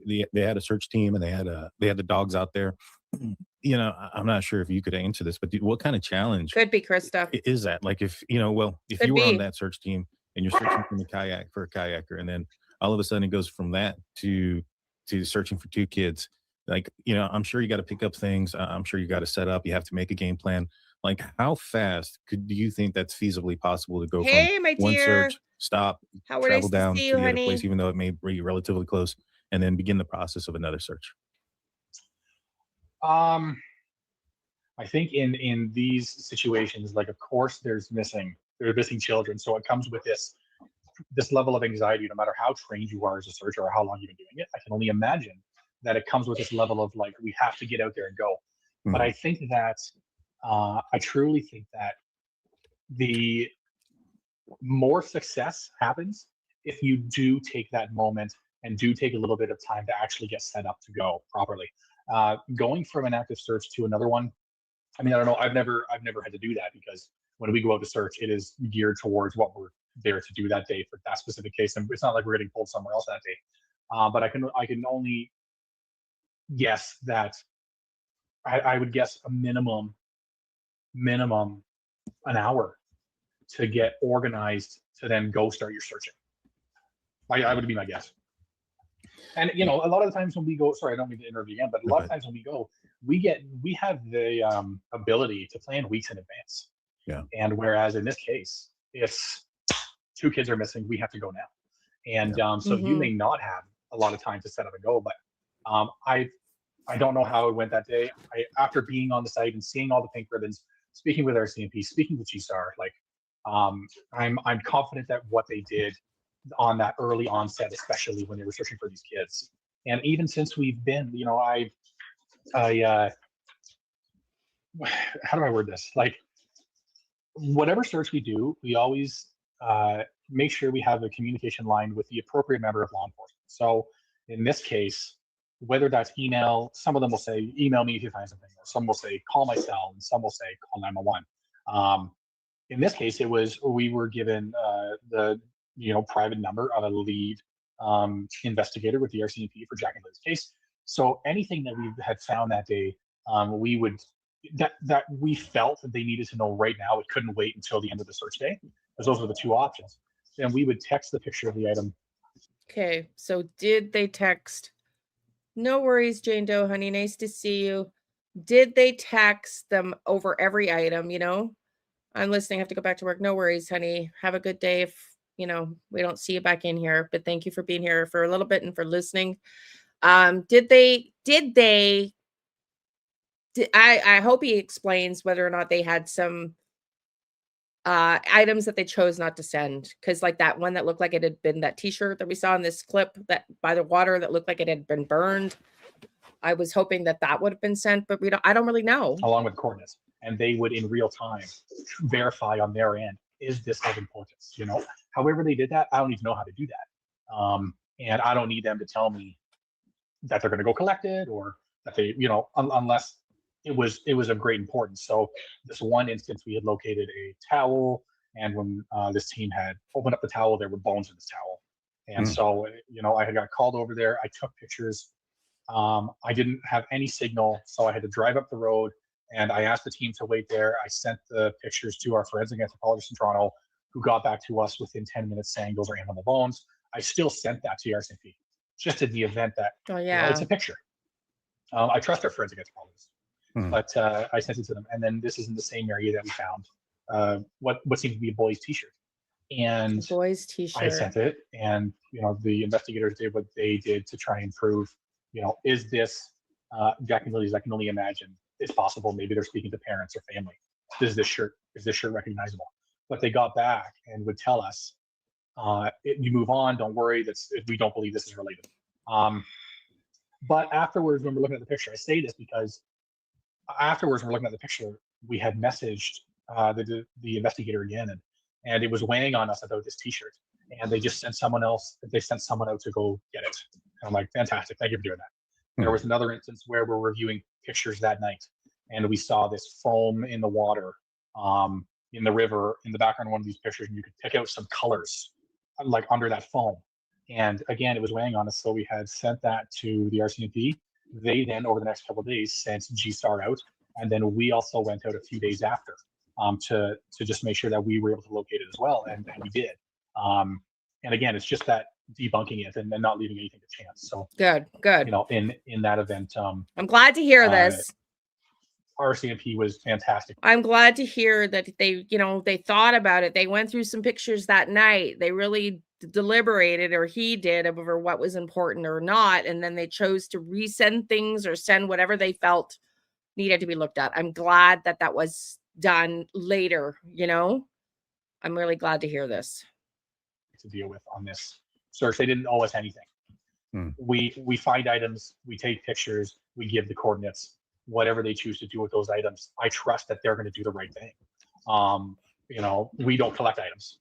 They had a search team and they had the dogs out there. I'm not sure if you could answer this, but what kind of challenge could be, Krista, is that? Like if you were on that search team and you're searching for a kayaker, and then all of a sudden it goes from that to searching for two kids. Like, I'm sure you got to pick up things. I'm sure you got to set up. You have to make a game plan. Like, how fast do you think that's feasibly possible to go from one search, stop, travel down to the other place, even though it may be relatively close, and then begin the process of another search? I think in these situations, like, of course, there's missing children. So it comes with this level of anxiety, no matter how trained you are as a searcher or how long you've been doing it. I can only imagine that it comes with this level of, like, we have to get out there and go. Mm-hmm. But I think that I truly think that the more success happens if you do take that moment and do take a little bit of time to actually get set up to go properly. Going from an active search to another one, I mean, I don't know. I've never had to do that, because when we go out to search, it is geared towards what we're there to do that day for that specific case, and it's not like we're getting pulled somewhere else that day. But I can only guess that I would guess a minimum an hour to get organized to then go start your searching. I would be my guess. And a lot of the times when we go, sorry, I don't mean to interrupt you again, but a lot of times when we go, we have the ability to plan weeks in advance. Yeah. And whereas in this case, if two kids are missing, we have to go now. And so you may not have a lot of time to set up and go, but I don't know how it went that day. After being on the site and seeing all the pink ribbons, speaking with our CMP, speaking with G-Star, like, I'm confident that what they did on that early onset, especially when they were searching for these kids, and even since we've been, how do I word this? Like, whatever search we do, we always make sure we have a communication line with the appropriate member of law enforcement. So in this case, whether that's email, some of them will say, email me if you find something, or some will say, call my cell, and some will say, call 911. In this case, we were given the private number of a lead investigator with the RCMP for Jack and Lilly's case. So anything that we had found that day, we felt that they needed to know right now, it couldn't wait until the end of the search day, because those were the two options. Then we would text the picture of the item. Okay, so did they text? No worries, Jane Doe, honey. Nice to see you. Did they text them over every item? I'm listening. I have to go back to work. No worries, honey. Have a good day. If we don't see you back in here, but thank you for being here for a little bit and for listening. I hope he explains whether or not they had some items that they chose not to send, because like that one that looked like it had been that t-shirt that we saw in this clip that by the water that looked like it had been burned. I was hoping that that would have been sent, but I don't really know. along with coordinates, and they would in real time verify on their end, is this of importance? You know, however they did that, I don't even know how to do that. And I don't need them to tell me that they're going to go collect it, or that they, you know, unless it was of great importance. So this one instance, we had located a towel, and when this team had opened up the towel, there were bones in this towel. And so, you know, I had got called over there. I took pictures. I didn't have any signal, so I had to drive up the road, and I asked the team to wait there. I sent the pictures to our forensic anthropologist in Toronto, who got back to us within 10 minutes saying those are animal bones. I still sent that to the RCMP, just in the event that, Oh you know, yeah. it's a picture. I trust our forensic anthropologist, but I sent it to them. And then this is in the same area that we found what seemed to be a boy's t-shirt. And Boys t-shirt. I sent it, and you know, the investigators did what they did to try and prove, you know, is this Jack and Lily's? I can only imagine it's possible. Maybe they're speaking to parents or family. Is this shirt recognizable? But they got back and would tell us, you move on, don't worry, we don't believe this is related. But afterwards, when we're looking at the picture, I say this because afterwards, when we're looking at the picture, we had messaged the investigator again, and it was weighing on us about this t-shirt, and they just sent someone out to go get it. And I'm like, fantastic, thank you for doing that. There was another instance where we're reviewing pictures that night, and we saw this foam in the water, in the river, in the background of one of these pictures, and you could pick out some colors like under that foam. And again, it was weighing on us, so we had sent that to the RCMP. They then, over the next couple of days, sent G-Star out, and then we also went out a few days after to just make sure that we were able to locate it as well, and we did. And again, it's just that debunking it and then not leaving anything to chance. So Good. you know, in that event, I'm glad to hear this. RCMP was fantastic. I'm glad to hear that they, you know, they thought about it. They went through some pictures that night. They really deliberated, or he did, over what was important or not. And then they chose to resend things or send whatever they felt needed to be looked at. I'm glad that that was done later, you know. I'm really glad to hear this. To deal with on this search. They didn't owe us anything. We find items, we take pictures, we give the coordinates, whatever they choose to do with those items. I trust that they're going to do the right thing. You know, we don't collect items.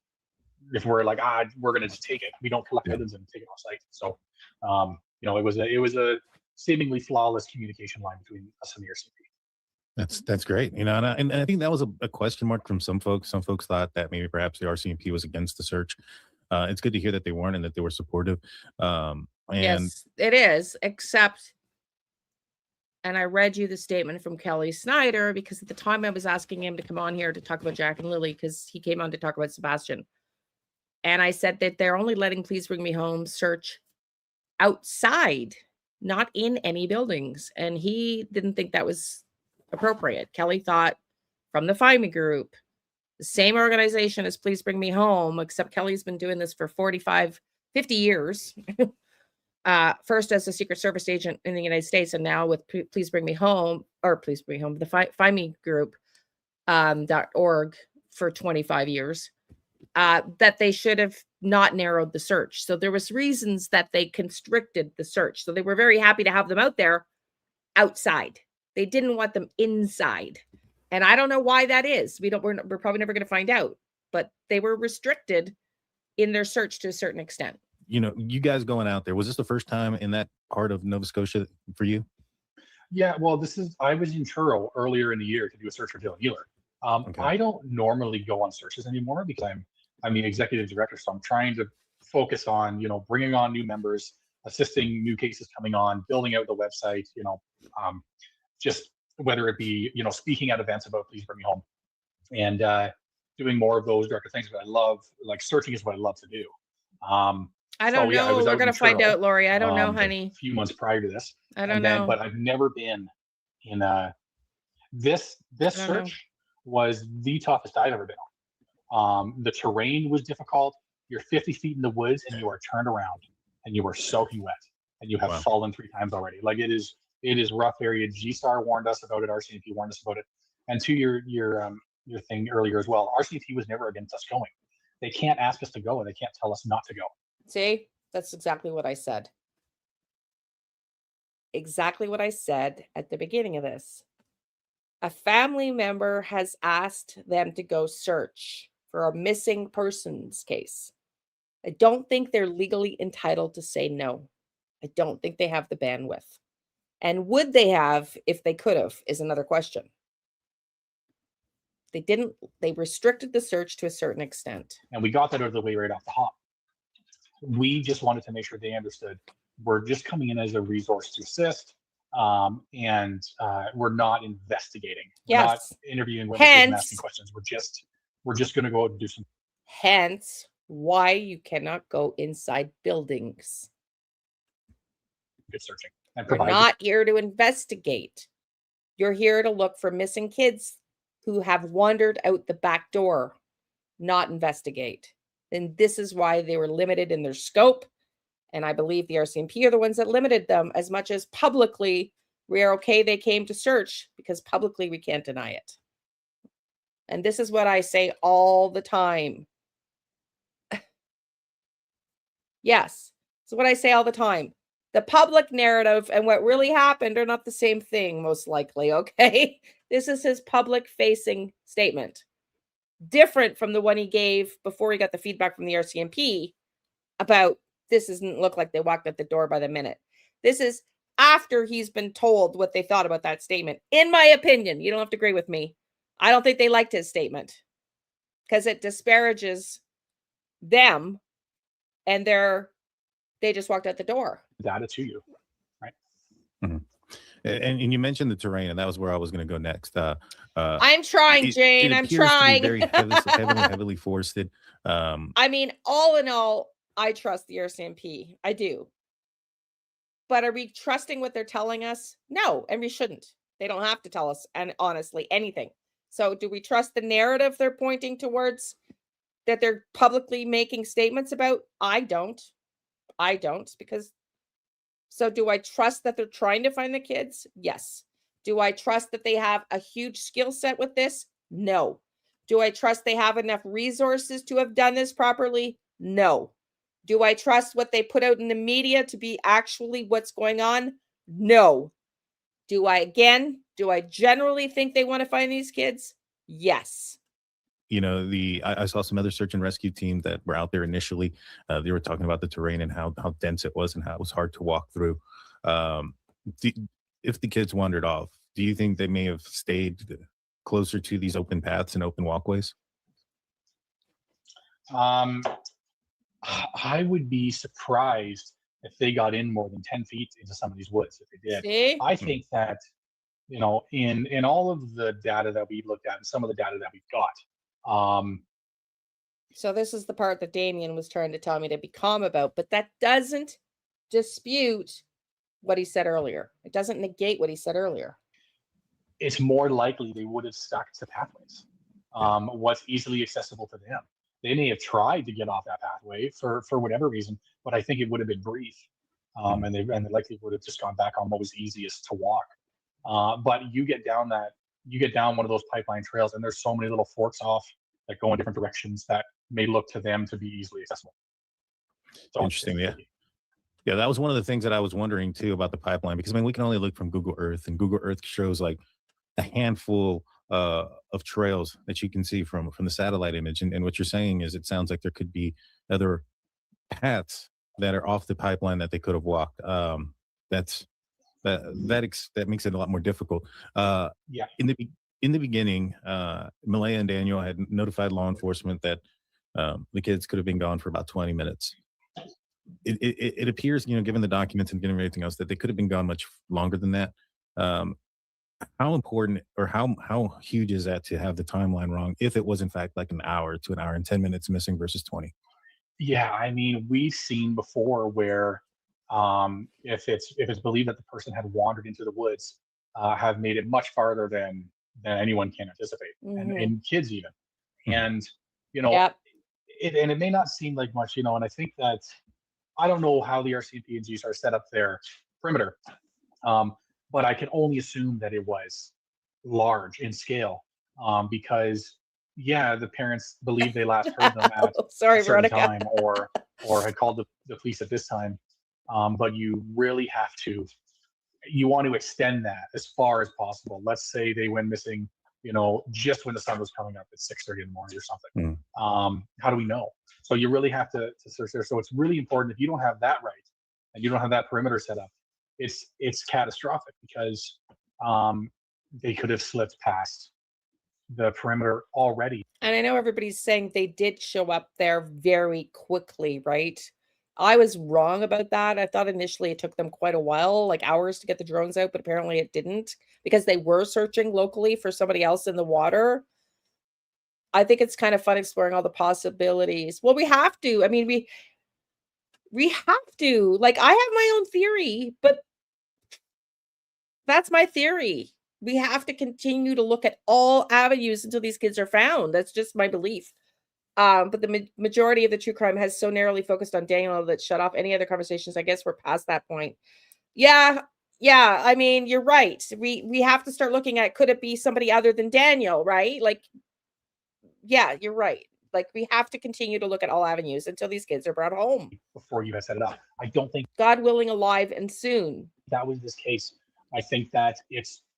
If we're like, we're going to just take it, we don't collect items and take it off site. So, you know, it was a seemingly flawless communication line between us and the RCMP. That's great. You know, and I think that was a question mark from some folks. Some folks thought that maybe perhaps the RCMP was against the search. It's good to hear that they weren't and that they were supportive. And yes, it is, except, and I read you the statement from Kelly Snyder, because at the time I was asking him to come on here to talk about Jack and Lily, because he came on to talk about Sebastian. And I said that they're only letting Please Bring Me Home search outside, not in any buildings. And he didn't think that was appropriate. Kelly thought, from the Find Me group, the same organization as Please Bring Me Home, except Kelly's been doing this for 45, 50 years. First as a Secret Service agent in the United States, and now with Please Bring Me Home, or Please Bring Me Home, the Find Me group, .org for 25 years, that they should have not narrowed the search. So there was reasons that they constricted the search. So they were very happy to have them out there outside. They didn't want them inside. And I don't know why that is. We're probably never going to find out, but they were restricted in their search to a certain extent. You know, you guys going out there, was this the first time in that part of Nova Scotia for you? Yeah, well, I was in Truro earlier in the year to do a search for Dylan Mueller. Okay. I don't normally go on searches anymore because I'm the executive director, so I'm trying to focus on, you know, bringing on new members, assisting new cases coming on, building out the website, you know, just whether it be, you know, speaking at events about Please Bring Me Home, and doing more of those director things that I love. Like searching is what I love to do. I don't know. We're going to find out, Lori. I don't know, honey. A few months prior to this. I don't know. But I've never been in this search was the toughest I've ever been on. The terrain was difficult. You're 50 feet in the woods and you are turned around and you are soaking wet and you have fallen 3 times already. Like it is rough area. G-Star warned us about it. RCMP warned us about it. And to your thing earlier as well, RCMP was never against us going. They can't ask us to go and they can't tell us not to go. See, that's exactly what I said. exactly what I said at the beginning of this. A family member has asked them to go search for a missing persons case. I don't think they're legally entitled to say no. I don't think they have the bandwidth. And would they have if they could have is another question. They didn't, they restricted the search to a certain extent. And we got that out of the way right off the hop. We just wanted to make sure they understood we're just coming in as a resource to assist, and we're not investigating. We're not Yes. interviewing witnesses and asking Hence, questions. We're just going to go out and do some hence why you cannot go inside buildings. good searching and You're provide. not here to investigate. You're here to look for missing kids who have wandered out the back door, not investigate. And this is why they were limited in their scope. And I believe the RCMP are the ones that limited them, as much as publicly we are okay they came to search, because publicly we can't deny it. And this is what I say all the time. Yes, it's what I say all the time. The public narrative and what really happened are not the same thing, most likely, okay? This is his public-facing statement. Different from the one he gave before he got the feedback from the RCMP about this doesn't look like they walked out the door by the minute. This is after he's been told what they thought about that statement. In my opinion, you don't have to agree with me. I don't think they liked his statement because it disparages them and they just walked out the door. data to you, right? Mm-hmm. And you mentioned the terrain, and that was where I was going to go next. I'm trying, Jane. I'm trying. To be very heavily forested. I mean, all in all, I trust the RCMP. I do. But are we trusting what they're telling us? No, and we shouldn't. They don't have to tell us, and honestly, anything. So do we trust the narrative they're pointing towards that they're publicly making statements about? I don't. Because so do I trust that they're trying to find the kids? Yes. Do I trust that they have a huge skill set with this? No. Do I trust they have enough resources to have done this properly? No. Do I trust what they put out in the media to be actually what's going on? No. Do I generally think they want to find these kids? Yes. You know, I saw some other search and rescue teams that were out there initially. They were talking about the terrain and how dense it was and how it was hard to walk through. If the kids wandered off, do you think they may have stayed closer to these open paths and open walkways? I would be surprised if they got in more than 10 feet into some of these woods. If they did, See? I think that, you know, in all of the data that we looked at and some of the data that we've got, so this is the part that Damien was trying to tell me to be calm about, but that doesn't dispute what he said earlier. It doesn't negate what he said earlier. it's more likely they would have stuck to pathways, what's easily accessible to them. They may have tried to get off that pathway for whatever reason, but I think it would have been brief, and they likely would have just gone back on what was easiest to walk. But you get down one of those pipeline trails, and there's so many little forks off that go in different directions that may look to them to be easily accessible. So interesting, yeah. Yeah, that was one of the things that I was wondering too about the pipeline, because I mean, we can only look from Google Earth, and Google Earth shows like a handful of trails that you can see from the satellite image. And what you're saying is, it sounds like there could be other paths that are off the pipeline that they could have walked. That makes it a lot more difficult. Yeah. In the beginning, Malaya and Daniel had notified law enforcement that the kids could have been gone for about 20 minutes. It appears, you know, given the documents and given everything else, that they could have been gone much longer than that. How important or how huge is that to have the timeline wrong if it was in fact like an hour to an hour and 10 minutes missing versus 20? Yeah, I mean, we've seen before where if it's believed that the person had wandered into the woods, have made it much farther than anyone can anticipate, and kids even. And you know, Yep. it may not seem like much, you know, and I think that I don't know how the RCMP and GSAR set up their perimeter, but I can only assume that it was large in scale, because yeah, the parents believe they last heard them at Sorry, a certain Veronica. time, or had called the police at this time. But you really have to, you want to extend that as far as possible. Let's say they went missing, just when the sun was coming up at 6:30 in the morning or something. How do we know? So you really have to search there. So it's really important. If you don't have that right and you don't have that perimeter set up, it's catastrophic, because they could have slipped past the perimeter already. And I know everybody's saying they did show up there very quickly, right? I was wrong about that. I thought initially it took them quite a while, like hours to get the drones out, but apparently it didn't, because they were searching locally for somebody else in the water. I think it's kind of fun exploring all the possibilities. Well, we have to. I mean, we have to. Like, I have my own theory, but that's my theory. We have to continue to look at all avenues until these kids are found. That's just my belief. But the majority of the true crime has so narrowly focused on Daniel that shut off any other conversations. I guess we're past that point. Yeah. I mean, you're right. We have to start looking at, could it be somebody other than Daniel, right? Like, yeah, you're right. Like, we have to continue to look at all avenues until these kids are brought home. Before you had set it up, I don't think, God willing, alive and soon, that was this case. I think that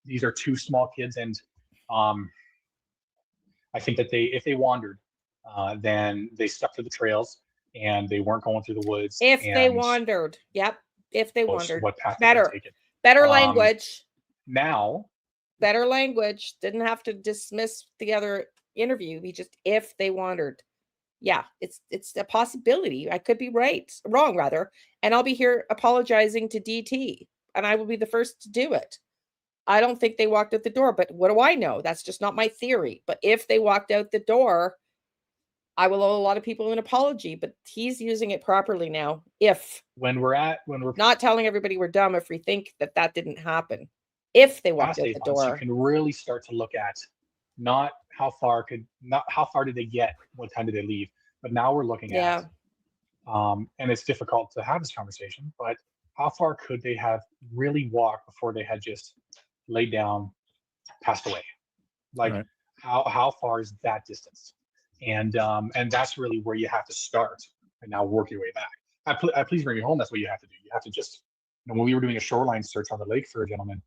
these are two small kids, and I think that if they wandered, then they stuck to the trails and they weren't going through the woods. If they wandered, yep. If they wandered, what path better language. Now, better language. Didn't have to dismiss the other interview. He just, if they wandered. Yeah, it's a possibility. I could be wrong rather. And I'll be here apologizing to DT, and I will be the first to do it. I don't think they walked out the door, but what do I know? That's just not my theory. But if they walked out the door, I will owe a lot of people an apology, but he's using it properly now. When we're not telling everybody we're dumb if we think that didn't happen. If they walked out the door, you can really start to look at not how far did they get, what time did they leave, but now we're looking at, and it's difficult to have this conversation, but how far could they have really walked before they had just laid down, passed away? Like, right. How far is that distance? And that's really where you have to start, and now work your way back. Please bring me home. That's what you have to do. You have to just, when we were doing a shoreline search on the lake for a gentleman,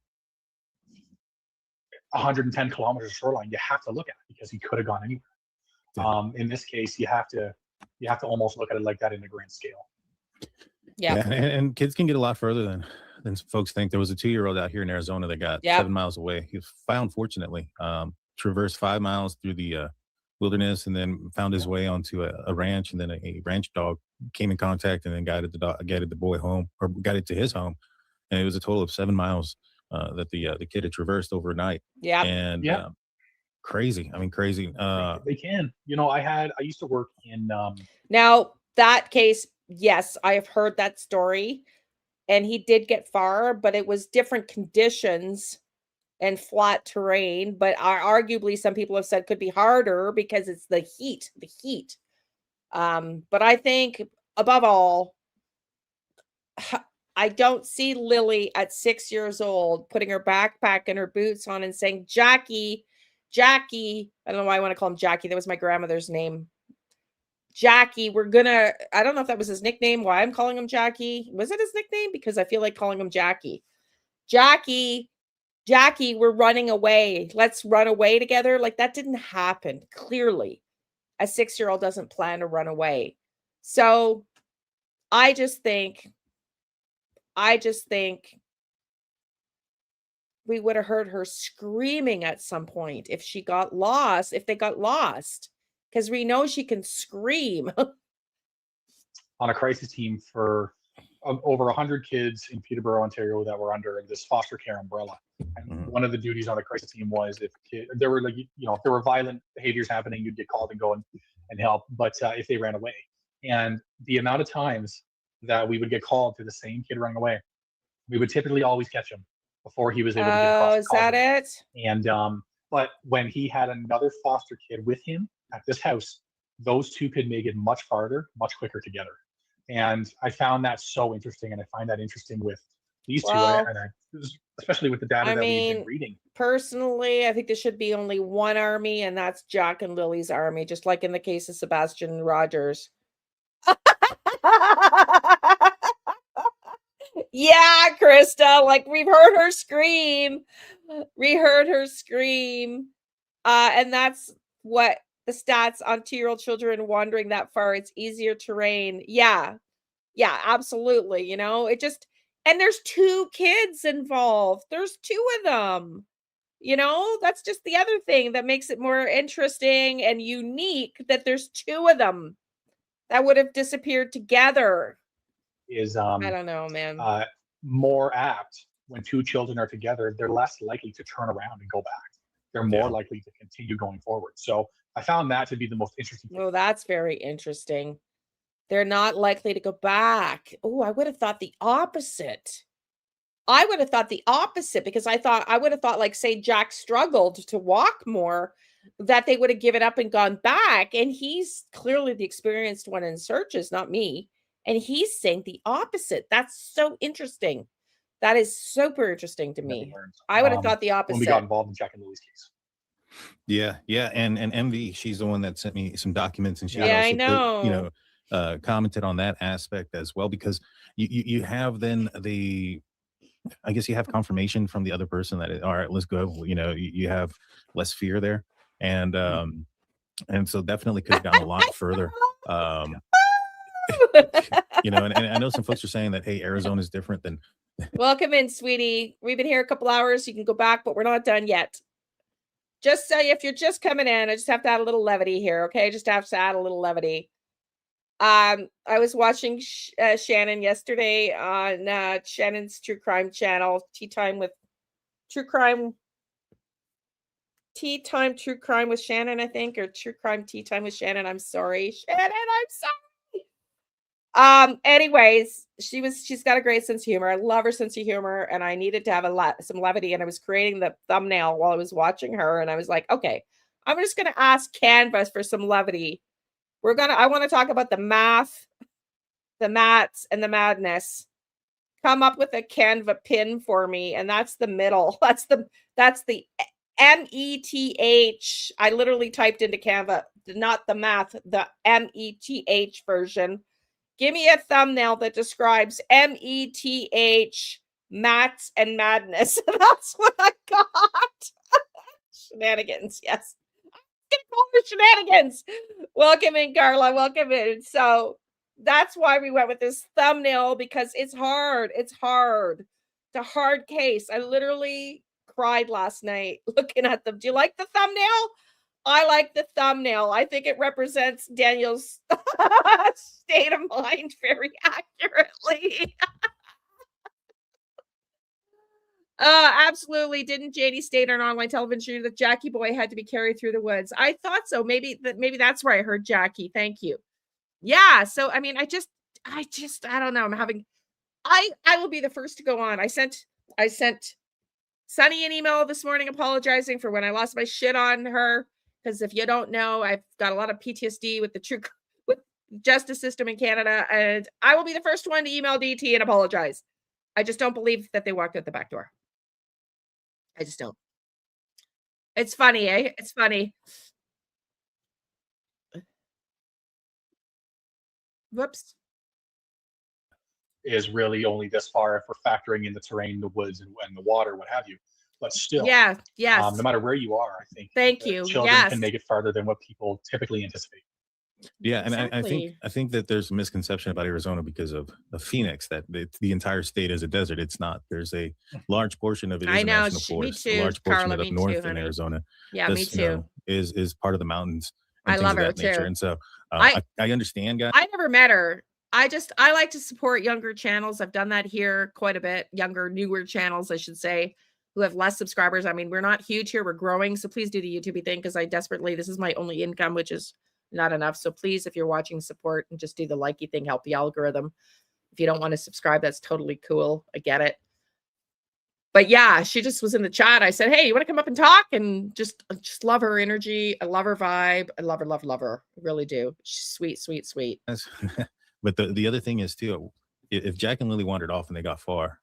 110 kilometers of shoreline, you have to look at, because he could have gone anywhere. Yeah. In this case, you have to almost look at it like that in a grand scale. Yeah, and kids can get a lot further than folks think. There was a 2-year-old out here in Arizona that got 7 miles away. He was found, fortunately, traversed 5 miles through the wilderness, and then found his way onto a ranch, and then a ranch dog came in contact and then guided the boy home, or guided to his home. And it was a total of 7 miles that the kid had traversed overnight. Yeah. And crazy. I mean, crazy. They can. I used to work in now that case, yes, I have heard that story, and he did get far, but it was different conditions and flat terrain. But arguably, some people have said could be harder because it's the heat. But I think, above all, I don't see Lilly at 6 years old putting her backpack and her boots on and saying, Jackie, I don't know why I want to call him Jackie. That was my grandmother's name. Jackie, I don't know if that was his nickname, why I'm calling him Jackie. Was it his nickname? Because I feel like calling him Jackie. Jackie, we're running away. Let's run away together. Like, that didn't happen. Clearly, a 6-year-old doesn't plan to run away. So I just think we would have heard her screaming at some point if they got lost, because we know she can scream. On a crisis team for over 100 kids in Peterborough, Ontario, that were under this foster care umbrella. And one of the duties on the crisis team was, if there were violent behaviors happening, you'd get called and go and help. But if they ran away, and the amount of times that we would get called to the same kid running away, we would typically always catch him before he was able to get across. Oh, is that it? And but when he had another foster kid with him at this house, those two could make it much farther, much quicker together. And I found that so interesting, and I find that interesting with these two, especially with the data that we've been reading. Personally, I think there should be only one army, and that's Jack and Lily's army, just like in the case of Sebastian and Rogers. Yeah, Krista, like we've heard her scream. We heard her scream. And that's what the stats on 2-year-old children wandering that far. It's easier terrain. Yeah. Yeah, absolutely. You know, it just, and there's 2 kids involved. There's 2 of them. You know, that's just the other thing that makes it more interesting and unique, that there's 2 of them that would have disappeared together. Is I don't know, man. more apt when 2 children are together. They're less likely to turn around and go back. They're more likely to continue going forward. So I found that to be the most interesting thing. Well, that's very interesting. They're not likely to go back. Oh, I would have thought the opposite. I would have thought the opposite, because I would have thought, like, say Jack struggled to walk more, that they would have given up and gone back. And he's clearly the experienced one in searches, not me. And he's saying the opposite. That's so interesting. That is super interesting to me. I would have thought the opposite when we got involved in Jack and Lily's case. Yeah, and MV, she's the one that sent me some documents, and she Yeah, I also know. put, you know, commented on that aspect as well, because you have then the, I guess you have confirmation from the other person that all right, let's go. You know, you have less fear there, and so definitely could have gone a lot further. You know, and I know some folks are saying that, hey, Arizona is different than. Welcome in, sweetie. We've been here a couple hours. You can go back, but we're not done yet. Just so if you're just coming in, I just have to add a little levity here, okay? Just have to add a little levity. I was watching Shannon yesterday on Shannon's True Crime channel, Tea Time True Crime with Shannon, I think, or True Crime Tea Time with Shannon. I'm sorry, Shannon. I'm sorry. Anyways, she's got a great sense of humor. I love her sense of humor, and I needed to have some levity, and I was creating the thumbnail while I was watching her, and I was like, okay, I'm just gonna ask Canvas for some levity. I want to talk about the math, the mats, and the madness. Come up with a Canva pin for me, and that's the middle. That's the METH. I literally typed into Canva, not the math, the METH version. Give me a thumbnail that describes METH, mats, and madness. That's what I got. Shenanigans, yes. I'm gonna call her shenanigans. Welcome in, Carla. Welcome in. So that's why we went with this thumbnail, because it's hard. It's hard. It's a hard case. I literally cried last night looking at them. Do you like the thumbnail? I like the thumbnail. I think it represents Daniel's state of mind very accurately. Absolutely. Didn't JD state on online television that Jackie Boy had to be carried through the woods? I thought so. Maybe that's where I heard Jackie. Thank you. Yeah. So I mean, I don't know. I will be the first to go on. I sent Sunny an email this morning apologizing for when I lost my shit on her. Because if you don't know, I've got a lot of PTSD with with justice system in Canada, and I will be the first one to email DT and apologize. I just don't believe that they walked out the back door. I just don't. It's funny, eh? It's funny. Whoops. Is really only this far if we're factoring in the terrain, the woods, and the water, what have you. But still, yeah, yes. No matter where you are, I think thank you. Children can make it farther than what people typically anticipate. Yeah, and exactly. I think that there's a misconception about Arizona because of Phoenix, that the entire state is a desert. It's not. There's a large portion of it is I know, national forest. me too, A large portion Carla, of it me up north too, in Arizona. Yeah, me too. You know, is part of the mountains. And I things love of her that nature. too. And so I understand, guys. I never met her. I like to support younger channels. I've done that here quite a bit. Younger, newer channels, I should say, who have less subscribers. I mean, we're not huge here. We're growing. So please do the YouTube thing, because this is my only income, which is not enough. So please, if you're watching, support and just do the likey thing, help the algorithm. If you don't want to subscribe, that's totally cool. I get it. But yeah, she just was in the chat. I said, hey, you want to come up and talk? And just love her energy. I love her vibe. I love her. I really do. She's sweet, sweet, sweet. But the other thing is too, if Jack and Lily wandered off and they got far,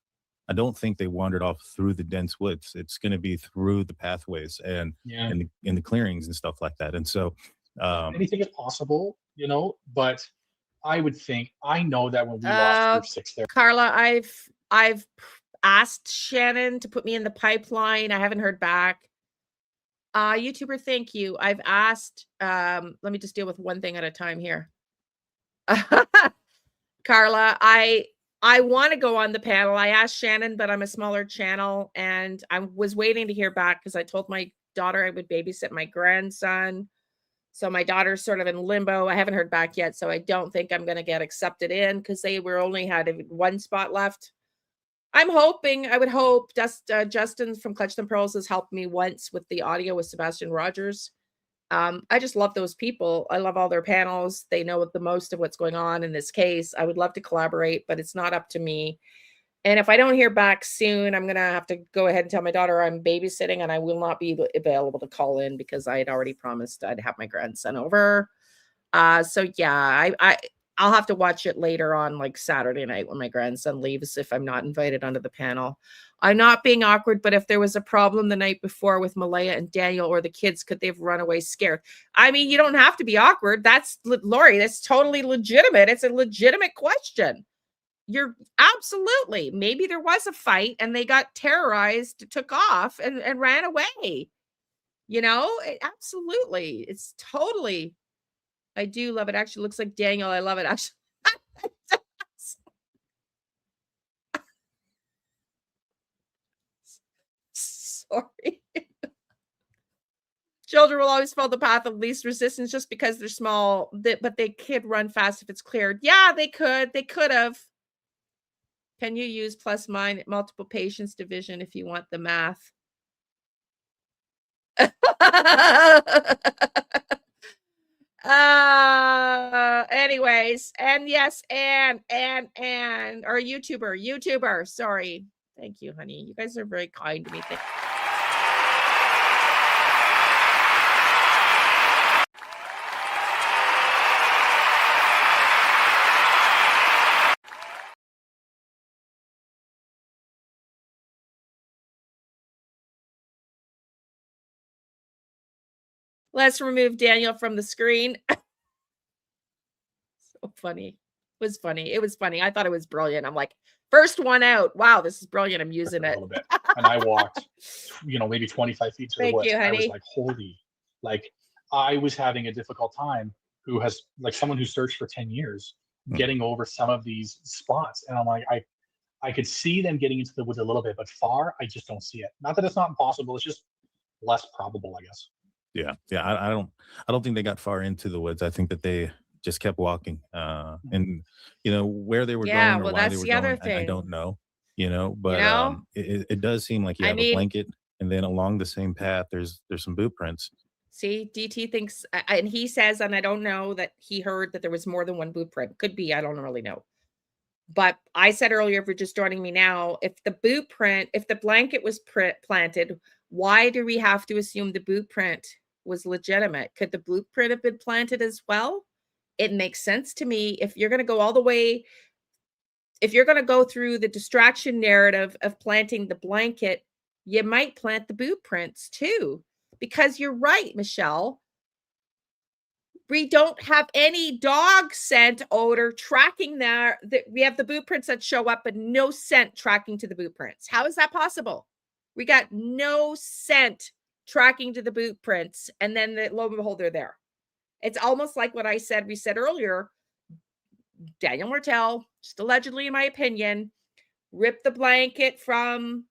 I don't think they wandered off through the dense woods. It's going to be through the pathways and in the clearings and stuff like that. And so anything is possible, you know, but I would think, I know that when we lost Group 6 there. Carla, I've asked Shannon to put me in the pipeline. I haven't heard back. YouTuber, thank you. I've asked, let me just deal with one thing at a time here. Carla, I want to go on the panel. I asked Shannon, but I'm a smaller channel, and I was waiting to hear back because I told my daughter I would babysit my grandson. So my daughter's sort of in limbo. I haven't heard back yet, so I don't think I'm going to get accepted in because they were only had one spot left. I'm hoping, I would hope, Justin from Clutch Them Pearls has helped me once with the audio with Sebastian Rogers. I just love those people. I love all their panels. They know the most of what's going on in this case. I would love to collaborate, but it's not up to me. And if I don't hear back soon, I'm going to have to go ahead and tell my daughter I'm babysitting and I will not be available to call in because I had already promised I'd have my grandson over. So yeah, I'll have to watch it later on, like Saturday night when my grandson leaves, if I'm not invited onto the panel. I'm not being awkward, but if there was a problem the night before with Malaya and Daniel or the kids, could they have run away scared? I mean, you don't have to be awkward. That's Lori. That's totally legitimate. It's a legitimate question. You're absolutely, maybe there was a fight and they got terrorized, took off and ran away. You know, absolutely. It's totally, I do love it. Actually looks like Daniel. I love it. Actually. Sorry. Children will always follow the path of least resistance just because they're small, but they could run fast if it's cleared. Yeah, they could. They could have. Can you use plus minus multiple patients division if you want the math? Anyways, and yes, and or YouTuber. Sorry. Thank you, honey. You guys are very kind to me. Let's remove Daniel from the screen. So funny. It was funny. It was funny. I thought it was brilliant. I'm like, first one out. Wow, this is brilliant. I'm using it. A little bit. And I walked, maybe 25 feet to the woods. I was like, holy, like I was having a difficult time someone who searched for 10 years, getting over some of these spots. And I'm like, I could see them getting into the woods a little bit, but far, I just don't see it. Not that it's not impossible. It's just less probable, I guess. Yeah. I don't think they got far into the woods. I think that they just kept walking. And where they were going or why they were going, I don't know. But it does seem like you have a blanket, and then along the same path, there's some boot prints. See, DT thinks, and he says, and I don't know, that he heard that there was more than one boot print. Could be, I don't really know. But I said earlier, if you're just joining me now, if the blanket was planted, why do we have to assume the boot print was legitimate? Could the boot print have been planted as well? It makes sense to me. If you're going to go all the way, if you're going to go through the distraction narrative of planting the blanket, you might plant the boot prints too. Because you're right, Michelle. We don't have any dog scent odor tracking there. We have the boot prints that show up, but no scent tracking to the boot prints. How is that possible? We got no scent tracking to the boot prints, and then lo and behold, they're there. It's almost like what we said earlier. Daniel Martel, just allegedly, in my opinion, ripped the blanket from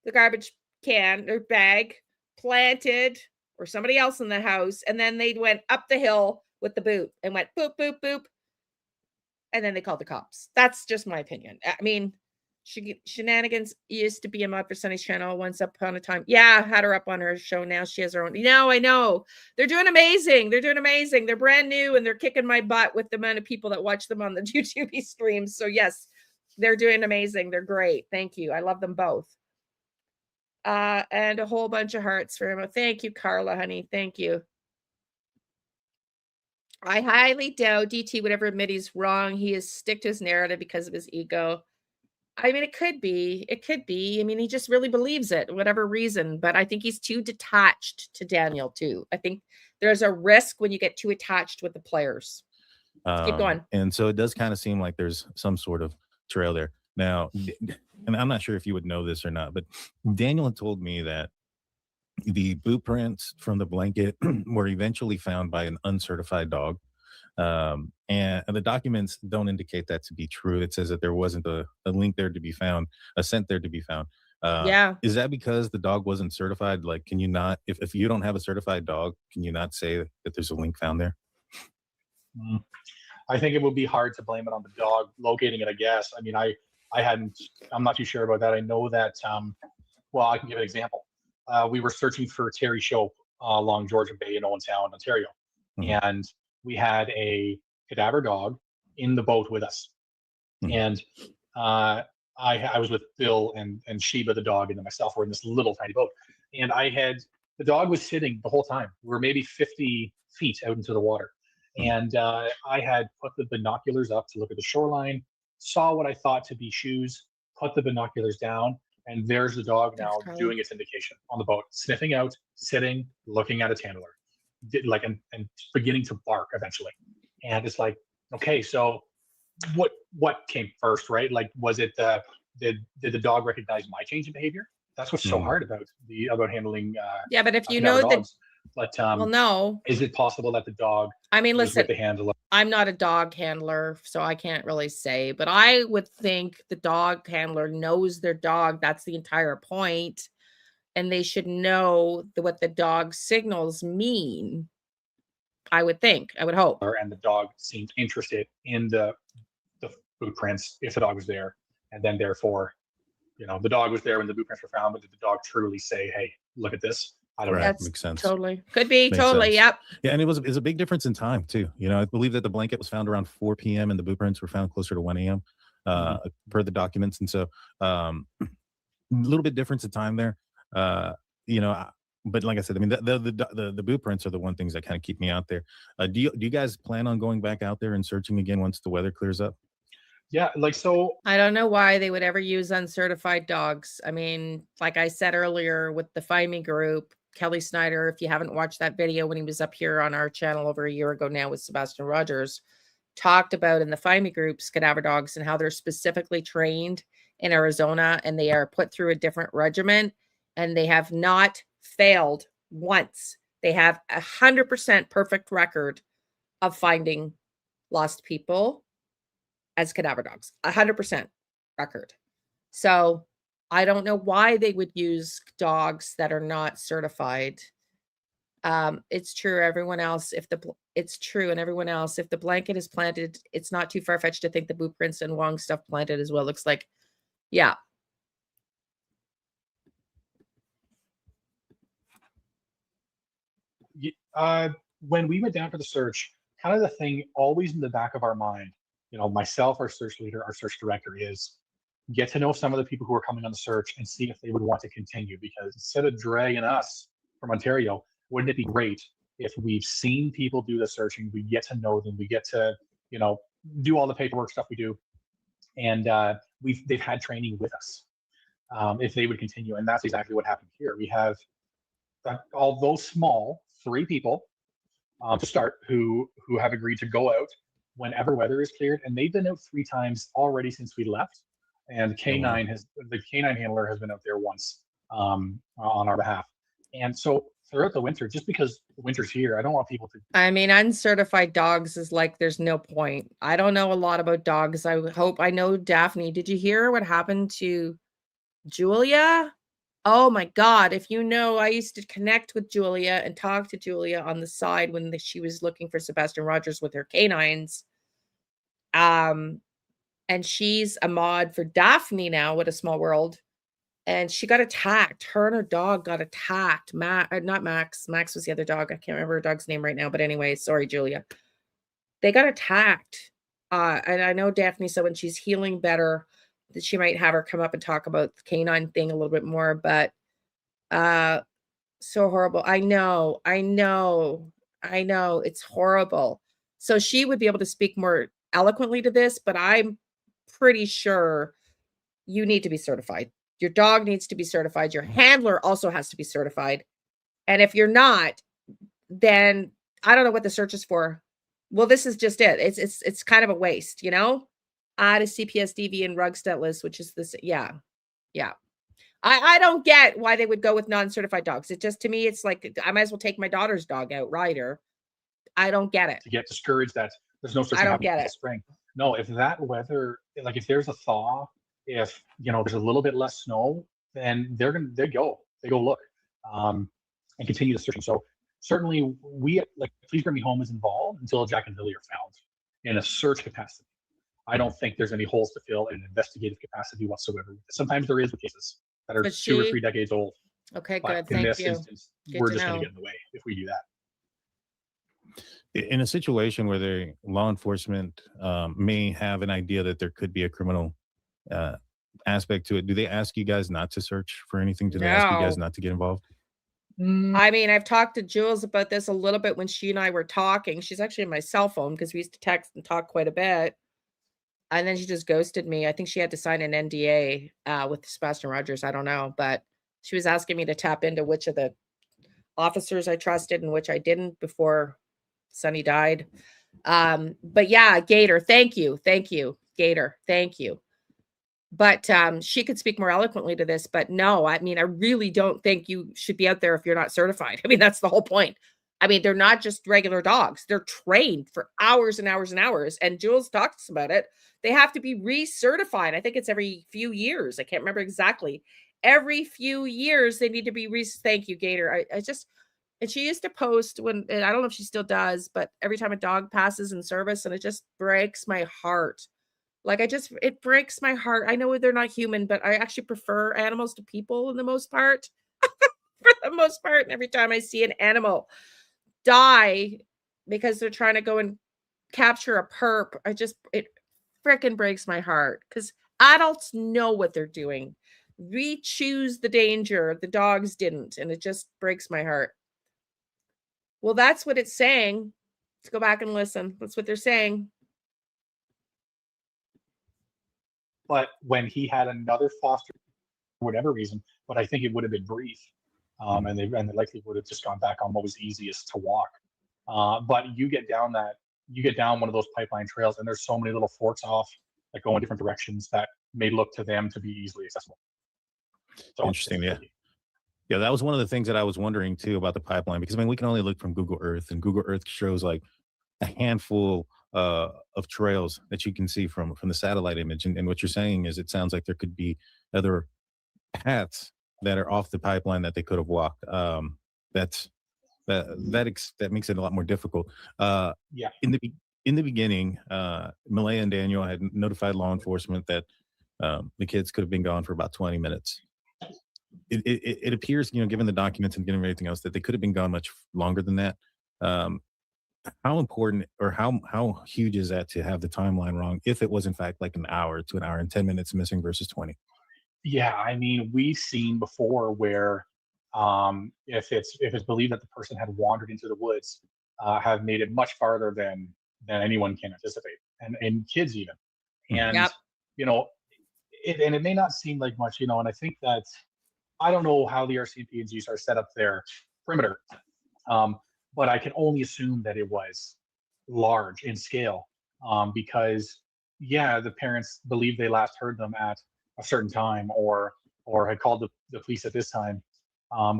the garbage can or bag, planted, or somebody else in the house, and then they went up the hill with the boot and went boop, boop, boop. And then they called the cops. That's just my opinion. I mean, Shenanigans used to be a Mod for Sunny's channel once upon a time. Yeah, had her up on her show. Now she has her own. I know. They're doing amazing. They're brand new, and they're kicking my butt with the amount of people that watch them on the YouTube streams. So yes, they're doing amazing. They're great. Thank you. I love them both. And a whole bunch of hearts for him. Thank you, Carla, honey. Thank you. I highly doubt DT would ever admit he's wrong. He is stick to his narrative because of his ego. I mean, it could be. I mean, he just really believes it, whatever reason. But I think he's too detached to Daniel, too. I think there's a risk when you get too attached with the players. Keep going. And so it does kind of seem like there's some sort of trail there. Now, and I'm not sure if you would know this or not, but Daniel had told me that the boot prints from the blanket were eventually found by an uncertified dog. And the documents don't indicate that to be true. It says that there wasn't a link there to be found, a scent there to be found. Yeah. Is that because the dog wasn't certified? Like, can you not, if you don't have a certified dog, can you not say that there's a link found there? I think it would be hard to blame it on the dog locating it, I guess. I mean, I'm not too sure about that. I know that, well, I can give an example. We were searching for Terry Shope along Georgian Bay in Owentown, Ontario. Mhm. And we had a cadaver dog in the boat with us. Mhm. And I was with Bill and Sheba, the dog, and then myself were in this little tiny boat. And the dog was sitting the whole time. We were maybe 50 feet out into the water. And I had put the binoculars up to look at the shoreline, saw what I thought to be shoes, put the binoculars down, and there's the dog Thanks, now Carly. doing its indication on the boat, sniffing out, sitting, looking at its handler, and beginning to bark eventually. And it's like, okay, so what came first, right? Like, was it did the dog recognize my change in behavior? That's what's so hard about handling Yeah, but if you cadaver know that, dogs. But well, no. is it possible that the dog I mean, was listen, with the handler? I'm not a dog handler, so I can't really say, but I would think the dog handler knows their dog. That's the entire point. And they should know what the dog signals mean. I would think. I would hope. And the dog seemed interested in the boot prints if the dog was there, and then therefore, the dog was there when the boot prints were found, but did the dog truly say, "Hey, look at this"? I don't know. That's Makes sense. totally could be. Makes Totally. sense. Yep. Yeah, and it's a big difference in time too. I believe that the blanket was found around 4 p.m. and the boot prints were found closer to 1 a.m. Per the documents, and so a little bit difference in time there. But like I said, I mean, the boot prints are the one things that kind of keep me out there. Do you guys plan on going back out there and searching again once the weather clears up? Yeah, so I don't know why they would ever use uncertified dogs. I mean, like I said earlier with the Find Me group, Kelly Snyder, if you haven't watched that video when he was up here on our channel over a year ago now with Sebastian Rogers, talked about in the Find Me groups cadaver dogs and how they're specifically trained in Arizona and they are put through a different regimen and they have not failed once. They have 100% perfect record of finding lost people as cadaver dogs, 100% record. So I don't know why they would use dogs that are not certified. It's true. Everyone else, it's true, and everyone else, if the blanket is planted, it's not too far fetched to think the boot prints and Wong stuff planted as well. Looks like, yeah. When we went down for the search, kind of the thing always in the back of our mind, myself, our search leader, our search director, is get to know some of the people who are coming on the search and see if they would want to continue. Because instead of dragging us from Ontario, wouldn't it be great if we've seen people do the searching, we get to know them, we get to, do all the paperwork stuff we do, and they've had training with us. If they would continue, and that's exactly what happened here. We have, although small, 3 people to start who have agreed to go out whenever weather is cleared, and they've been out 3 times already since we left. And the canine handler has been out there once on our behalf. And so throughout the winter, just because the winter's here, I don't want people to. I mean, uncertified dogs is like there's no point. I don't know a lot about dogs. I know Daphne. Did you hear what happened to Julia? Oh my God. If you know, I used to connect with Julia and talk to Julia on the side when she was looking for Sebastian Rogers with her canines. And she's a mod for Daphne now with A Small World. And she got attacked. Her and her dog got attacked. Not Max. Max was the other dog. I can't remember her dog's name right now. But anyway, sorry, Julia. They got attacked. And I know Daphne, so when she's healing better, that she might have her come up and talk about the canine thing a little bit more. But so horrible. I know. It's horrible. So she would be able to speak more eloquently to this, but I'm pretty sure you need to be certified. Your dog needs to be certified. Your handler also has to be certified. And if you're not, then I don't know what the search is for. Well, this is just it. It's kind of a waste, add a CPSDV and rug stat list, which is this. Yeah. Yeah. I don't get why they would go with non-certified dogs. It just, to me, it's like, I might as well take my daughter's dog out, Ryder. I don't get it. To get discouraged that there's no such I thing don't happening get in the it. spring. No, if that weather, like if there's a thaw, if there's a little bit less snow, then they go look, and continue the searching. So certainly we, like, Please Bring Me Home is involved until Jack and Lilly are found in a search capacity. I don't think there's any holes to fill in an investigative capacity whatsoever. Sometimes there is with cases that are But 2 or 3 decades old. Okay, But good. in Thank this you. instance, Good we're to just going know. to get in the way if we do that. In a situation where the law enforcement may have an idea that there could be a criminal aspect to it, do they ask you guys not to search for anything? Do they ask you guys No. not to get involved? I mean, I've talked to Jules about this a little bit when she and I were talking. She's actually on my cell phone because we used to text and talk quite a bit. And then she just ghosted me. I think she had to sign an NDA with Sebastian Rogers. I don't know. But she was asking me to tap into which of the officers I trusted and which I didn't before Sonny died. But yeah, Gator, thank you. Thank you. Gator, thank you. But she could speak more eloquently to this, but no, I mean, I really don't think you should be out there if you're not certified. I mean, that's the whole point. I mean, they're not just regular dogs. They're trained for hours and hours and hours. And Jules talks about it. They have to be recertified. I think it's every few years. I can't remember exactly. Every few years, they need to be thank you, Gator. I just, and she used to post when, and I don't know if she still does, but every time a dog passes in service, and it just breaks my heart. Like, it breaks my heart. I know they're not human, but I actually prefer animals to people in the most part. For the most part. And every time I see an animal die because they're trying to go and capture a perp, it freaking breaks my heart because adults know what they're doing. We choose the danger. The dogs didn't. And it just breaks my heart. Well, that's what it's saying. Let's go back and listen. That's what they're saying. But when he had another foster, for whatever reason, but I think it would have been brief, and they likely would have just gone back on what was easiest to walk. But you get down one of those pipeline trails, and there's so many little forks off that go in different directions that may look to them to be easily accessible. So Interesting, yeah. Yeah, that was one of the things that I was wondering too about the pipeline, because I mean, we can only look from Google Earth, and Google Earth shows like a handful of trails that you can see from the satellite image. And what you're saying is, it sounds like there could be other paths that are off the pipeline that they could have walked. That makes it a lot more difficult. Yeah. In the beginning, Malaya and Daniel had notified law enforcement that the kids could have been gone for about 20 minutes. It appears, given the documents and given everything else, that they could have been gone much longer than that. How important, or how huge is that to have the timeline wrong, if it was in fact like an hour to an hour and 10 minutes missing versus 20? Yeah, I mean, we've seen before where if it's believed that the person had wandered into the woods, have made it much farther than anyone can anticipate, and kids even. And Yep. It may not seem like much, and I think that, I don't know how the RCMP&Gs are set up their perimeter, but I can only assume that it was large in scale, because the parents believe they last heard them at a certain time, or had called the police at this time,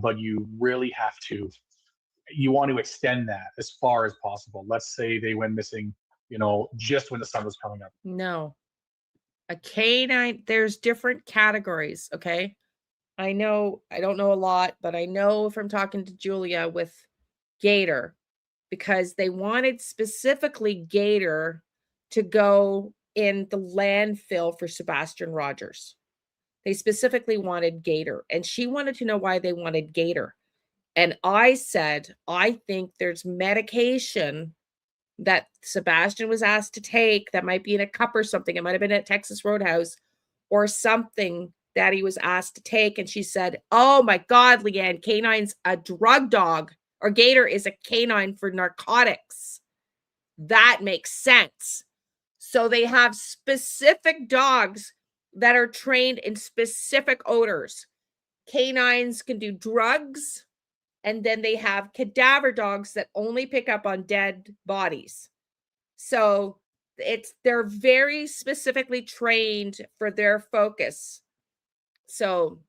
but you really you want to extend that as far as possible. Let's say they went missing, just when the sun was coming up. No. A canine, there's different categories, okay? I know, I don't know a lot, but I know from talking to Julia with Gator, because they wanted specifically Gator to go in the landfill for Sebastian Rogers. They specifically wanted Gator, and she wanted to know why they wanted Gator. And I said, I think there's medication that Sebastian was asked to take that might be in a cup or something. It might have been at Texas Roadhouse or something that he was asked to take. And she said, oh my God, Liane, canine's a drug dog, or Gator is a canine for narcotics. That makes sense. So they have specific dogs that are trained in specific odors. Canines can do drugs. And then they have cadaver dogs that only pick up on dead bodies. So they're very specifically trained for their focus. So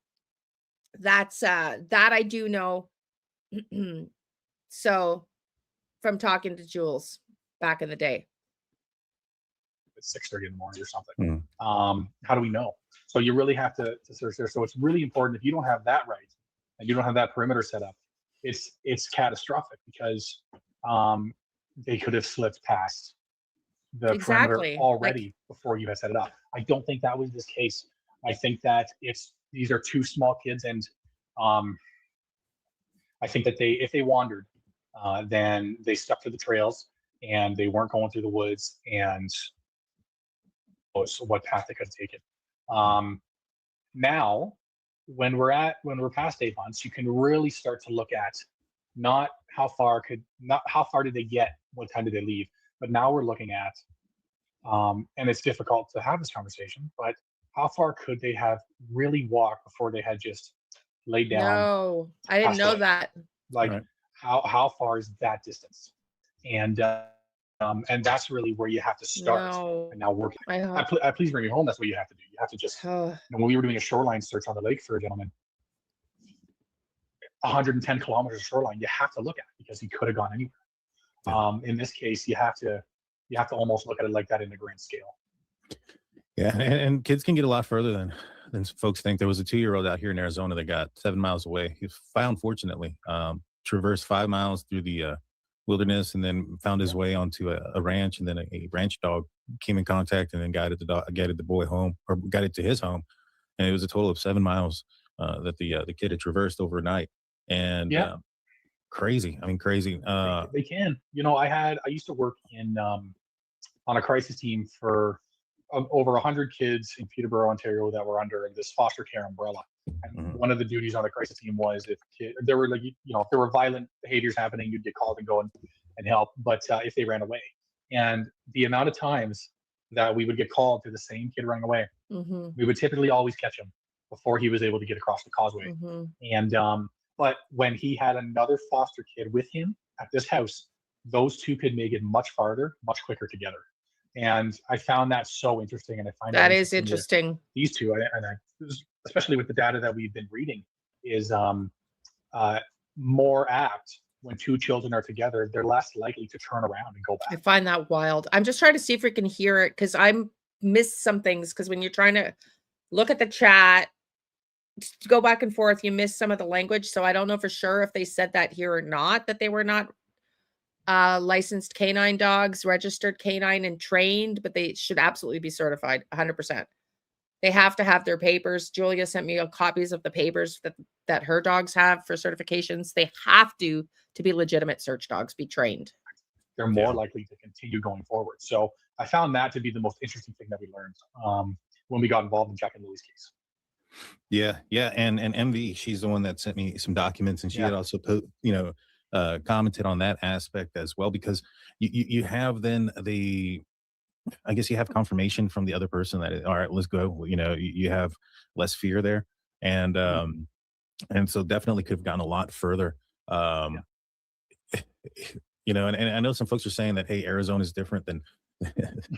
that's that I do know. So from talking to Jules back in the day. At 6:30 in the morning or something. How do we know? So you really have to search there. So it's really important. If you don't have that right and you don't have that perimeter set up, it's catastrophic, because they could have slipped past the perimeter already before you had set it up. I don't think that was this case. I think that these are two small kids, and I think that if they wandered, then they stuck to the trails and they weren't going through the woods, and so what path they could have taken. Now, when we're past 8 months, you can really start to look at not how far did they get, what time did they leave, but now we're looking at, and it's difficult to have this conversation, but how far could they have really walked before they had just laid down? No, I didn't know that. Like, right. How far is that distance? And that's really where you have to start. No. And now working. Please bring me home. That's what you have to do. You have to just. When we were doing a shoreline search on the lake for a gentleman, 110 kilometers of shoreline, you have to look at it, because he could have gone anywhere. Yeah. In this case, you have to almost look at it like that in the grand scale. Yeah, and kids can get a lot further than folks think. There was a 2-year-old out here in Arizona that got 7 miles away. He was found, fortunately, traversed 5 miles through the wilderness, and then found his way onto a ranch, and then a ranch dog came in contact and then guided the boy home, or guided to his home. And it was a total of 7 miles that the kid had traversed overnight. And crazy. I mean, crazy. They can. I used to work on a crisis team for over 100 kids in Peterborough, Ontario, that were under this foster care umbrella. And one of the duties on the crisis team was, if there were violent behaviors happening, you'd get called and go and help. But if they ran away, and the amount of times that we would get called to the same kid running away, we would typically always catch him before he was able to get across the causeway. And but when he had another foster kid with him at this house, those two could make it much farther, much quicker together. And I found that so interesting. And I find that is interesting. These two, especially with the data that we've been reading, is more apt when two children are together. They're less likely to turn around and go back. I find that wild. I'm just trying to see if we can hear it, because I missed some things. Because when you're trying to look at the chat, go back and forth, you miss some of the language. So I don't know for sure if they said that here or not, that they were not licensed canine dogs, registered canine and trained, but they should absolutely be certified 100%. They have to have their papers. Julia sent me copies of the papers that her dogs have for certifications. They have to be legitimate search dogs, be trained. They're more likely to continue going forward. So I found that to be the most interesting thing that we learned when we got involved in Jack and Lily's case. Yeah. And MV, she's the one that sent me some documents, and she had also put, commented on that aspect as well, because you have then I guess you have confirmation from the other person that, all right, let's go. You have less fear there, and so definitely could have gone a lot further. And I know some folks are saying that, hey, Arizona is different than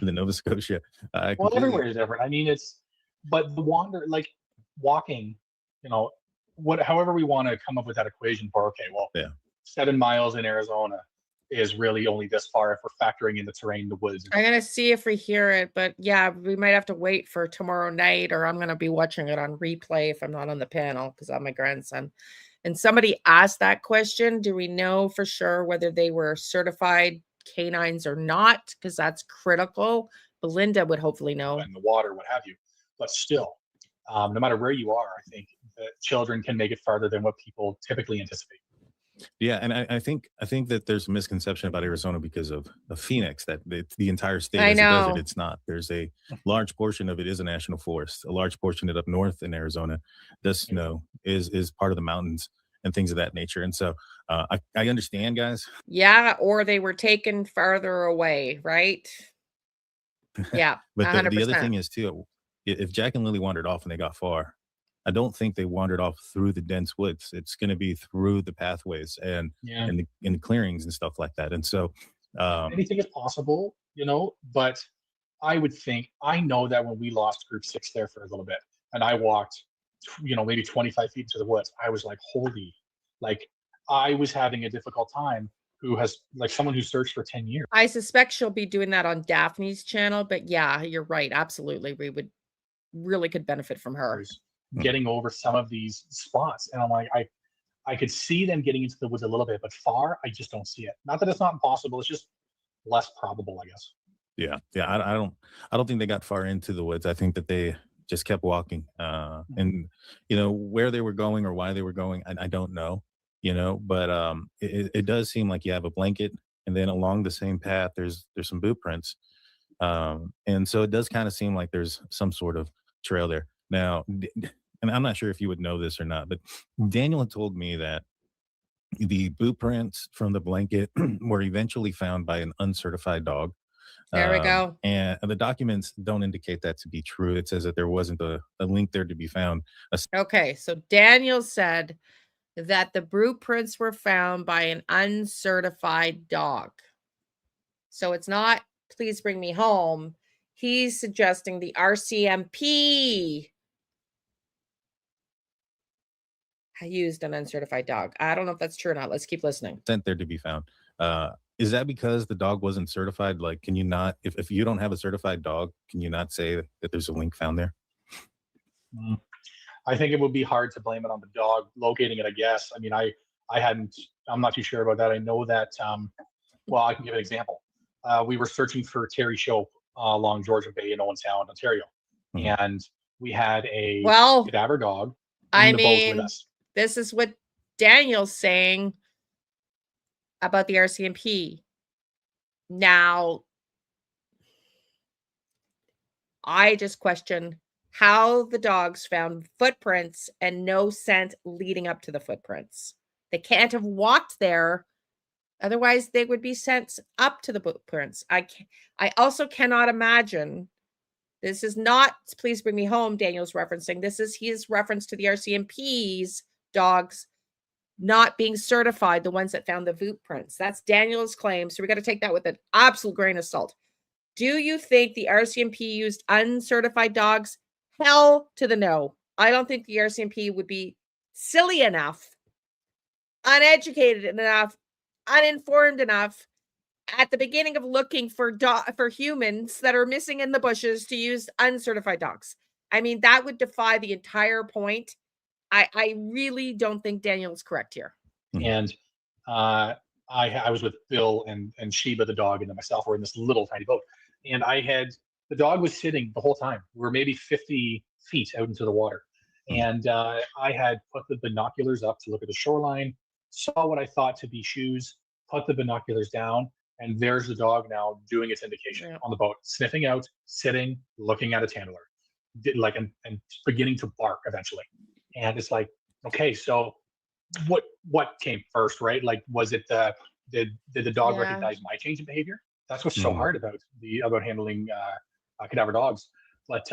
Nova Scotia. Well, everywhere is different. I mean, but the walking, however we want to come up with that equation for, 7 miles in Arizona is really only this far if we're factoring in the terrain, the woods. I'm going to see if we hear it, but yeah, we might have to wait for tomorrow night, or I'm going to be watching it on replay if I'm not on the panel, because I'm my grandson. And somebody asked that question, do we know for sure whether they were certified canines or not? Because that's critical. Belinda would hopefully know. In the water, what have you. But still, no matter where you are, I think that children can make it farther than what people typically anticipate. Yeah, and I think that there's a misconception about Arizona because of Phoenix, that the entire state is a desert. It's not. There's a large portion of it is a national forest. A large portion of it up north in Arizona, the snow is part of the mountains and things of that nature. And so I understand, guys. Yeah, or they were taken farther away, right? Yeah, but the other thing is too, if Jack and Lily wandered off and they got far, I don't think they wandered off through the dense woods. It's going to be through the pathways and in the clearings and stuff like that. And so anything is possible, but I would think, I know that when we lost group 6 there for a little bit, and I walked, maybe 25 feet into the woods, I was like, holy, like I was having a difficult time, who has, like, someone who searched for 10 years. I suspect she'll be doing that on Daphne's channel, but yeah, you're right. Absolutely. We would really could benefit from her. Getting over some of these spots. And I'm like, I could see them getting into the woods a little bit, but far, I just don't see it. Not that it's not impossible, it's just less probable, I guess. Yeah, yeah. I don't think they got far into the woods. I think that they just kept walking. And where they were going or why they were going, I don't know. But it does seem like you have a blanket, and then along the same path, there's some boot prints. And so it does kind of seem like there's some sort of trail there. Now, and I'm not sure if you would know this or not, but Daniel had told me that the boot prints from the blanket were eventually found by an uncertified dog. There we go. And the documents don't indicate that to be true. It says that there wasn't a link there to be found. Okay, so Daniel said that the boot prints were found by an uncertified dog. So it's not, please bring me home. He's suggesting the RCMP used an uncertified dog. I don't know if that's true or not. Let's keep listening. Sent there to be found. Is that because the dog wasn't certified? Like, can you not, if you don't have a certified dog, can you not say that there's a link found there? I think it would be hard to blame it on the dog locating it, I guess. I mean, I'm not too sure about that. I know that, well, I can give an example. We were searching for Terry Shope along Georgia Bay in Owentown, Ontario. And we had a cadaver dog in the boat with us. This is what Daniel's saying about the RCMP. Now, I just question how the dogs found footprints and no scent leading up to the footprints. They can't have walked there. Otherwise, they would be sent up to the footprints. I also cannot imagine. This is not, please bring me home, Daniel's referencing. This is his reference to the RCMP's dogs not being certified, the ones that found the boot prints. That's Daniel's claim. So we got to take that with an absolute grain of salt. Do you think the RCMP used uncertified dogs? Hell to the no. I don't think the RCMP would be silly enough, uneducated enough, uninformed enough at the beginning of looking for humans that are missing in the bushes to use uncertified dogs. I mean, that would defy the entire point. I really don't think Daniel's correct here. And I was with Bill and Sheba, the dog, and then myself were in this little tiny boat. And the dog was sitting the whole time. We were maybe 50 feet out into the water. And I had put the binoculars up to look at the shoreline, saw what I thought to be shoes, put the binoculars down, and there's the dog now doing its indication on the boat, sniffing out, sitting, looking at its handler, and beginning to bark eventually. And it's like, okay, so what came first, right? Like, was it did the dog recognize my change in behavior? That's what's so hard about handling cadaver dogs. But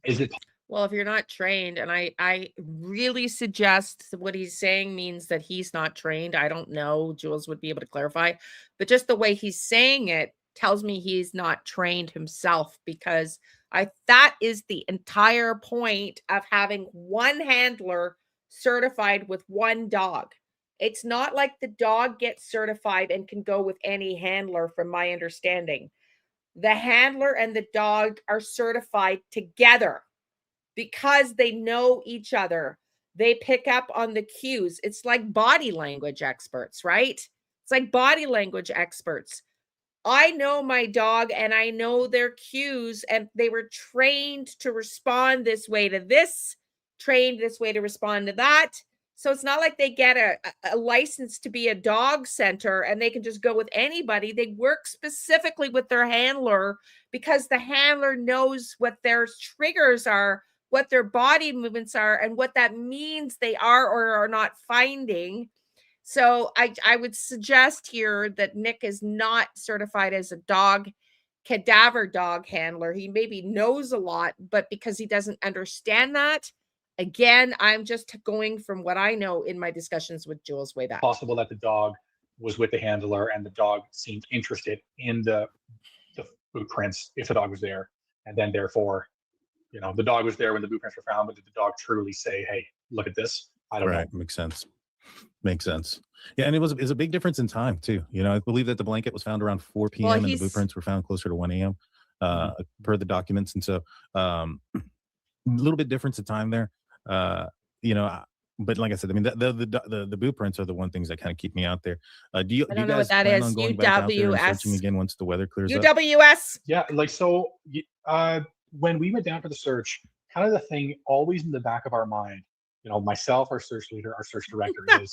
is it? Well, if you're not trained, and I really suggest what he's saying means that he's not trained. I don't know. Jules would be able to clarify, but just the way he's saying it tells me he's not trained himself, because that is the entire point of having one handler certified with one dog. It's not like the dog gets certified and can go with any handler, from my understanding. The handler and the dog are certified together because they know each other. They pick up on the cues. It's like body language experts, right? It's like body language experts. I know my dog and I know their cues, and they were trained to respond this way to this, trained this way to respond to that. So it's not like they get a license to be a dog center and they can just go with anybody. They work specifically with their handler because the handler knows what their triggers are, what their body movements are, and what that means they are or are not finding. So I would suggest here that Nick is not certified as a cadaver dog handler. He maybe knows a lot, but because he doesn't understand that, again, I'm just going from what I know in my discussions with Jules way back. Possible that the dog was with the handler and the dog seemed interested in the boot prints if the dog was there, and then therefore, you know, the dog was there when the boot prints were found, but did the dog truly say, "Hey, look at this"? I don't know. Right. Makes sense. Makes sense. Yeah, and it's a big difference in time too. You know, I believe that the blanket was found around 4 Well, p.m. and the boot he's prints were found closer to 1 a.m. Per the documents, and so a little bit difference of time there. You know, but like I said, I mean, the boot prints are the one things that kind of keep me out there. Do you I do you don't know what guys that plan is. on going back out there and searching UWS. again once the weather clears up? UWS. Yeah, like so. When we went down for the search, kind of the thing always in the back of our mind, you know, myself, our search leader, our search director, is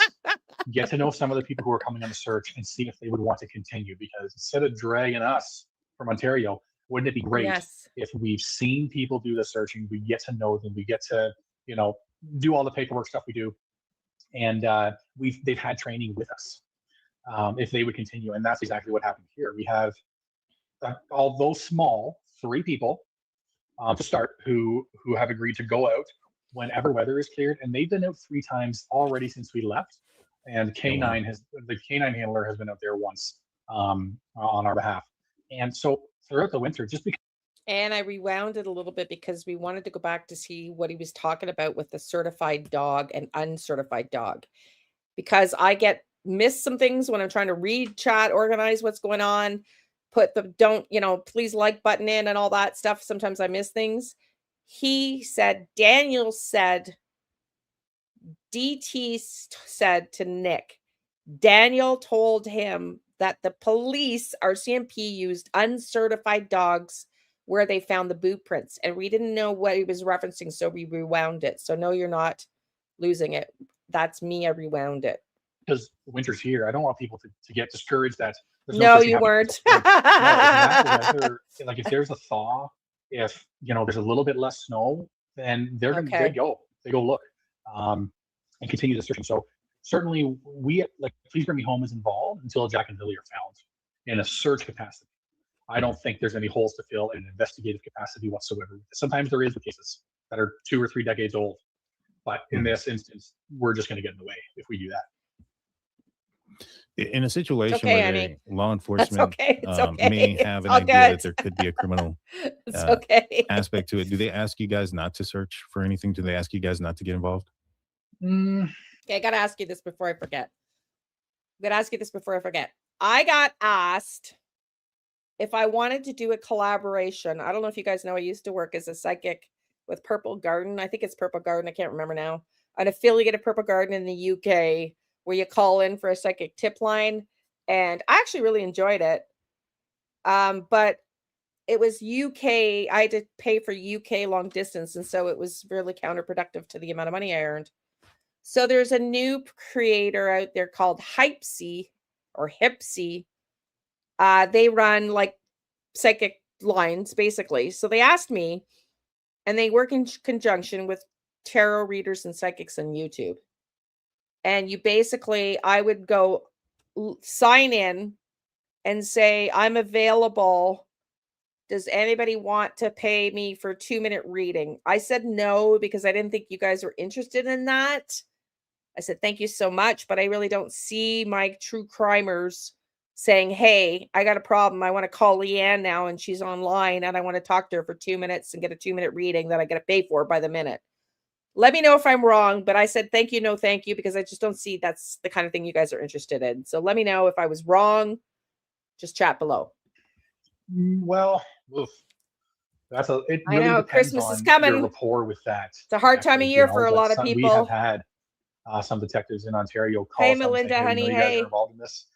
get to know some of the people who are coming on the search and see if they would want to continue. Because instead of dragging us from Ontario, wouldn't it be great Yes. if we've seen people do the searching, we get to know them, we get to, you know, do all the paperwork stuff we do, and they've had training with us. If they would continue, and that's exactly what happened here. We have, although small, 3 people to start who have agreed to go out whenever weather is cleared, and they've been out 3 times already since we left. And the canine handler has been out there once on our behalf. And so throughout the winter, just because. And I rewound it a little bit because we wanted to go back to see what he was talking about with the certified dog and uncertified dog, because I miss some things when I'm trying to read chat, organize what's going on, put the please like button in and all that stuff. Sometimes I miss things. Daniel said, DT said to Nick, Daniel told him that the police, RCMP, used uncertified dogs where they found the boot prints, and we didn't know what he was referencing, so we rewound it. So no, you're not losing it. That's me. I rewound it. Because winter's here, I don't want people to get discouraged that there's no you weren't. Like, no, like if there's a thaw, if there's a little bit less snow, then they go look and continue the search. So certainly Please Bring Me Home is involved until Jack and Lilly are found in a search capacity. I don't think there's any holes to fill in an investigative capacity whatsoever. Sometimes there is with cases that are 2 or 3 decades old, but in this instance, we're just going to get in the way if we do that. In a situation where law enforcement may have an idea that there could be a criminal aspect to it, do they ask you guys not to search for anything? Do they ask you guys not to get involved? Okay, I got to ask you this before I forget. I got asked if I wanted to do a collaboration. I don't know if you guys know, I used to work as a psychic with Purple Garden. I think it's Purple Garden. I can't remember now. An affiliate of Purple Garden in the UK, where you call in for a psychic tip line. And I actually really enjoyed it. But it was UK. I had to pay for UK long distance. And so it was really counterproductive to the amount of money I earned. So there's a new creator out there called Hypsy or Hipsy. They run like psychic lines, basically. So they asked me, and they work in conjunction with tarot readers and psychics on YouTube. And I would go sign in and say, I'm available. Does anybody want to pay me for a 2-minute reading? I said no, because I didn't think you guys were interested in that. I said, thank you so much, but I really don't see my true crimers saying, hey, I got a problem. I want to call Liane now, and she's online, and I want to talk to her for 2 minutes and get a 2-minute reading that I got to pay for by the minute. Let me know if I'm wrong, but I said, thank you, no, thank you, because I just don't see that's the kind of thing you guys are interested in. So let me know if I was wrong. Just chat below. Well, it I really know depends Christmas on is coming. your rapport with that. It's a hard time of year for a lot of people. We have had some detectives in Ontario call. Hey, Melinda, honey, you guys are involved in this.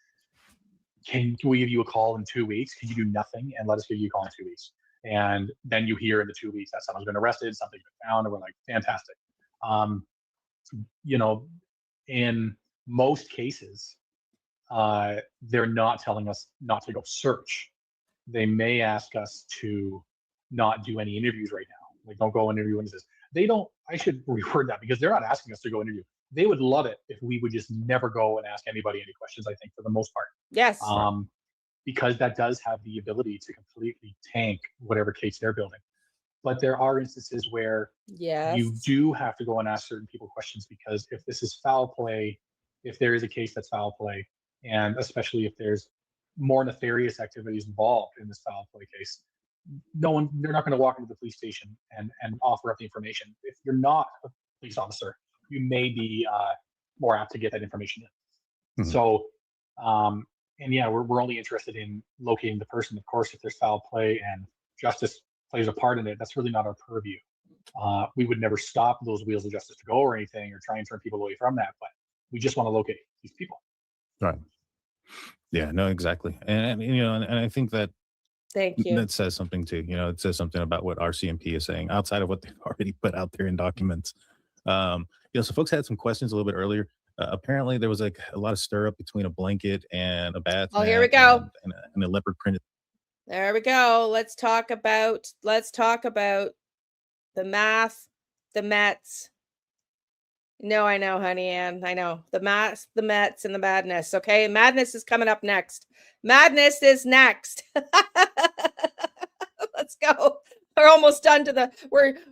Can we give you a call in 2 weeks? Can you do nothing and let us give you a call in 2 weeks? And then you hear in the 2 weeks that someone's been arrested, something's been found, and we're like, fantastic. In most cases, they're not telling us not to go search. They may ask us to not do any interviews right now. Like, don't go interview witnesses. I should reword that, because they're not asking us to go interview. They would love it if we would just never go and ask anybody any questions, I think, for the most part. Yes. Because that does have the ability to completely tank whatever case they're building. But there are instances where you do have to go and ask certain people questions, because if this is foul play, if there is a case that's foul play, and especially if there's more nefarious activities involved in this foul play case, they're not going to walk into the police station and offer up the information. If you're not a police officer, you may be more apt to get that information in. Mhm. So, and yeah, we're only interested in locating the person. Of course, if there's foul play and justice plays a part in it, that's really not our purview. We would never stop those wheels of justice to go or anything, or try and turn people away from that. But we just want to locate these people. Right. Yeah, no, exactly. And and I think that Thank you. that says something too. It says something about what RCMP is saying outside of what they've already put out there in documents. So folks had some questions a little bit earlier. Apparently, there was like a lot of stir up between a blanket and a bath. Oh, here we mat go. and a leopard printed. There we go. Let's talk about the math, the Mets. No, I know, honey Ann. I know. The math, the Mets, and the madness. Okay. Madness is coming up next. Madness is next. Let's go. We're almost done to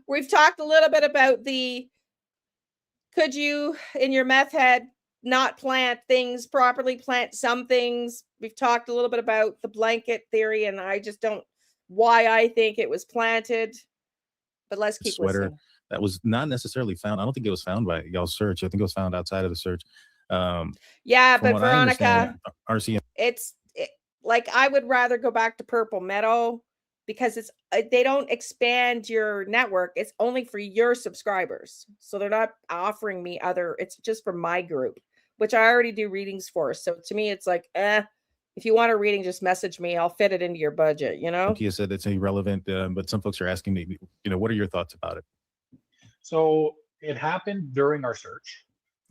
we've talked a little bit about could you in your meth head not plant things properly, plant some things. We've talked a little bit about the blanket theory, and I just don't why I think it was planted. But let's keep Sweater listening. that was not necessarily found. I don't think it was found by y'all's search. I think it was found outside of the search. Yeah, From but what I Veronica, understand, RCMP like I would rather go back to Purple Meadow because they don't expand your network. It's only for your subscribers. So they're not offering me it's just for my group, which I already do readings for. So to me, it's like, if you want a reading, just message me. I'll fit it into your budget, Tia said it's irrelevant, but some folks are asking me, what are your thoughts about it? So it happened during our search.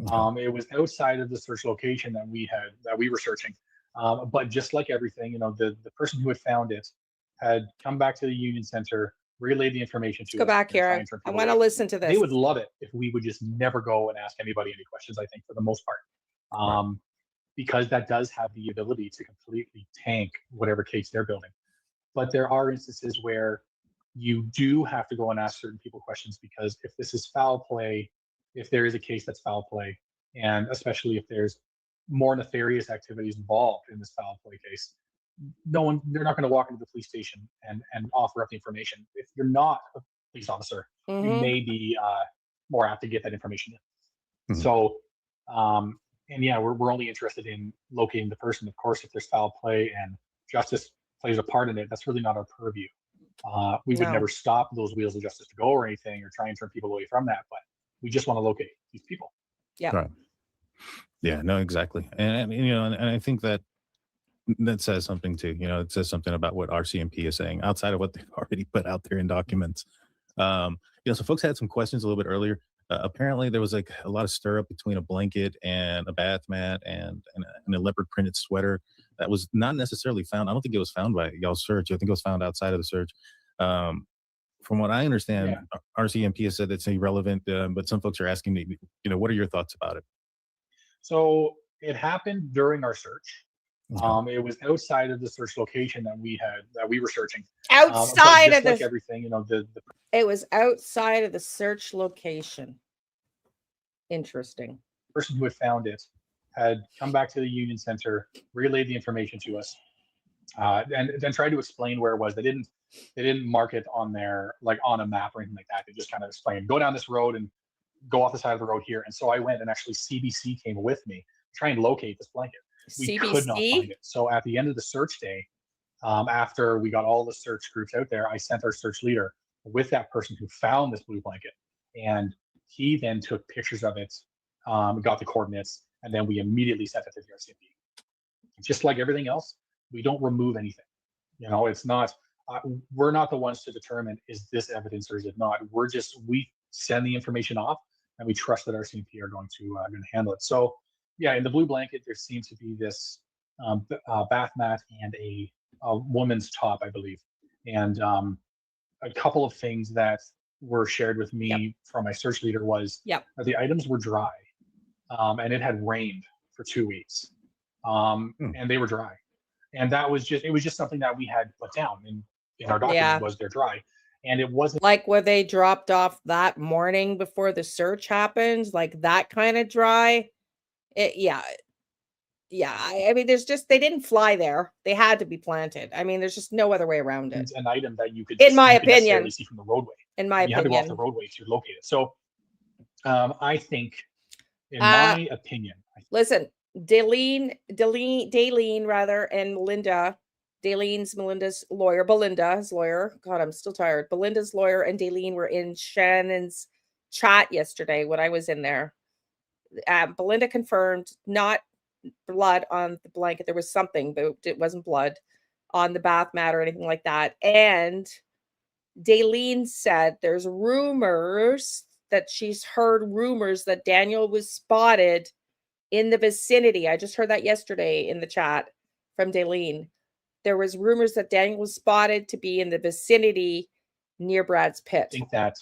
Okay. It was outside of the search location that we were searching. But just like everything, the person who had found it had come back to the Union Center, relayed the information to us. Go back and try here. and turn I people want to away. listen to this. They would love it if we would just never go and ask anybody any questions, I think, for the most part. Because that does have the ability to completely tank whatever case they're building. But there are instances where you do have to go and ask certain people questions, because if this is foul play, if there is a case that's foul play, and especially if there's more nefarious activities involved in this foul play case, they're not going to walk into the police station and offer up the information. If you're not a police officer, you may be more apt to get that information in. Mhm. So, and yeah, we're only interested in locating the person. Of course, if there's foul play and justice plays a part in it, that's really not our purview. We would No. never stop those wheels of justice to go or anything, or try and turn people away from that. But we just want to locate these people. Yeah. Right. Yeah, no, exactly. And I think that says something too. It says something about what RCMP is saying outside of what they've already put out there in documents. So folks had some questions a little bit earlier. Apparently, there was like a lot of stir up between a blanket and a bath mat and a leopard printed sweater that was not necessarily found. I don't think it was found by y'all's search. I think it was found outside of the search. From what I understand, RCMP has said it's irrelevant, but some folks are asking me, what are your thoughts about it? So it happened during our search. Okay. It was outside of the search location that we were searching. Outside of like everything, it was outside of the search location. Interesting. Person who had found it had come back to the Union Center, relayed the information to us, and then tried to explain where it was. They didn't mark it on on a map or anything like that. They just kind of explained, go down this road and go off the side of the road here. And so I went, and actually CBC came with me to try and locate this blanket. We could not find it. So at the end of the search day, after we got all the search groups out there, I sent our search leader with that person who found this blue blanket, and he then took pictures of it, got the coordinates, and then we immediately sent it to the RCMP. Just like everything else, we don't remove anything. It's not. We're not the ones to determine, is this evidence or is it not. We send the information off, and we trust that RCMP are going to handle it. So yeah, in the blue blanket, there seems to be this bath mat and a woman's top, I believe, and a couple of things that were shared with me from my search leader was that the items were dry, and it had rained for 2 weeks, and they were dry, and it was just something that we had put down in our document was they're dry, and it wasn't like where they dropped off that morning before the search happened, like that kind of dry. Yeah, I mean, there's just they didn't fly there. They had to be planted. I mean, there's just no other way around it. An item that you could In my you could necessarily opinion. see from the roadway. In my You had to go off the opinion. roadway to locate it. So I think, in Uh, my opinion, Listen, Daleen rather, and Linda. Melinda's lawyer, Belinda's lawyer. God, I'm still tired. Belinda's lawyer and Daleen were in Shannon's chat yesterday when I was in there. Belinda confirmed not blood on the blanket. There was something, but it wasn't blood on the bath mat or anything like that. And Daleen said there's rumors that she's heard rumors that Daniel was spotted in the vicinity. I just heard that yesterday in the chat from Daleen. There was rumors that Daniel was spotted to be in the vicinity near Brad's pit. I think that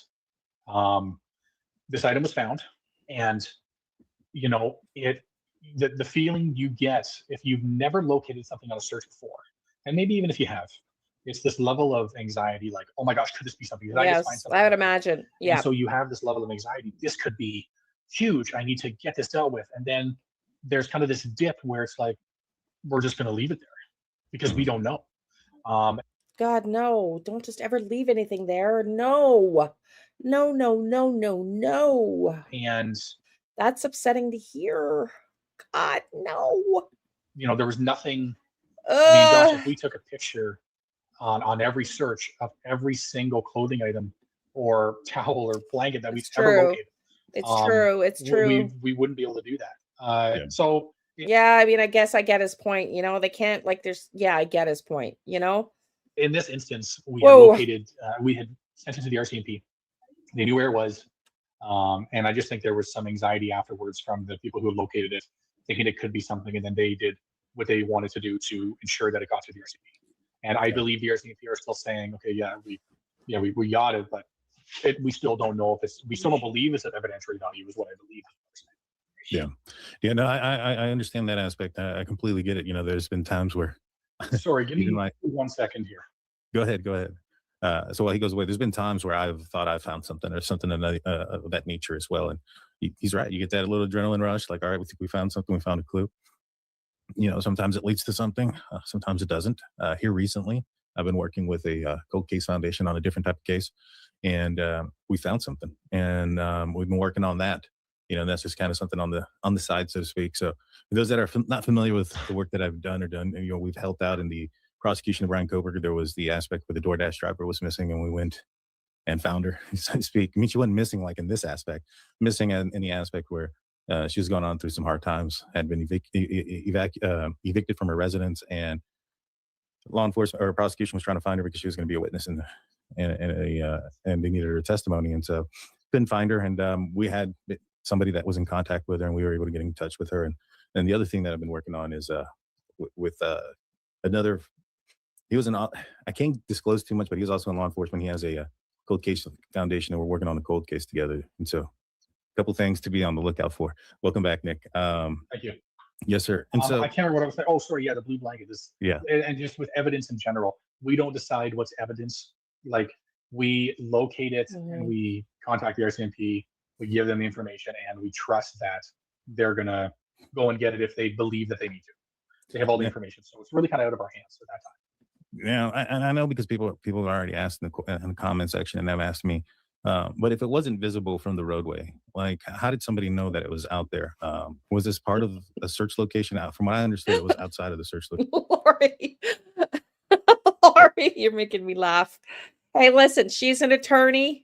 this item was found, and you know, the feeling you get if you've never located something on a search before, and maybe even if you have, it's this level of anxiety, like, oh my gosh, could this be something? Did I just find Yes, something? I would imagine. Yeah. And so you have this level of anxiety. This could be huge. I need to get this dealt with. And then there's kind of this dip where it's like, we're just going to leave it there because we don't know. God, no, don't just ever leave anything there. No. And that's upsetting to hear. God, no. you know, there was nothing. I mean, gosh, if we took a picture on every search of every single clothing item or towel or blanket that we've ever located, it's true. We wouldn't be able to do that. So yeah, I mean, I guess I get his point. You know, they can't like. I get his point. You know, in this instance, we had located. We had sent it to the RCMP. They knew where it was, and I just think there was some anxiety afterwards from the people who had located it, thinking it could be something, and then they did what they wanted to do to ensure that it got to the RCMP. And I believe the RCMP are still saying, okay, we got it, but we still don't know if we still don't believe it's an evidentiary value, is what I believe. Yeah. No, I understand that aspect. I completely get it. You know, there's been times where. Sorry, give me 1 second here. Go ahead. So while he goes away, there's been times where I've thought I found something or something of that nature as well. And he's right. You get that little adrenaline rush, like, all right, we think we found something. We found a clue. You know, sometimes it leads to something. Sometimes it doesn't. Here recently, I've been working with a cold case foundation on a different type of case, and we found something, and we've been working on that. You know, and that's just kind of something on the side, so to speak. So for those that are not familiar with the work that I've done, you know, we've helped out in the prosecution of Brian Koberger. There was the aspect where the DoorDash driver was missing, and we went and found her, so to speak. I mean, she wasn't missing like in this aspect, missing in the aspect where she was going on through some hard times, had been evicted from her residence, and law enforcement or prosecution was trying to find her because she was going to be a witness and they needed her testimony, and so couldn't find her. And we had somebody that was in contact with her, and we were able to get in touch with her. And the other thing that I've been working on is with another. He was I can't disclose too much, but he was also in law enforcement. He has a cold case foundation, and we're working on a cold case together. And so, a couple things to be on the lookout for. Welcome back, Nick. Thank you. Yes, sir. And so I can't remember what I was saying. Oh, sorry. Yeah, the blue blanket is. Yeah. And just with evidence in general, we don't decide what's evidence. Like, we locate it and we contact the RCMP. We give them the information, and we trust that they're gonna go and get it if they believe that they need to. They have all the information, so it's really kind of out of our hands at that time. Yeah, and I know because people have already asked in the comment section, and they've asked me. But if it wasn't visible from the roadway, like, how did somebody know that it was out there? Was this part of a search location? From what I understood, it was outside of the search location. Lori, you're making me laugh. Hey, listen, she's an attorney.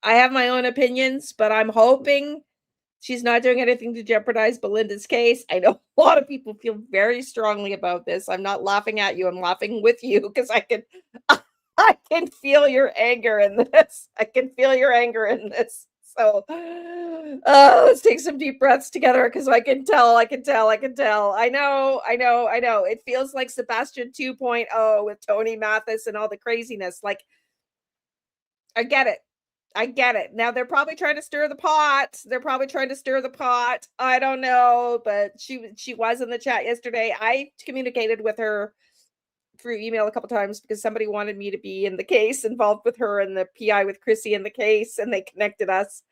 I have my own opinions, but I'm hoping she's not doing anything to jeopardize Belinda's case. I know a lot of people feel very strongly about this. I'm not laughing at you. I'm laughing with you because I can feel your anger in this. I can feel your anger in this. So let's take some deep breaths together because I can tell. I know. It feels like Sebastian 2.0 with Tony Mathis and all the craziness. Like, I get it. Now they're probably trying to stir the pot. I don't know, but she was in the chat yesterday. I communicated with her through email a couple times because somebody wanted me to be in the case, involved with her and the PI with Chrissy in the case, and they connected us.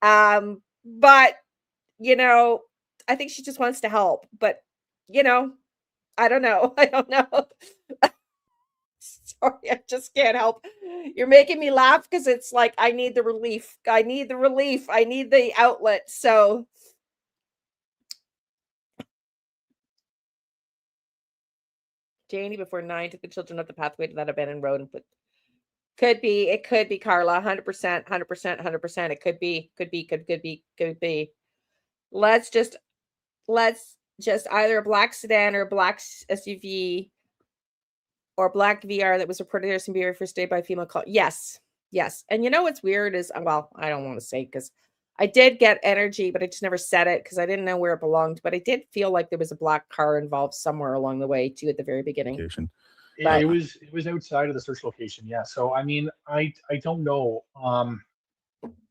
But you know, I think she just wants to help. But you know, I don't know. I don't know. Sorry, I just can't help. You're making me laugh because it's like I need the relief. I need the relief. I need the outlet. So Janie before 9 took the children up the pathway to that abandoned road and put it could be Carla, 100%, 100%, 100%. It could be. Let's just either a black sedan or a black SUV or black VR that was reported there some behavior first day by a female call. Yes. And you know what's weird is, well, I don't want to say because I did get energy, but I just never said it because I didn't know where it belonged. But I did feel like there was a black car involved somewhere along the way too at the very beginning. It was outside of the search location. Yeah. So I mean, I don't know.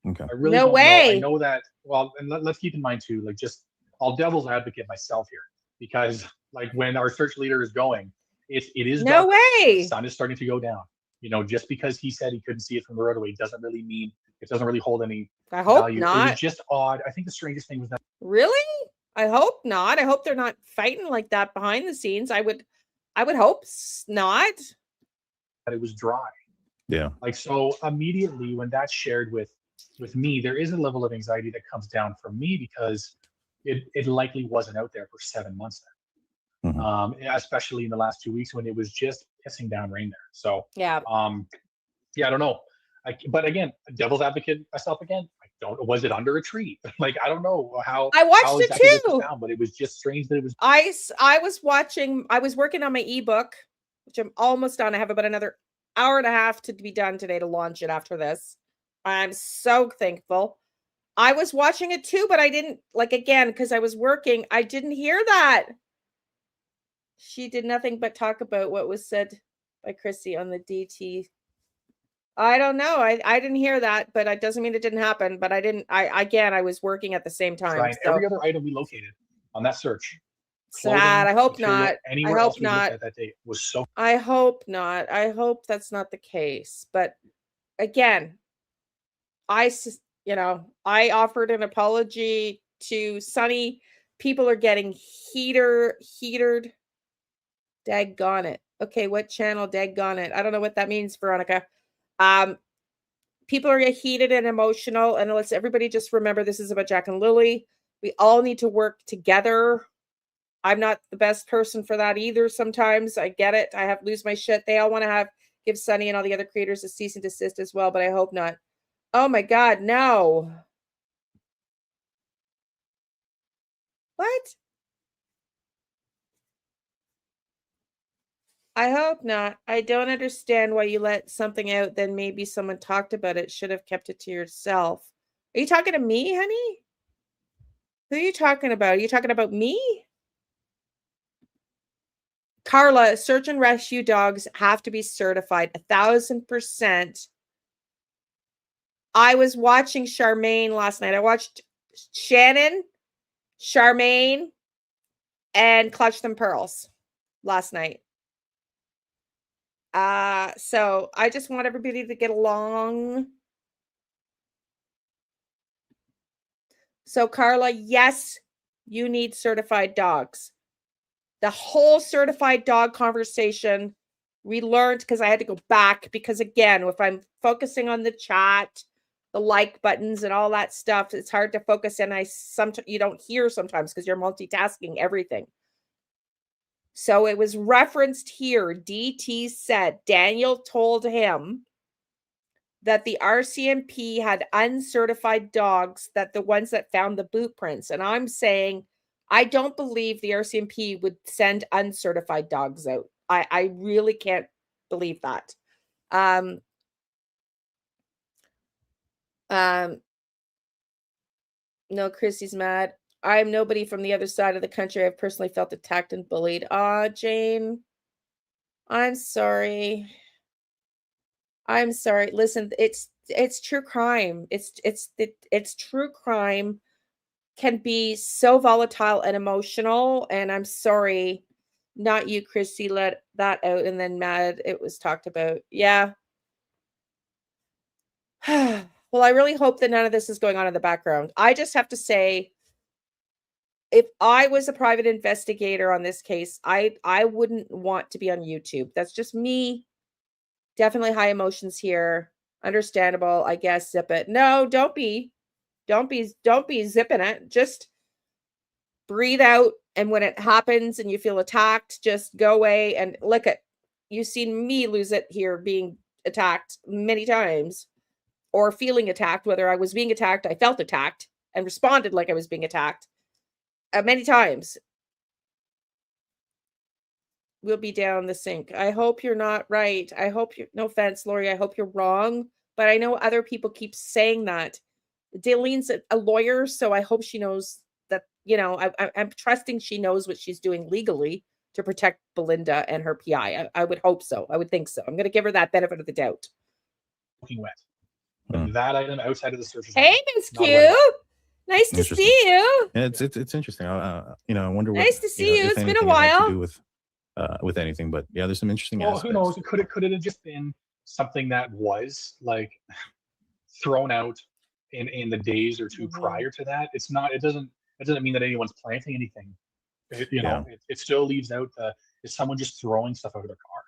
Okay. I really don't know. I know that. Well, and let's keep in mind too, like just I'll devil's advocate myself here because like when our search leader is going, it is no darker. way. The sun is starting to go down. You know, just because he said he couldn't see it from the roadway doesn't really mean it doesn't really hold any I hope value. not. It was just odd. I think the strangest thing was that. Really? I hope not. I hope they're not fighting like that behind the scenes. I would hope not. That it was dry. Yeah. Like so immediately when that's shared with me, there is a level of anxiety that comes down from me because it likely wasn't out there for 7 months now. Mm-hmm. Especially in the last 2 weeks when it was just pissing down rain there. So yeah, I don't know. But again, devil's advocate myself again. I don't know. Was it under a tree? Like I don't know how. I watched how it exactly too. This was found, but it was just strange that it was. I was watching. I was working on my ebook, which I'm almost done. I have about another hour and a half to be done today to launch it after this. I'm so thankful. I was watching it too, but I didn't because I was working. I didn't hear that. She did nothing but talk about what was said by Chrissy on the DT. I don't know. I didn't hear that, but it doesn't mean it didn't happen. But I was working at the same time. So. Every other item we located on that search. Sad. I hope not. Anywhere I hope else we not. looked at that day was so. I hope not. I hope that's not the case. But again, I offered an apology to Sunny. People are getting heatered. Daggone it. Okay, what channel? Daggone it. I don't know what that means, Veronica. People are getting heated and emotional, and let's everybody just remember this is about Jack and Lilly. We all need to work together. I'm not the best person for that either. Sometimes I get it. I have to lose my shit. They all want to give Sunny and all the other creators a cease and desist as well, but I hope not. Oh my God, no. What? I hope not. I don't understand why you let something out, then maybe someone talked about it. Should have kept it to yourself. Are you talking to me, honey? Who are you talking about? Are you talking about me? Carla, search and rescue dogs have to be certified 1,000%. I was watching Charmaine last night. I watched Shannon, Charmaine, and Clutch Them Pearls last night. So I just want everybody to get along. So Carla, yes, you need certified dogs. The whole certified dog conversation we learned because I had to go back because again, if I'm focusing on the chat, the like buttons and all that stuff, it's hard to focus and you don't hear sometimes because you're multitasking everything. So it was referenced here. DT said Daniel told him that the RCMP had uncertified dogs, that the ones that found the boot prints. And I'm saying, I don't believe the RCMP would send uncertified dogs out. I really can't believe that. No, Chrissy's mad. I'm nobody from the other side of the country. I've personally felt attacked and bullied. Jane, I'm sorry. I'm sorry. Listen, it's true crime. It's true crime can be so volatile and emotional. And I'm sorry, not you, Chrissy, let that out and then mad it was talked about. Yeah. Well, I really hope that none of this is going on in the background. I just have to say, if I was a private investigator on this case, I wouldn't want to be on YouTube. That's just me. Definitely high emotions here. Understandable, I guess. Zip it. No, don't be zipping it. Just breathe out. And when it happens and you feel attacked, just go away and lick it. You've seen me lose it here, being attacked many times, or feeling attacked. Whether I was being attacked, I felt attacked and responded like I was being attacked many times. We'll be down the sink. I hope you're not right. I hope you're, no offense, Lori, I hope you're wrong. But I know other people keep saying that. Dalene's a lawyer, so I hope she knows that, you know, I'm trusting she knows what she's doing legally to protect Belinda and her PI. I would hope so. I would think so. I'm going to give her that benefit of the doubt. Looking wet. But that item outside of the search. Hey, Miss Q. Nice to see you. Yeah, it's interesting. You know, I wonder what. Nice to see you. It's been a To while. do with anything, but yeah, there's some interesting. Well, aspects. who knows? Could it have just been something that was like thrown out in the days or two prior to that? It's not. It doesn't mean that anyone's planting anything. It still leaves out is someone just throwing stuff out of their car.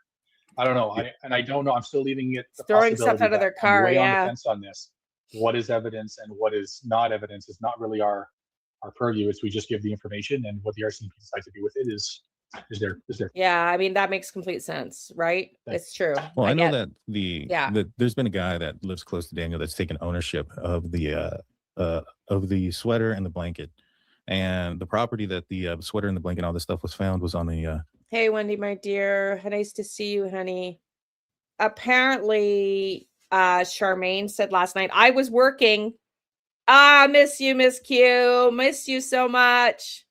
I don't know. I don't know. I'm still leaving it throwing stuff out of their car. On the fence on this. What is evidence and what is not evidence is not really our purview. It's we just give the information, and what the RCMP decides to do with it is there. Yeah, I mean that makes complete sense, right? It's true. Well, I know that there's been a guy that lives close to Daniel that's taken ownership of the sweater and the blanket, and the property that the sweater and the blanket and all this stuff was found was on the. Hey, Wendy, my dear, nice to see you, honey. Apparently, Charmaine said last night, I was working. Miss you, Miss Q. Miss you so much.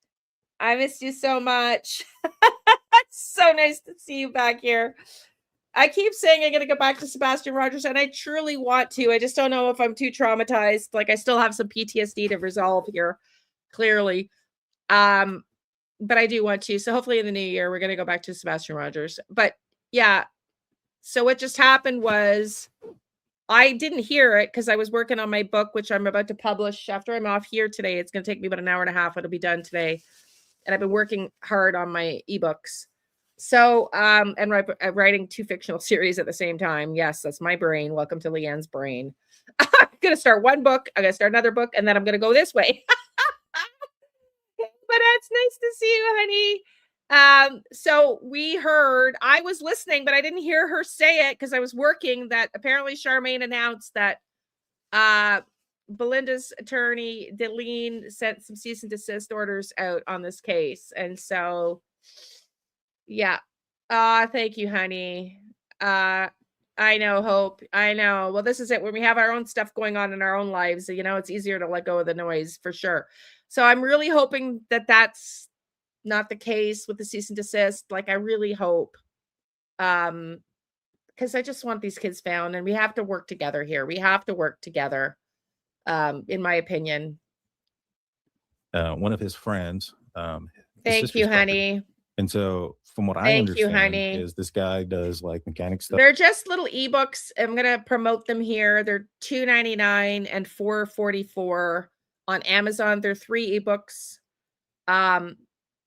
I miss you so much. It's so nice to see you back here. I keep saying I'm going to go back to Sebastian Rogers, and I truly want to. I just don't know if I'm too traumatized. Like, I still have some PTSD to resolve here, clearly. But I do want to. So hopefully in the new year, we're going to go back to Sebastian Rogers. But yeah, so what just happened was I didn't hear it because I was working on my book, which I'm about to publish after I'm off here today. It's going to take me about an hour and a half. It'll be done today. And I've been working hard on my ebooks. So, and writing 2 fictional series at the same time. Yes, that's my brain. Welcome to Liane's brain. I'm going to start one book. I'm going to start another book, and then I'm going to go this way. But it's nice to see you, honey. So we heard, I was listening, but I didn't hear her say it because I was working, that apparently Charmaine announced that Belinda's attorney, Liane, sent some cease and desist orders out on this case. And so, yeah. Thank you, honey. I know, Hope. I know. Well, this is it. When we have our own stuff going on in our own lives, you know, it's easier to let go of the noise for sure. So I'm really hoping that that's not the case with the cease and desist. Like, I really hope, because I just want these kids found, and we have to work together here. We have to work together, in my opinion. One of his friends. Thank you, honey. And so from what I understand is this guy does like mechanic stuff. They're just little ebooks. I'm going to promote them here. They're $2.99 and $4.44 on Amazon. They're 3 ebooks.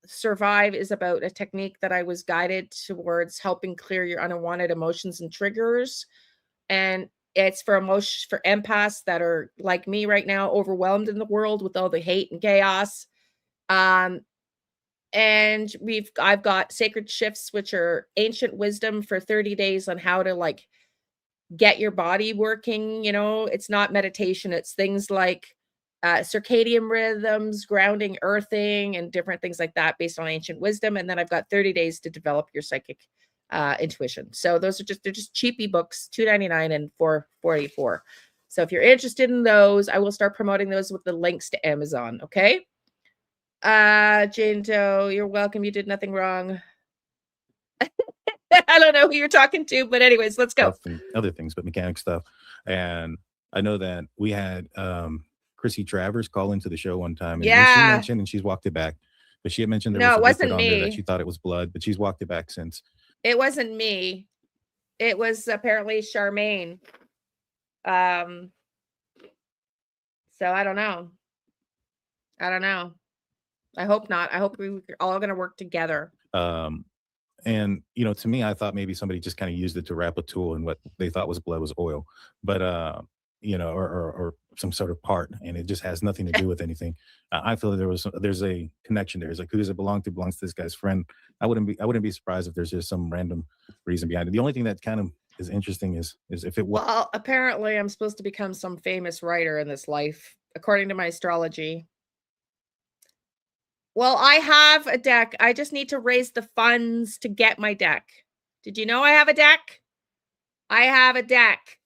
Survive is about a technique that I was guided towards helping clear your unwanted emotions and triggers. And it's for empaths that are like me right now, overwhelmed in the world with all the hate and chaos. And I've got sacred shifts, which are ancient wisdom for 30 days on how to like get your body working. You know, it's not meditation. It's things like circadian rhythms, grounding, earthing, and different things like that based on ancient wisdom. And then I've got 30 days to develop your psychic intuition. So they're just cheap ebooks, $2.99 and $4.44. So if you're interested in those, I will start promoting those with the links to Amazon. Okay. Jane Doe, you're welcome. You did nothing wrong. I don't know who you're talking to, but anyways, let's go. Other things, but mechanic stuff. And I know that we had Chrissy Travers call into the show one time, and she mentioned, and she's walked it back, but she had mentioned there was it wasn't me. that she thought it was blood, but she's walked it back since. It wasn't me. It was apparently Charmaine. So I don't know. I hope not. I hope we're all going to work together. And to me, I thought maybe somebody just kind of used it to wrap a tool, and what they thought was blood was oil, but or some sort of part, and it just has nothing to do with anything. I feel that there's a connection there. It's like, who does it belong to? It belongs to this guy's friend. I wouldn't be surprised if there's just some random reason behind it. The only thing that kind of is interesting is if it was. Well, apparently I'm supposed to become some famous writer in this life, according to my astrology. Well, I have a deck. I just need to raise the funds to get my deck. Did you know I have a deck? I have a deck.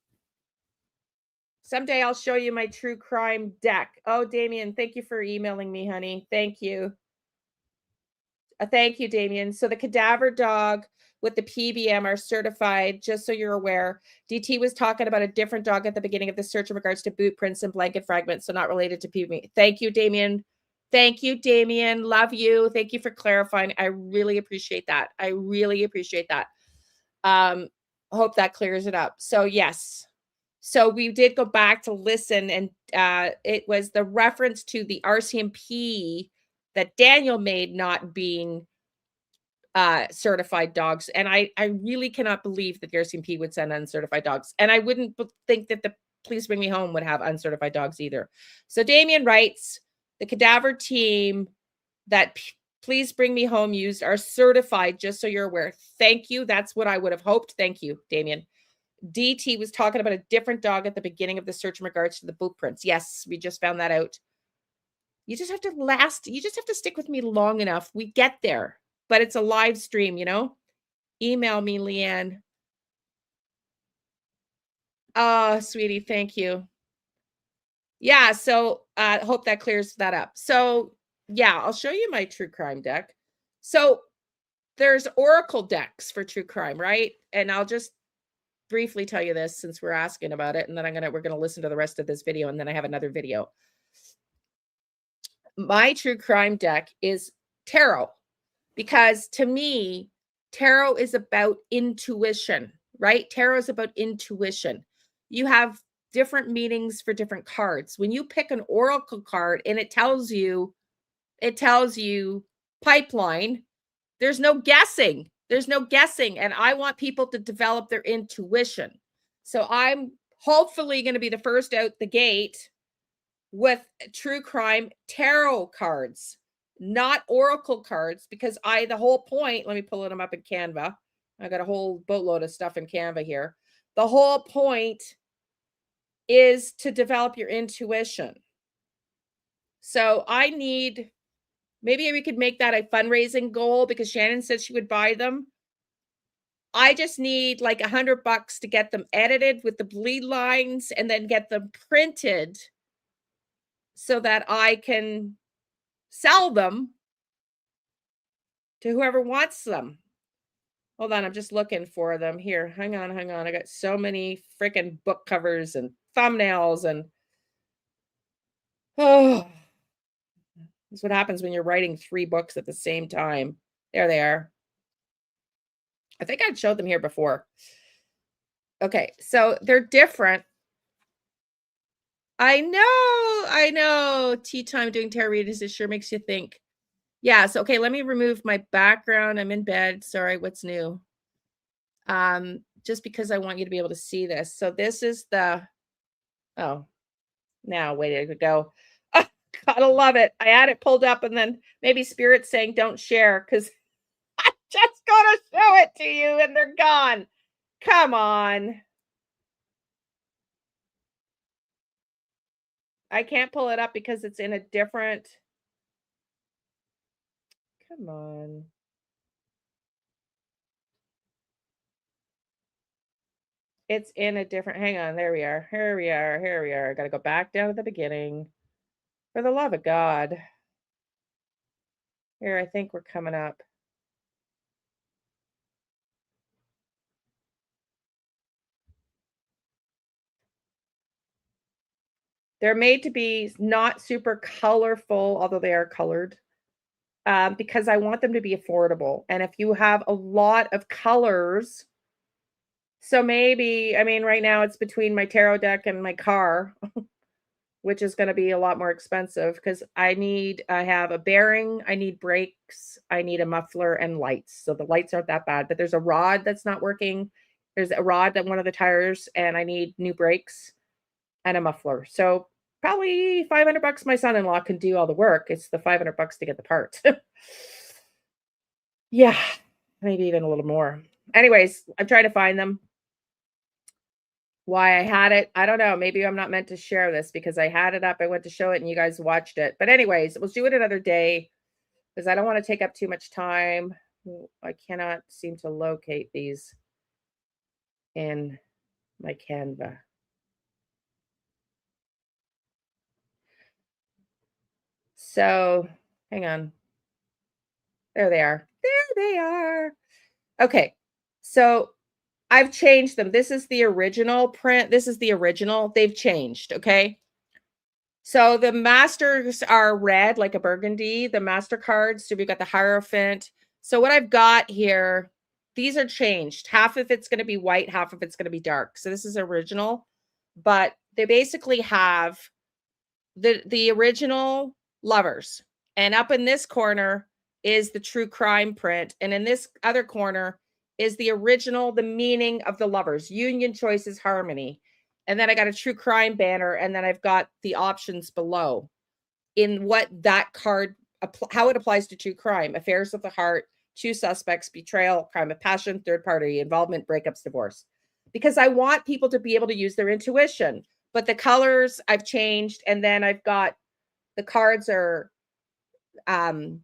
Someday I'll show you my true crime deck. Oh, Damien, thank you for emailing me, honey. Thank you. Thank you, Damien. So the cadaver dog with the PBM are certified, just so you're aware. DT was talking about a different dog at the beginning of the search in regards to boot prints and blanket fragments, so not related to PBM. Thank you, Damien. Thank you, Damien. Love you. Thank you for clarifying. I really appreciate that. I really appreciate that. Hope that clears it up. So yes. So we did go back to listen, and it was the reference to the RCMP that Daniel made not being certified dogs. And I really cannot believe that the RCMP would send uncertified dogs. And I wouldn't think that the Please Bring Me Home would have uncertified dogs either. So Damien writes, the cadaver team that Please Bring Me Home used are certified, just so you're aware. Thank you. That's what I would have hoped. Thank you, Damien. DT was talking about a different dog at the beginning of the search in regards to the boot prints. Yes, we just found that out. You just have to stick with me long enough. We get there, but it's a live stream, Email me, Liane. Oh, sweetie, thank you. Yeah, so hope that clears that up. So yeah, I'll show you my true crime deck. So there's oracle decks for true crime, right? And I'll just briefly tell you this since we're asking about it, and then we're gonna listen to the rest of this video, and then I have another video. My true crime deck is tarot, because to me, tarot is about intuition, right? Tarot is about intuition. You have different meanings for different cards. When you pick an oracle card and it tells you pipeline, there's no guessing. There's no guessing. And I want people to develop their intuition. So I'm hopefully going to be the first out the gate with true crime tarot cards, not oracle cards, because the whole point, let me pull them up in Canva. I got a whole boatload of stuff in Canva here. The whole point is to develop your intuition. So maybe we could make that a fundraising goal, because Shannon said she would buy them. I just need like $100 to get them edited with the bleed lines and then get them printed so that I can sell them to whoever wants them. Hold on, I'm just looking for them here. Hang on. I got so many freaking book covers and thumbnails, and this is what happens when you're writing 3 books at the same time. There they are. I think I'd showed them here before. Okay, so they're different. I know. Tea time doing tarot readings, it sure makes you think. Yeah, so okay, let me remove my background. I'm in bed. Sorry, what's new? Just because I want you to be able to see this. So this is now way to go. Oh, gotta love it. I had it pulled up, and then maybe Spirit's saying don't share, because I just gotta show it to you and they're gone. Come on. I can't pull it up because it's in a different. Come on. It's in a different. Hang on. There we are. Here we are. I got to go back down to the beginning. For the love of God. Here, I think we're coming up. They're made to be not super colorful, although they are colored, because I want them to be affordable. And if you have a lot of colors, so maybe, I mean, right now it's between my tarot deck and my car. which is going to be a lot more expensive because I have a bearing, I need brakes, I need a muffler and lights. So the lights aren't that bad, but there's a rod that's not working. There's a rod on one of the tires, and I need new brakes and a muffler. So probably $500 my son-in-law can do all the work. It's the $500 to get the parts. Yeah, maybe even a little more. Anyways, I'm trying to find them. Why I had it, I don't know. Maybe I'm not meant to share this because I had it up. I went to show it and you guys watched it. But anyways, we'll do it another day because I don't want to take up too much time. I cannot seem to locate these in my Canva. So hang on. There they are. There they are. Okay. So I've changed them. This is the original print. This is the original. They've changed. Okay. So the masters are red, like a burgundy. The MasterCards. So we've got the Hierophant. So what I've got here, these are changed. Half of it's going to be white, half of it's going to be dark. So this is original, but they basically have the original lovers. And up in this corner is the true crime print. And in this other corner is the original, the meaning of the lovers, union, choices, harmony. And then I got a true crime banner. And then I've got the options below in what that card, how it applies to true crime, affairs of the heart, two suspects, betrayal, crime of passion, third party involvement, breakups, divorce. Because I want people to be able to use their intuition. But the colors I've changed. And then I've got the cards are, the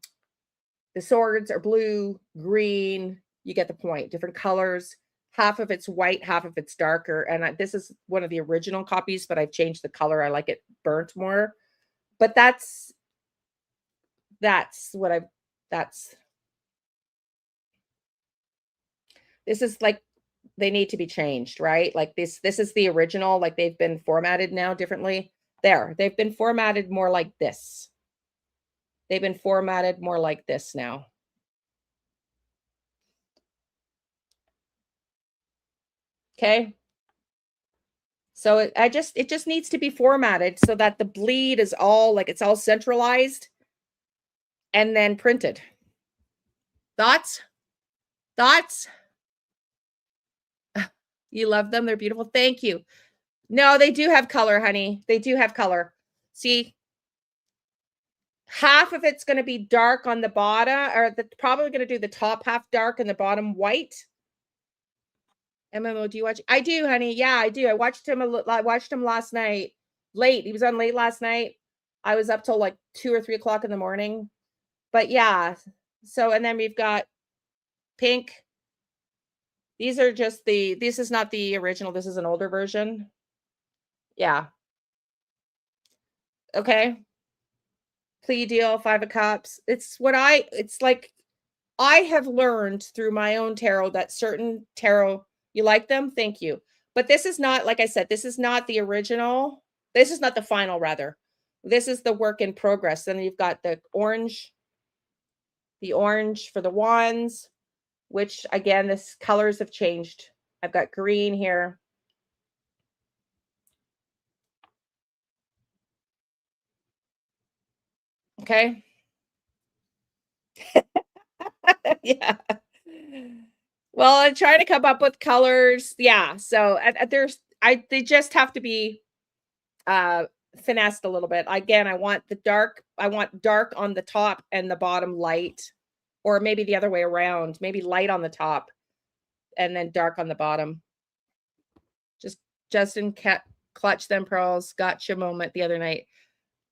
swords are blue, green. You get the point. Different colors. Half of it's white, half of it's darker. And this is one of the original copies, but I've changed the color. I like it burnt more. But that's what this is like, they need to be changed, right? Like this is the original, like they've been formatted now differently. They've been formatted more like this. They've been formatted more like this now. Okay. So it just needs to be formatted so that the bleed is all like, it's all centralized and then printed. Thoughts? You love them. They're beautiful. Thank you. No, they do have color, honey. They do have color. See, half of it's going to be dark on the bottom, or probably going to do the top half dark and the bottom white. MMO, do you watch? I do, honey. Yeah, I do. I watched him last night late. He was on late last night. I was up till like 2 or 3 o'clock in the morning. But yeah. So, and then we've got pink. These are just this is not the original. This is an older version. Yeah. Okay. Plea deal, 5 of Cups. It's like I have learned through my own tarot that certain tarot, you like them? Thank you. But this is not, like I said, this is not the original. This is not the final, rather. This is the work in progress. Then you've got the orange for the wands, which again, the colors have changed. I've got green here. Okay. Yeah. Well, I'm trying to come up with colors. Yeah. So they just have to be finessed a little bit. Again, I want dark on the top and the bottom light, or maybe the other way around, maybe light on the top and then dark on the bottom. Justin clutch them pearls. Gotcha moment the other night.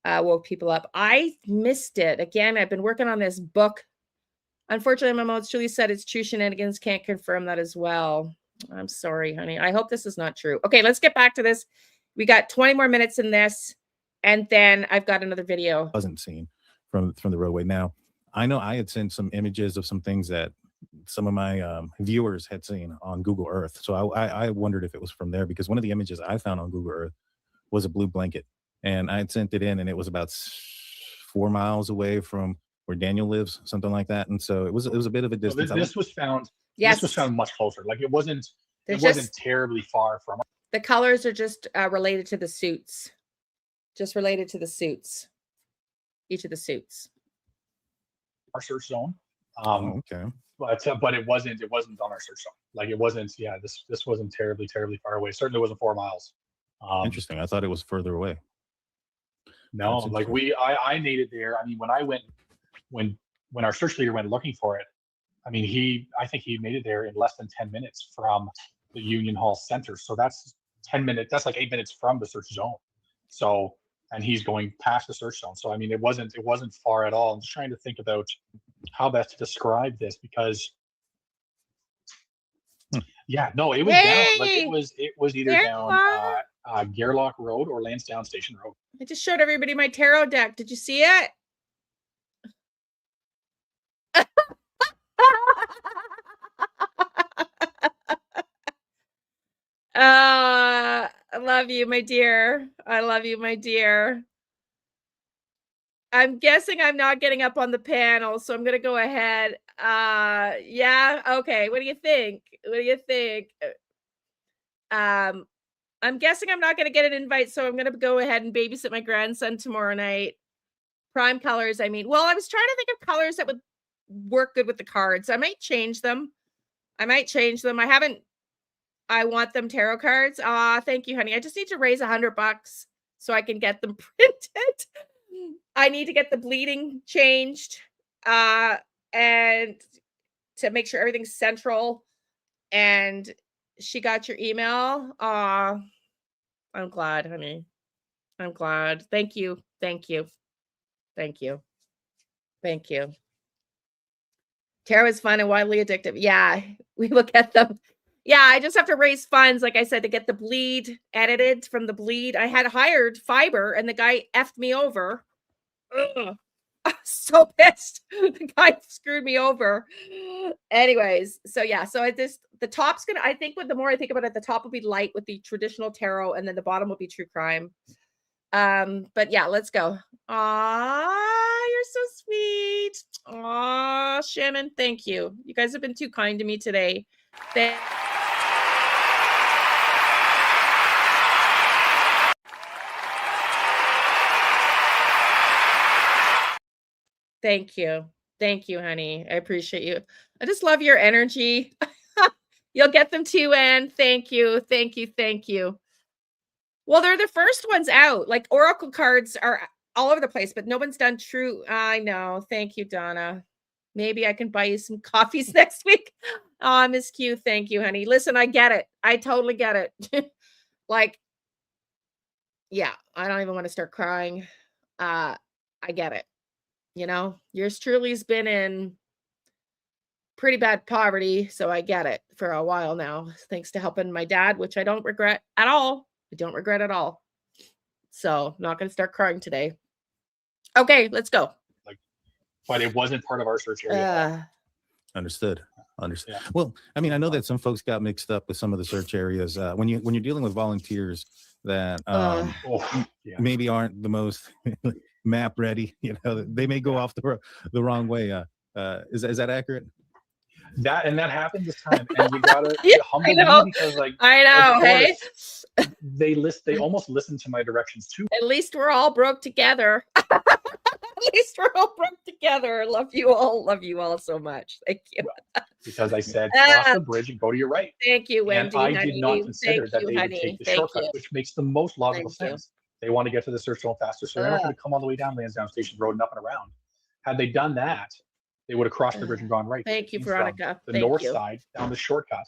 Woke people up. I missed it. Again, I've been working on this book. Unfortunately, my mom truly said it's true shenanigans. Can't confirm that as well. I'm sorry, honey. I hope this is not true. Okay, let's get back to this. We got 20 more minutes in this, and then I've got another video. Wasn't seen from the roadway. Now, I know I had sent some images of some things that some of my viewers had seen on Google Earth. So I wondered if it was from there, because one of the images I found on Google Earth was a blue blanket. And I had sent it in, and it was about 4 miles away from where Daniel lives, something like that. And so it was a bit of a distance. Well, this was found. Yes. This was found much closer. Like it wasn't terribly far from. The colors are just related to the suits. just related to the suits, each of the suits. Our search zone. Okay. But it wasn't on our search zone. Like it wasn't, yeah, this wasn't terribly far away. Certainly wasn't 4 miles. Interesting. I thought it was further away. No, That's like I made it there. I mean, when our search leader went looking for it, I mean, I think he made it there in less than 10 minutes from the Union Hall Center. So that's 10 minutes. That's like 8 minutes from the search zone. So, and he's going past the search zone. So, I mean, it wasn't far at all. I'm just trying to think about how best to describe this because, yeah, no, it was down. Like it was either down Gerlach Road or Lansdowne Station Road. I just showed everybody my tarot deck. Did you see it? I love you, my dear. I love you, my dear. I'm guessing I'm not getting up on the panel, so I'm going to go ahead. Yeah. Okay. What do you think? I'm guessing I'm not going to get an invite, so I'm going to go ahead and babysit my grandson tomorrow night. Prime colors, I mean. Well, I was trying to think of colors that would work good with the cards. I might change them. I want them tarot cards. Thank you, honey. I just need to raise $100 so I can get them printed. I need to get the bleeding changed and to make sure everything's central. And she got your email. I'm glad, honey. I'm glad. Thank you. Tarot is fun and widely addictive. Yeah, we look at them. Yeah, I just have to raise funds, like I said, to get the bleed edited from the bleed. I had hired Fiber and the guy effed me over. Ugh. I'm so pissed. The guy screwed me over. Anyways, so yeah, so the top's gonna, I think the more I think about it, the top will be light with the traditional tarot, and then the bottom will be true crime. But yeah, let's go. You're so sweet. Shannon, thank you. You guys have been too kind to me today. Thank you. Thank you, honey. I appreciate you. I just love your energy. You'll get them too, Anne. Thank you. Well, they're the first ones out. Like Oracle cards are all over the place, but no one's done true. I know. Thank you, Donna. Maybe I can buy you some coffees next week. Miss Q, thank you, honey. Listen, I get it. I totally get it. Like, yeah, I don't even want to start crying. I get it. You know, yours truly has been in pretty bad poverty, so I get it for a while now, thanks to helping my dad, which I don't regret at all. So, not going to start crying today. Okay, let's go. But it wasn't part of our search area. Understood. Yeah. Well, I mean, I know that some folks got mixed up with some of the search areas when you're dealing with volunteers that maybe aren't the most map ready. You know, they may go off the wrong way. Is that accurate? That happened this time, and you gotta humble me because, like, I know, hey. They almost listened to my directions too. At least we're all broke together. Love you all so much. Thank you. Because I said cross the bridge and go to your right. Thank you, Wendy. And I did not consider that they would take the shortcut, which makes the most logical sense. They want to get to the search zone faster, so they're not going to come all the way down Lansdowne Station Road and up and around. Had they done that, they would have crossed the bridge and gone right. Thank you, Veronica. The north side down the shortcut.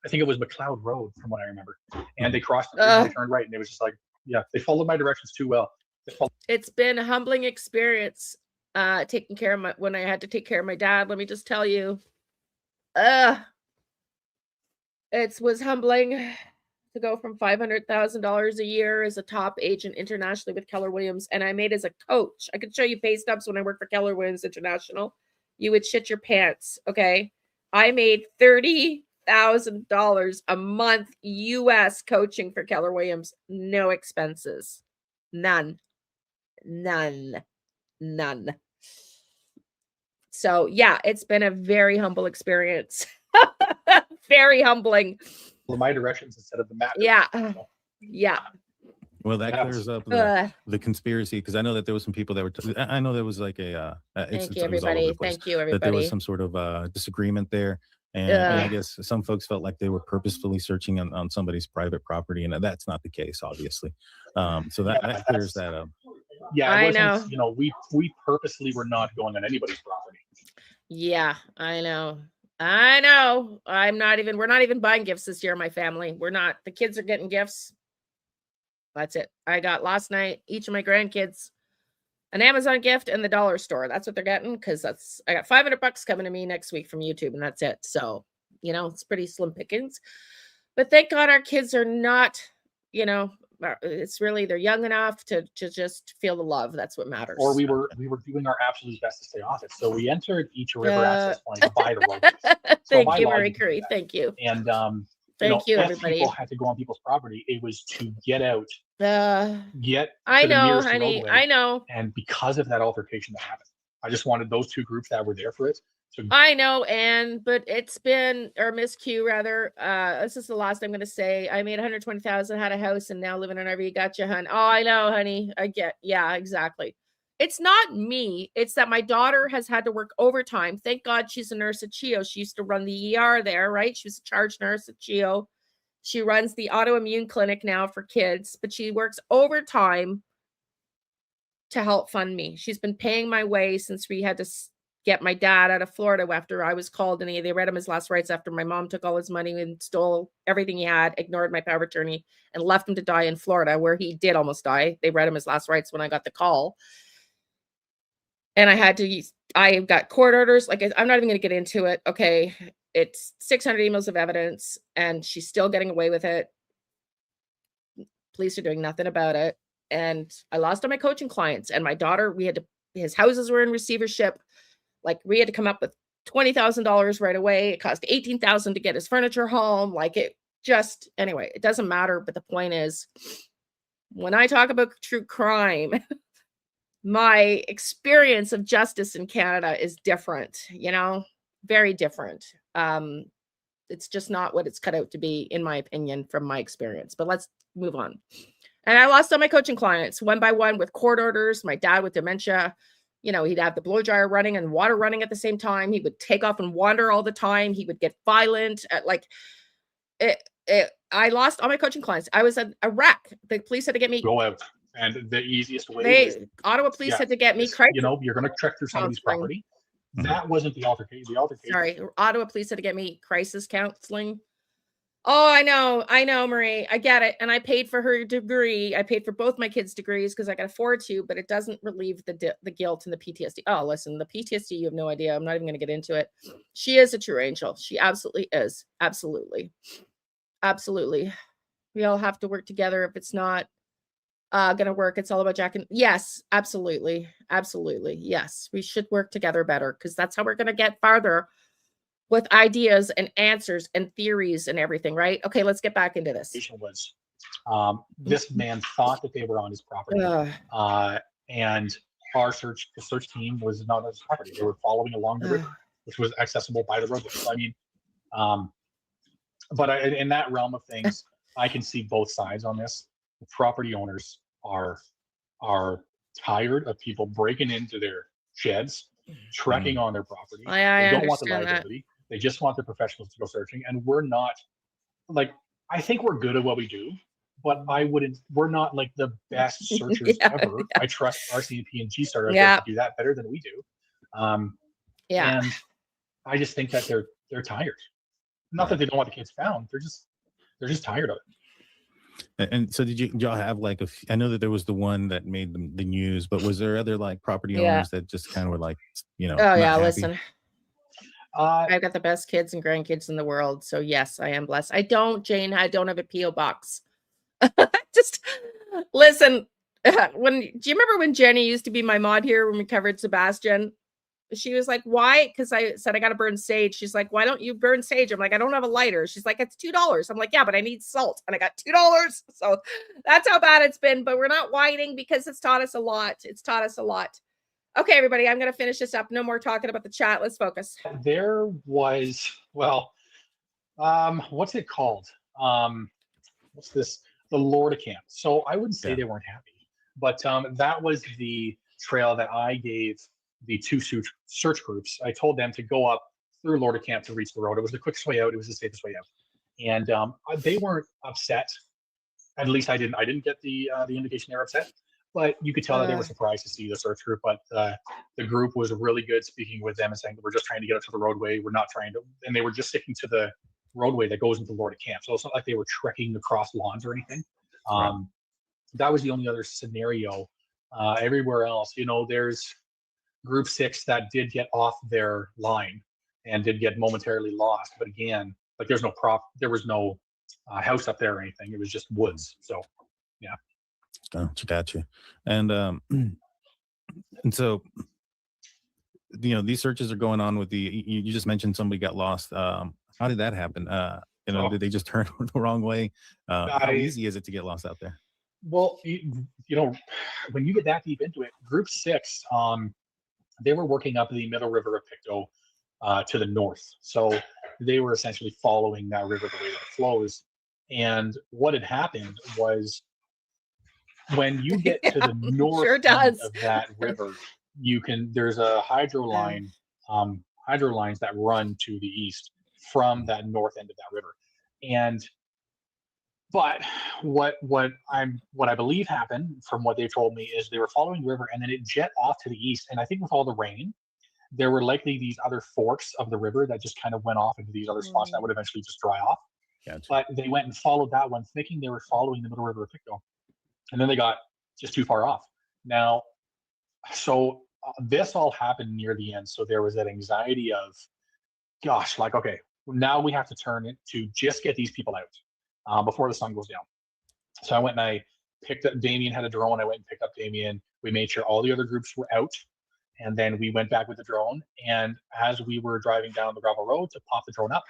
I think it was McLeod Road, from what I remember. And they crossed the bridge and they turned right, and it was just like, yeah, they followed my directions too well. It's been a humbling experience taking care of when I had to take care of my dad. Let me just tell you, it was humbling to go from $500,000 a year as a top agent internationally with Keller Williams, and I made as a coach. I could show you pay stubs when I worked for Keller Williams International. You would shit your pants. Okay, I made $30,000 a month US coaching for Keller Williams, no expenses, none. So yeah, it's been a very humble experience. Very humbling. My directions instead of the map. Yeah. Well, that That was- clears up Ugh. the conspiracy, because I know that there was some people that were. I know there was like a. Thank you, it was all over everybody. the place, Thank you, that there was everybody. some sort of disagreement there, and I Ugh. guess some folks felt like they were purposefully searching on somebody's private property, and that's not the case, obviously. So that Yeah, that clears that's- that up. Yeah, I it wasn't, know. you know, we purposely were not going on anybody's property. Yeah, I know. I know. We're not even buying gifts this year, my family. We're not. The kids are getting gifts. That's it. I got last night, each of my grandkids, an Amazon gift and the dollar store. That's what they're getting, because I got $500 coming to me next week from YouTube, and that's it. So, it's pretty slim pickings. But thank God our kids are not, it's really, they're young enough to just feel the love. That's what matters. Or we were doing our absolute best to stay off it. So we entered each river access point to buy the roadways. So Thank by you, law, Marie you can do Curie. that. Thank you. And Thank you, if everybody. people had to go on people's property, it was to get out, get I to the know, nearest honey. roadway. I know. And because of that altercation that happened, I just wanted those two groups that were there for it. So I know, Anne, but it's been, or Miss Q rather. This is the last I'm gonna say. I made 120,000, had a house, and now live in an RV. Gotcha, hun. Oh, I know, honey. Yeah, exactly. It's not me. It's that my daughter has had to work overtime. Thank God she's a nurse at CHIO. She used to run the ER there, right? She was a charge nurse at CHIO. She runs the autoimmune clinic now for kids, but she works overtime to help fund me. She's been paying my way since we had to get my dad out of Florida after I was called, and they read him his last rites after my mom took all his money and stole everything he had, ignored my power of attorney, and left him to die in Florida, where he did almost die. They read him his last rites when I got the call. And I got court orders. Like, I'm not even going to get into it. Okay. It's 600 emails of evidence, and she's still getting away with it. Police are doing nothing about it. And I lost all my coaching clients, and my daughter, his houses were in receivership. Like, we had to come up with $20,000 right away. It cost $18,000 to get his furniture home. Anyway, it doesn't matter. But the point is, when I talk about true crime, my experience of justice in Canada is different, very different. It's just not what it's cut out to be, in my opinion, from my experience. But let's move on. And I lost all my coaching clients one by one with court orders. My dad with dementia, he'd have the blow dryer running and water running at the same time. He would take off and wander all the time. He would get violent. I lost all my coaching clients. I was a wreck. The police had to get me. go out. And the easiest way was, Ottawa police had to get me. you're going to trek through somebody's property. That wasn't the altercation. The altercation. Sorry, Ottawa police had to get me crisis counseling. Oh, I know, Marie. I get it. And I paid for her degree. I paid for both my kids' degrees because I could afford to, but it doesn't relieve the guilt and the PTSD. Oh, listen, the PTSD, you have no idea. I'm not even going to get into it. She is a true angel. She absolutely is. Absolutely. Absolutely. We all have to work together. If it's not going to work, it's all about Jack. And yes, absolutely. Absolutely. Yes, we should work together better, because that's how we're going to get farther with ideas and answers and theories and everything, right? Okay, let's get back into this. Was this man thought that they were on his property, and the search team was not on his property. They were following along the river, which was accessible by the roadway. So, I mean, but in that realm of things, I can see both sides on this. The property owners are tired of people breaking into their sheds, trekking on their property. I don't want the understand liability. They just want the professionals to go searching. And we're not, I think we're good at what we do, but we're not like the best searchers ever. I trust RCMP and GSTAR to do that better than we do. And I just think that they're tired. Not that they don't want the kids found. They're just tired of it. And so did y'all have I know that there was the one that made the news, but was there other property owners that just kind of were oh yeah, listen, I've got the best kids and grandkids in the world. So yes, I am blessed. I don't have a PO box. Just listen. Do you remember when Jenny used to be my mod here when we covered Sebastian? She was like, why? Because I said I got to burn sage. She's like, why don't you burn sage? I'm like, I don't have a lighter. She's like, it's $2. I'm like, yeah, but I need salt. And I got $2. So that's how bad it's been. But we're not whining, because it's taught us a lot. It's taught us a lot. Okay, everybody, I'm going to finish this up. No more talking about the chat. Let's focus. There was, what's it called? What's this? the Lorda camp. So I wouldn't say Yeah. they weren't happy, but that was the trail that I gave the two search groups. I told them to go up through Lorda camp to reach the road. It was the quickest way out. It was the safest way out. And they weren't upset. At least I didn't get the indication they were upset. But you could tell that they were surprised to see the search group. But the group was really good speaking with them and saying, we're just trying to get up to the roadway. We're not trying to, and they were just sticking to the roadway that goes into Lorda camp. So it's not like they were trekking across lawns or anything. Right. That was the only other scenario. Everywhere else, there's group 6 that did get off their line and did get momentarily lost. But again, like there was no house up there or anything. It was just woods. So, yeah. Gotcha. And and so, these searches are going on with you just mentioned somebody got lost. How did that happen? Did they just turn the wrong way? How easy is it to get lost out there? Well, when you get that deep into it, group 6, they were working up the middle river of Pictou to the north. So they were essentially following that river the way that it flows. And what had happened was when you get to the north end of that river, there's a hydrolines that run to the east from that north end of that river. But what I believe happened from what they told me is they were following the river and then it jet off to the east. And I think with all the rain, there were likely these other forks of the river that just kind of went off into these other spots that would eventually just dry off. Gotcha. But they went and followed that one, thinking they were following the middle river of Pictou. And then they got just too far off. Now, so this all happened near the end. So there was that anxiety of, gosh, like, okay, now we have to turn it to just get these people out before the sun goes down. So I went and I picked up, Damien had a drone. I went and picked up Damien. We made sure all the other groups were out. And then we went back with the drone. And as we were driving down the gravel road to pop the drone up,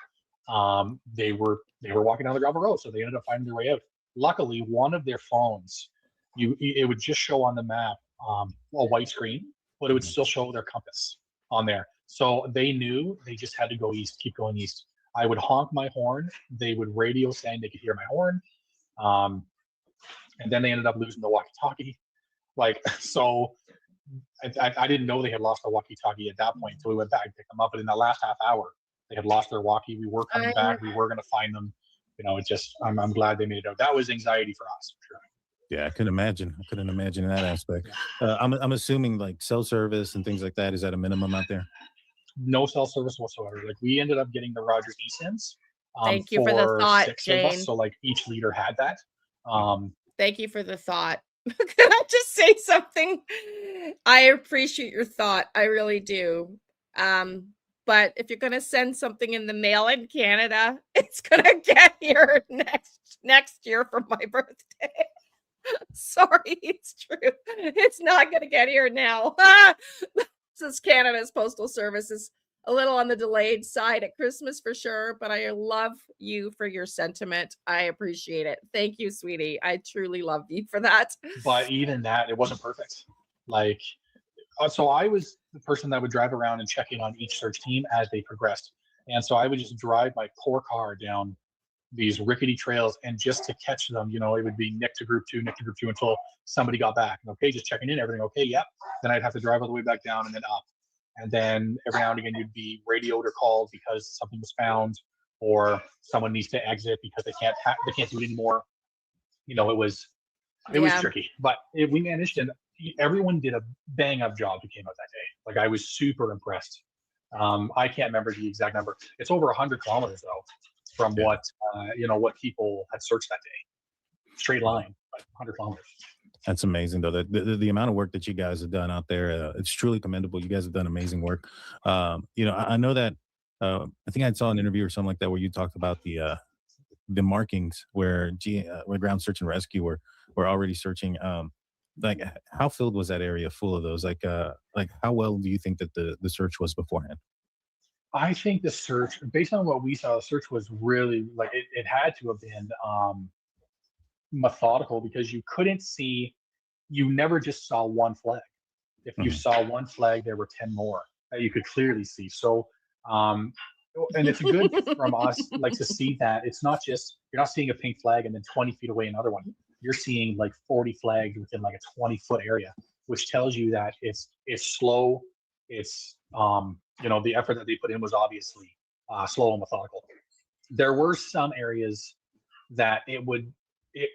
they were walking down the gravel road. So they ended up finding their way out. Luckily, one of their phones, it would just show on the map a white screen, but it would still show their compass on there. So they knew they just had to go east, keep going east. I would honk my horn. They would radio saying they could hear my horn. And then they ended up losing the walkie-talkie. So I didn't know they had lost the walkie-talkie at that point until we went back and picked them up. But in that last half hour, they had lost their walkie. We were coming back. We were going to find them. I'm glad they made it out. That was anxiety for us, for sure. Yeah, I couldn't imagine that aspect. I'm assuming like cell service and things like that is at a minimum out there. No cell service whatsoever. Like we ended up getting the Rogers eSIMs. Thank you for the thought, 6 Jane. of us, so like each leader had that. Thank you for the thought. Can I just say something? I appreciate your thought. I really do. But if you're going to send something in the mail in Canada, it's going to get here next year for my birthday. Sorry, it's true. It's not going to get here now. Since Canada's postal service is a little on the delayed side at Christmas for sure, but I love you for your sentiment. I appreciate it. Thank you, sweetie. I truly love you for that. But even that, it wasn't perfect. So I was the person that would drive around and check in on each search team as they progressed. And so I would just drive my poor car down these rickety trails and just to catch them, it would be Nick to group 2 until somebody got back. Okay, just checking in, everything okay? Yep. Then I'd have to drive all the way back down and then up. And then every now and again you'd be radioed or called because something was found or someone needs to exit because they can't do it anymore. It was tricky, but we managed, and everyone did a bang up job who came out that day. Like I was super impressed. I can't remember the exact number. It's over 100 kilometers though from what people had searched that day. Straight line, but 100 kilometers. That's amazing, though. The amount of work that you guys have done out there, it's truly commendable. You guys have done amazing work. I know that I think I saw an interview or something like that where you talked about the markings where ground search and rescue were already searching. How filled was that area full of those? How well do you think that the search was beforehand? I think the search, based on what we saw, the search was really it had to have been methodical because you never just saw one flag. If you saw one flag, there were 10 more that you could clearly see. So And it's good from us, like, to see that it's not just, you're not seeing a pink flag and then 20 feet away another one. You're seeing like 40 flags within like a 20-foot area, which tells you that it's slow. It's the effort that they put in was obviously slow and methodical. There were some areas that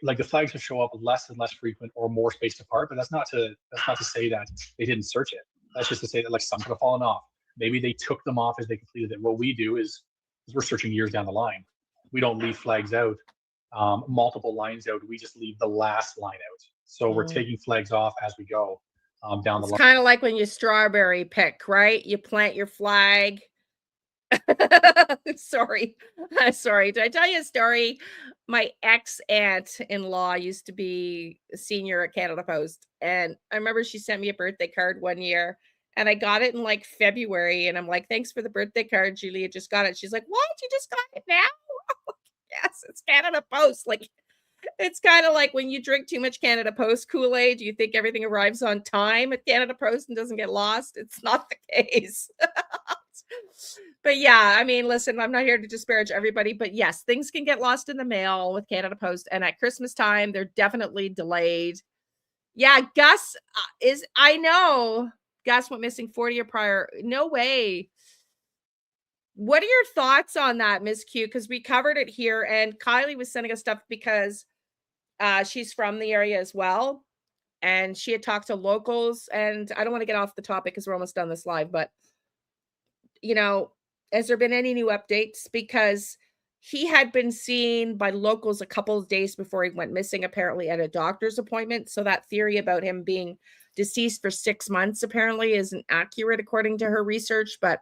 like the flags would show up less and less frequent or more spaced apart, but that's not to say that they didn't search it. That's just to say that like some could have fallen off. Maybe they took them off as they completed it. What we do is we're searching years down the line. We don't leave flags out, multiple lines out. We just leave the last line out. So we're taking flags off as we go down the It's line. kind of like when you strawberry pick, right? You plant your flag. Sorry. Sorry. Did I tell you a story? My ex-aunt-in-law used to be a senior at Canada Post. And I remember she sent me a birthday card one year. And I got it in like February. And I'm like, thanks for the birthday card, Julie. I just got it. She's like, what? You just got it now? Yes, it's Canada Post. Like, it's kind of like when you drink too much Canada Post Kool-Aid, you think everything arrives on time at Canada Post and doesn't get lost. It's not the case. But yeah, I mean, listen, I'm not here to disparage everybody, but yes, things can get lost in the mail with Canada Post. And at Christmas time, they're definitely delayed. Yeah, Gus I know Gus went missing 40 year prior. No way. What are your thoughts on that, Ms. Q? Because we covered it here and Kylie was sending us stuff because she's from the area as well. And she had talked to locals. And I don't want to get off the topic because we're almost done this live, but has there been any new updates? Because he had been seen by locals a couple of days before he went missing, apparently at a doctor's appointment. So that theory about him being deceased for 6 months apparently isn't accurate according to her research. But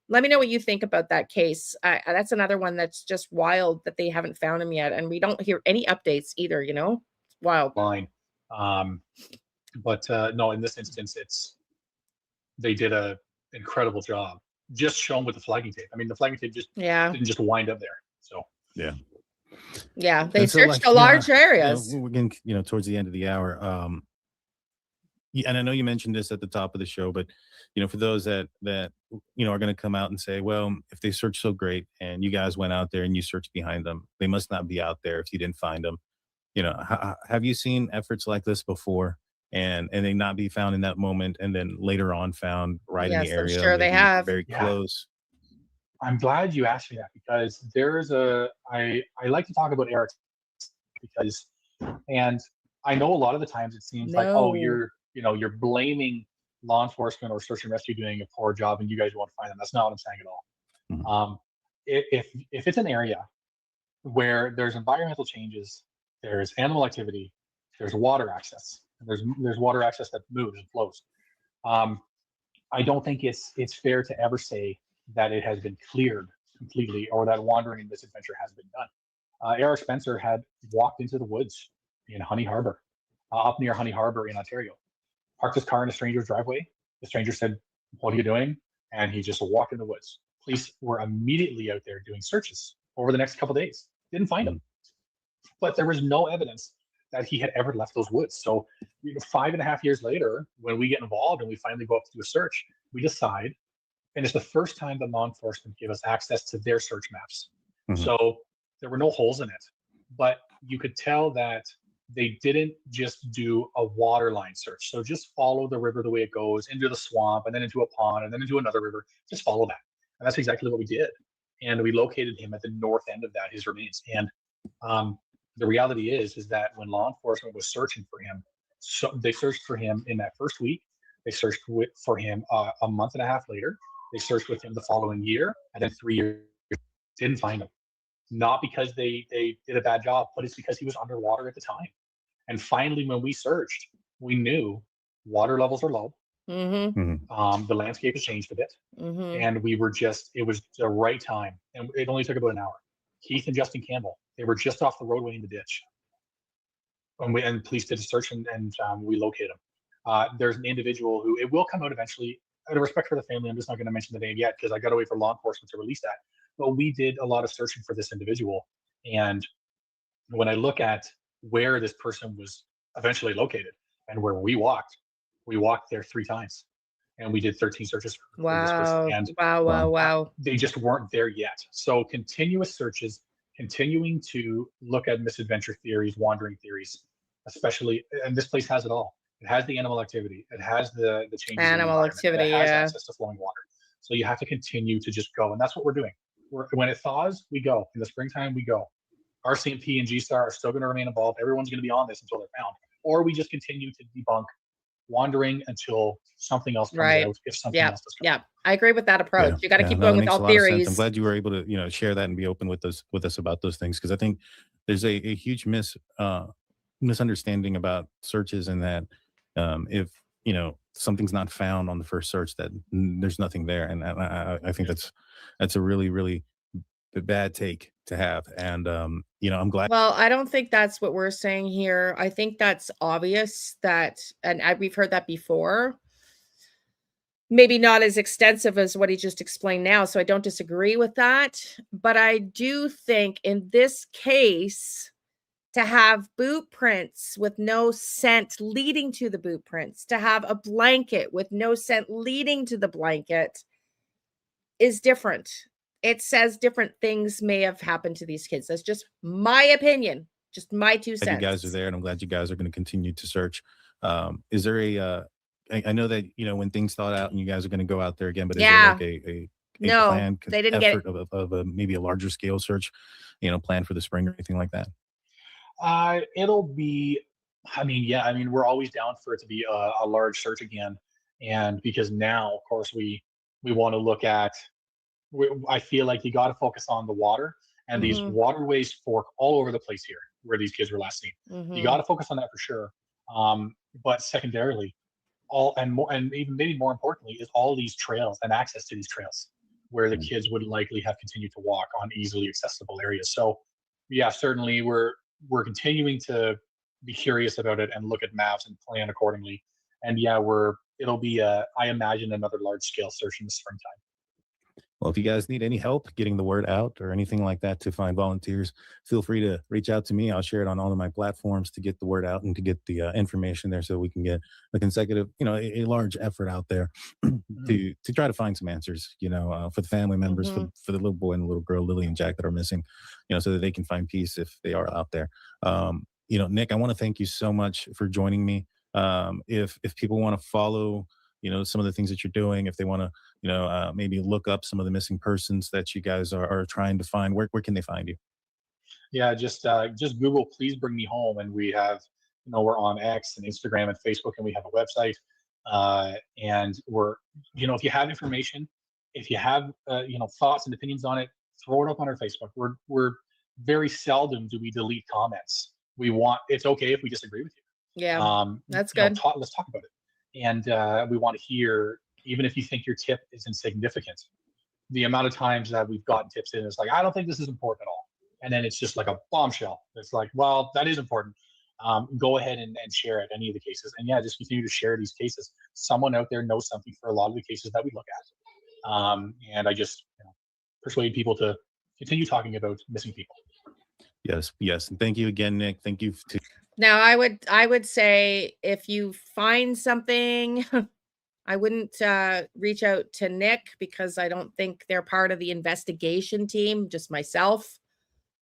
let me know what you think about that case. That's another one that's just wild that they haven't found him yet. And we don't hear any updates either, It's wild. Line. But no, in this instance, they did a incredible job. Just shown with the flagging tape. I mean, the flagging tape just didn't just wind up there. So yeah, they And so, searched a large areas. we're getting towards the end of the hour. And I know you mentioned this at the top of the show, but for those that are going to come out and say, well, if they searched so great and you guys went out there and you searched behind them, they must not be out there if you didn't find them. Have you seen efforts like this before? And they not be found in that moment, and then later on found right in the area. I'm sure they have. Very close. I'm glad you asked me that because I like to talk about Eric and I know a lot of the times it seems like, oh, you're blaming law enforcement or search and rescue doing a poor job and you guys won't find them. That's not what I'm saying at all. Mm-hmm. If it's an area where there's environmental changes, there's animal activity, there's water access. There's water access that moves and flows. I don't think it's fair to ever say that it has been cleared completely or that wandering and misadventure has been done. Eric Spencer had walked into the woods in Honey Harbor, up near Honey Harbor in Ontario, parked his car in a stranger's driveway. The stranger said, "What are you doing?" And he just walked in the woods. Police were immediately out there doing searches over the next couple of days. Didn't find him, but there was no evidence that he had ever left those woods. So 5.5 years later, when we get involved and we finally go up to do a search, we decide, and it's the first time that law enforcement give us access to their search maps. Mm-hmm. So there were no holes in it, but you could tell that they didn't just do a waterline search. So just follow the river the way it goes into the swamp and then into a pond and then into another river. Just follow that. And that's exactly what we did. And we located him at the north end of that, his remains. And the reality is that when law enforcement was searching for him, so they searched for him in that first week. They searched for him a month and a half later. They searched with him the following year, and then 3 years, didn't find him. Not because they did a bad job, but it's because he was underwater at the time. And finally, when we searched, we knew water levels are low. Mm-hmm. Mm-hmm. The landscape has changed a bit. Mm-hmm. And it was the right time. And it only took about an hour. Keith and Justin Campbell, they were just off the roadway in the ditch. And police did a search and we located him. There's an individual who, it will come out eventually. Out of respect for the family, I'm just not going to mention the name yet because I got to wait for law enforcement to release that. But we did a lot of searching for this individual. And when I look at where this person was eventually located and where we walked there 3 times. and we did 13 searches for this person, Wow. and Wow. they just weren't there yet. So continuous searches, continuing to look at misadventure theories, wandering theories, especially, and this place has it all. It has the animal activity, it has the changes in the Animal environment, and activity, it has yeah. access to flowing water. So you have to continue to just go, and that's what we're doing. When it thaws, we go. In the springtime, we go. RCMP and GSTAR are still going to remain involved. Everyone's going to be on this until they're found, or we just continue to debunk wandering until something else comes Right. out. If something Yeah. else does come out. Yeah. I agree with that approach. You got to keep no, going that with makes all a lot of sense. I'm theories. glad you were able to, share that and be open with us about those things, because I think there's a huge misunderstanding about searches, and that if something's not found on the first search, that there's nothing there, and I think that's a really, really bad take to have. And I'm glad. Well, I don't think that's what we're saying here. I think that's obvious that, and we've heard that before. Maybe not as extensive as what he just explained now, so I don't disagree with that. But I do think in this case, to have boot prints with no scent leading to the boot prints, to have a blanket with no scent leading to the blanket is different. It says different things may have happened to these kids. That's just my opinion, just my 2 cents. You guys are there, and I'm glad you guys are going to continue to search. Is there I know that when things thawed out and you guys are going to go out there again, but is there like a No, plan, they didn't get effort of a maybe a larger scale search, plan for the spring or anything like that? It'll be, we're always down for it to be a large search again. And because now, of course, we want to look at, I feel like you got to focus on the water, and these waterways fork all over the place here where these kids were last seen. You got to focus on that for sure. But secondarily, and even maybe more importantly, is all these trails and access to these trails where the kids would likely have continued to walk on easily accessible areas. So yeah, certainly we're continuing to be curious about it and look at maps and plan accordingly. And yeah, it'll be I imagine another large scale search in the springtime. Well, if you guys need any help getting the word out or anything like that to find volunteers, feel free to reach out to me. I'll share it on all of my platforms to get the word out and to get the information there, so we can get a consecutive, a large effort out there to try to find some answers, for the family members, for the little boy and the little girl, Lily and Jack, that are missing, so that they can find peace if they are out there. Nick, I want to thank you so much for joining me. If people want to follow some of the things that you're doing, if they want to maybe look up some of the missing persons that you guys are trying to find, where can they find you? Yeah, just Google "Please Bring Me Home," and we have, we're on X and Instagram and Facebook, and we have a website. And we're, if you have information, if you have thoughts and opinions on it, throw it up on our Facebook. We're very seldom do we delete comments. It's okay if we disagree with you. Yeah, that's good. Let's talk about it. And we want to hear, even if you think your tip is insignificant, the amount of times that we've gotten tips in, it's like, I don't think this is important at all. And then it's just like a bombshell. It's like, well, that is important. Go ahead and share it, any of the cases. And yeah, just continue to share these cases. Someone out there knows something for a lot of the cases that we look at. And I just persuade people to continue talking about missing people. Yes. And thank you again, Nick. Thank you. Now, I would say if you find something, I wouldn't reach out to Nick, because I don't think they're part of the investigation team, just myself.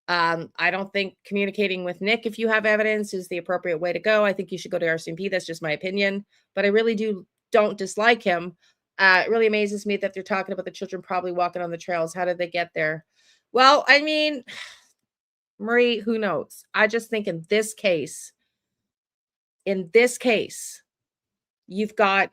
I don't think communicating with Nick, if you have evidence, is the appropriate way to go. I think you should go to RCMP. That's just my opinion. But I really don't dislike him. It really amazes me that they're talking about the children probably walking on the trails. How did they get there? Well, I mean, Marie, who knows? I just think in this case, you've got,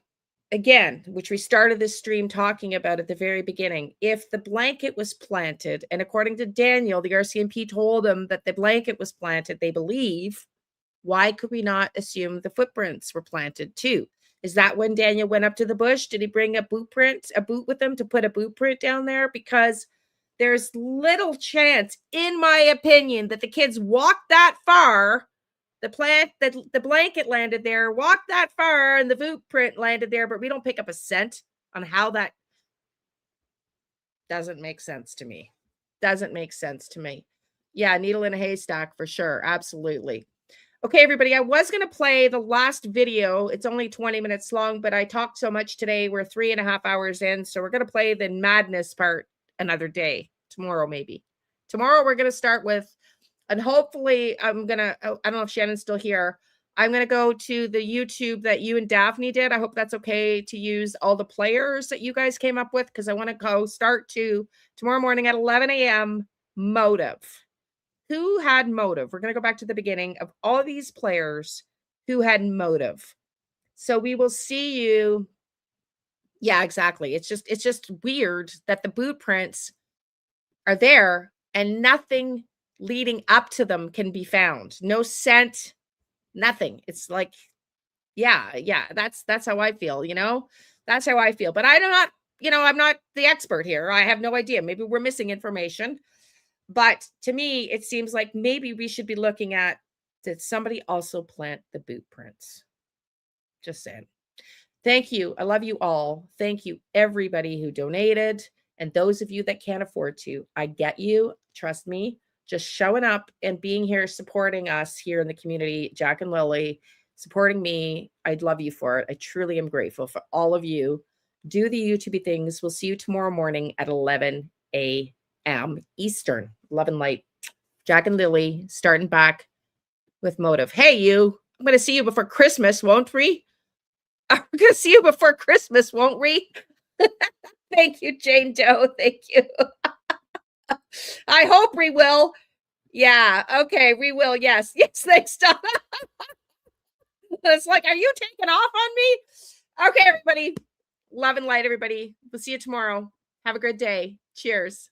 again, which we started this stream talking about at the very beginning, if the blanket was planted, and according to Daniel, the RCMP told him that the blanket was planted, they believe, why could we not assume the footprints were planted too? Is that when Daniel went up to the bush? Did he bring a boot with him to put a boot print down there? Because there's little chance, in my opinion, that the kids walked that far. The blanket landed there, walked that far, and the boot print landed there, but we don't pick up a scent on how that doesn't make sense to me. Yeah, needle in a haystack for sure. Absolutely. Okay, everybody, I was going to play the last video. It's only 20 minutes long, but I talked so much today. We're 3.5 hours in. So we're going to play the madness part another day, tomorrow, maybe. Tomorrow, we're going to start with, and hopefully I'm going to, I don't know if Shannon's still here. I'm going to go to the YouTube that you and Daphne did. I hope that's okay to use all the players that you guys came up with, because I want to go start to tomorrow morning at 11 a.m. Motive. Who had motive? We're going to go back to the beginning of all these players who had motive. So we will see you. Yeah, exactly. It's just weird that the boot prints are there and nothing leading up to them can be found. No scent, nothing. It's like, yeah, that's how I feel, you know? That's how I feel. But I'm not, I'm not the expert here. I have no idea. Maybe we're missing information. But to me, it seems like maybe we should be looking at, did somebody also plant the boot prints? Just saying. Thank you. I love you all. Thank you, everybody who donated. And those of you that can't afford to, I get you. Trust me. Just showing up and being here, supporting us here in the community, Jack and Lily, supporting me. I'd love you for it. I truly am grateful for all of you. Do the YouTube things. We'll see you tomorrow morning at 11 a.m. Eastern. Love and light. Jack and Lily starting back with motive. Hey, you. I'm going to see you before Christmas, won't we? We're going to see you before Christmas, won't we? Thank you, Jane Doe. Thank you. I hope we will. Yeah. Okay. We will. Yes. Yes. Thanks, Donna. It's like, are you taking off on me? Okay, everybody. Love and light, everybody. We'll see you tomorrow. Have a good day. Cheers.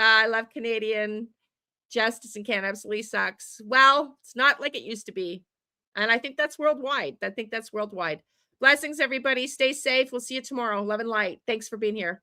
I love Canadian. Justice in Canada absolutely sucks. Well, it's not like it used to be. And I think that's worldwide. Blessings, everybody. Stay safe. We'll see you tomorrow. Love and light. Thanks for being here.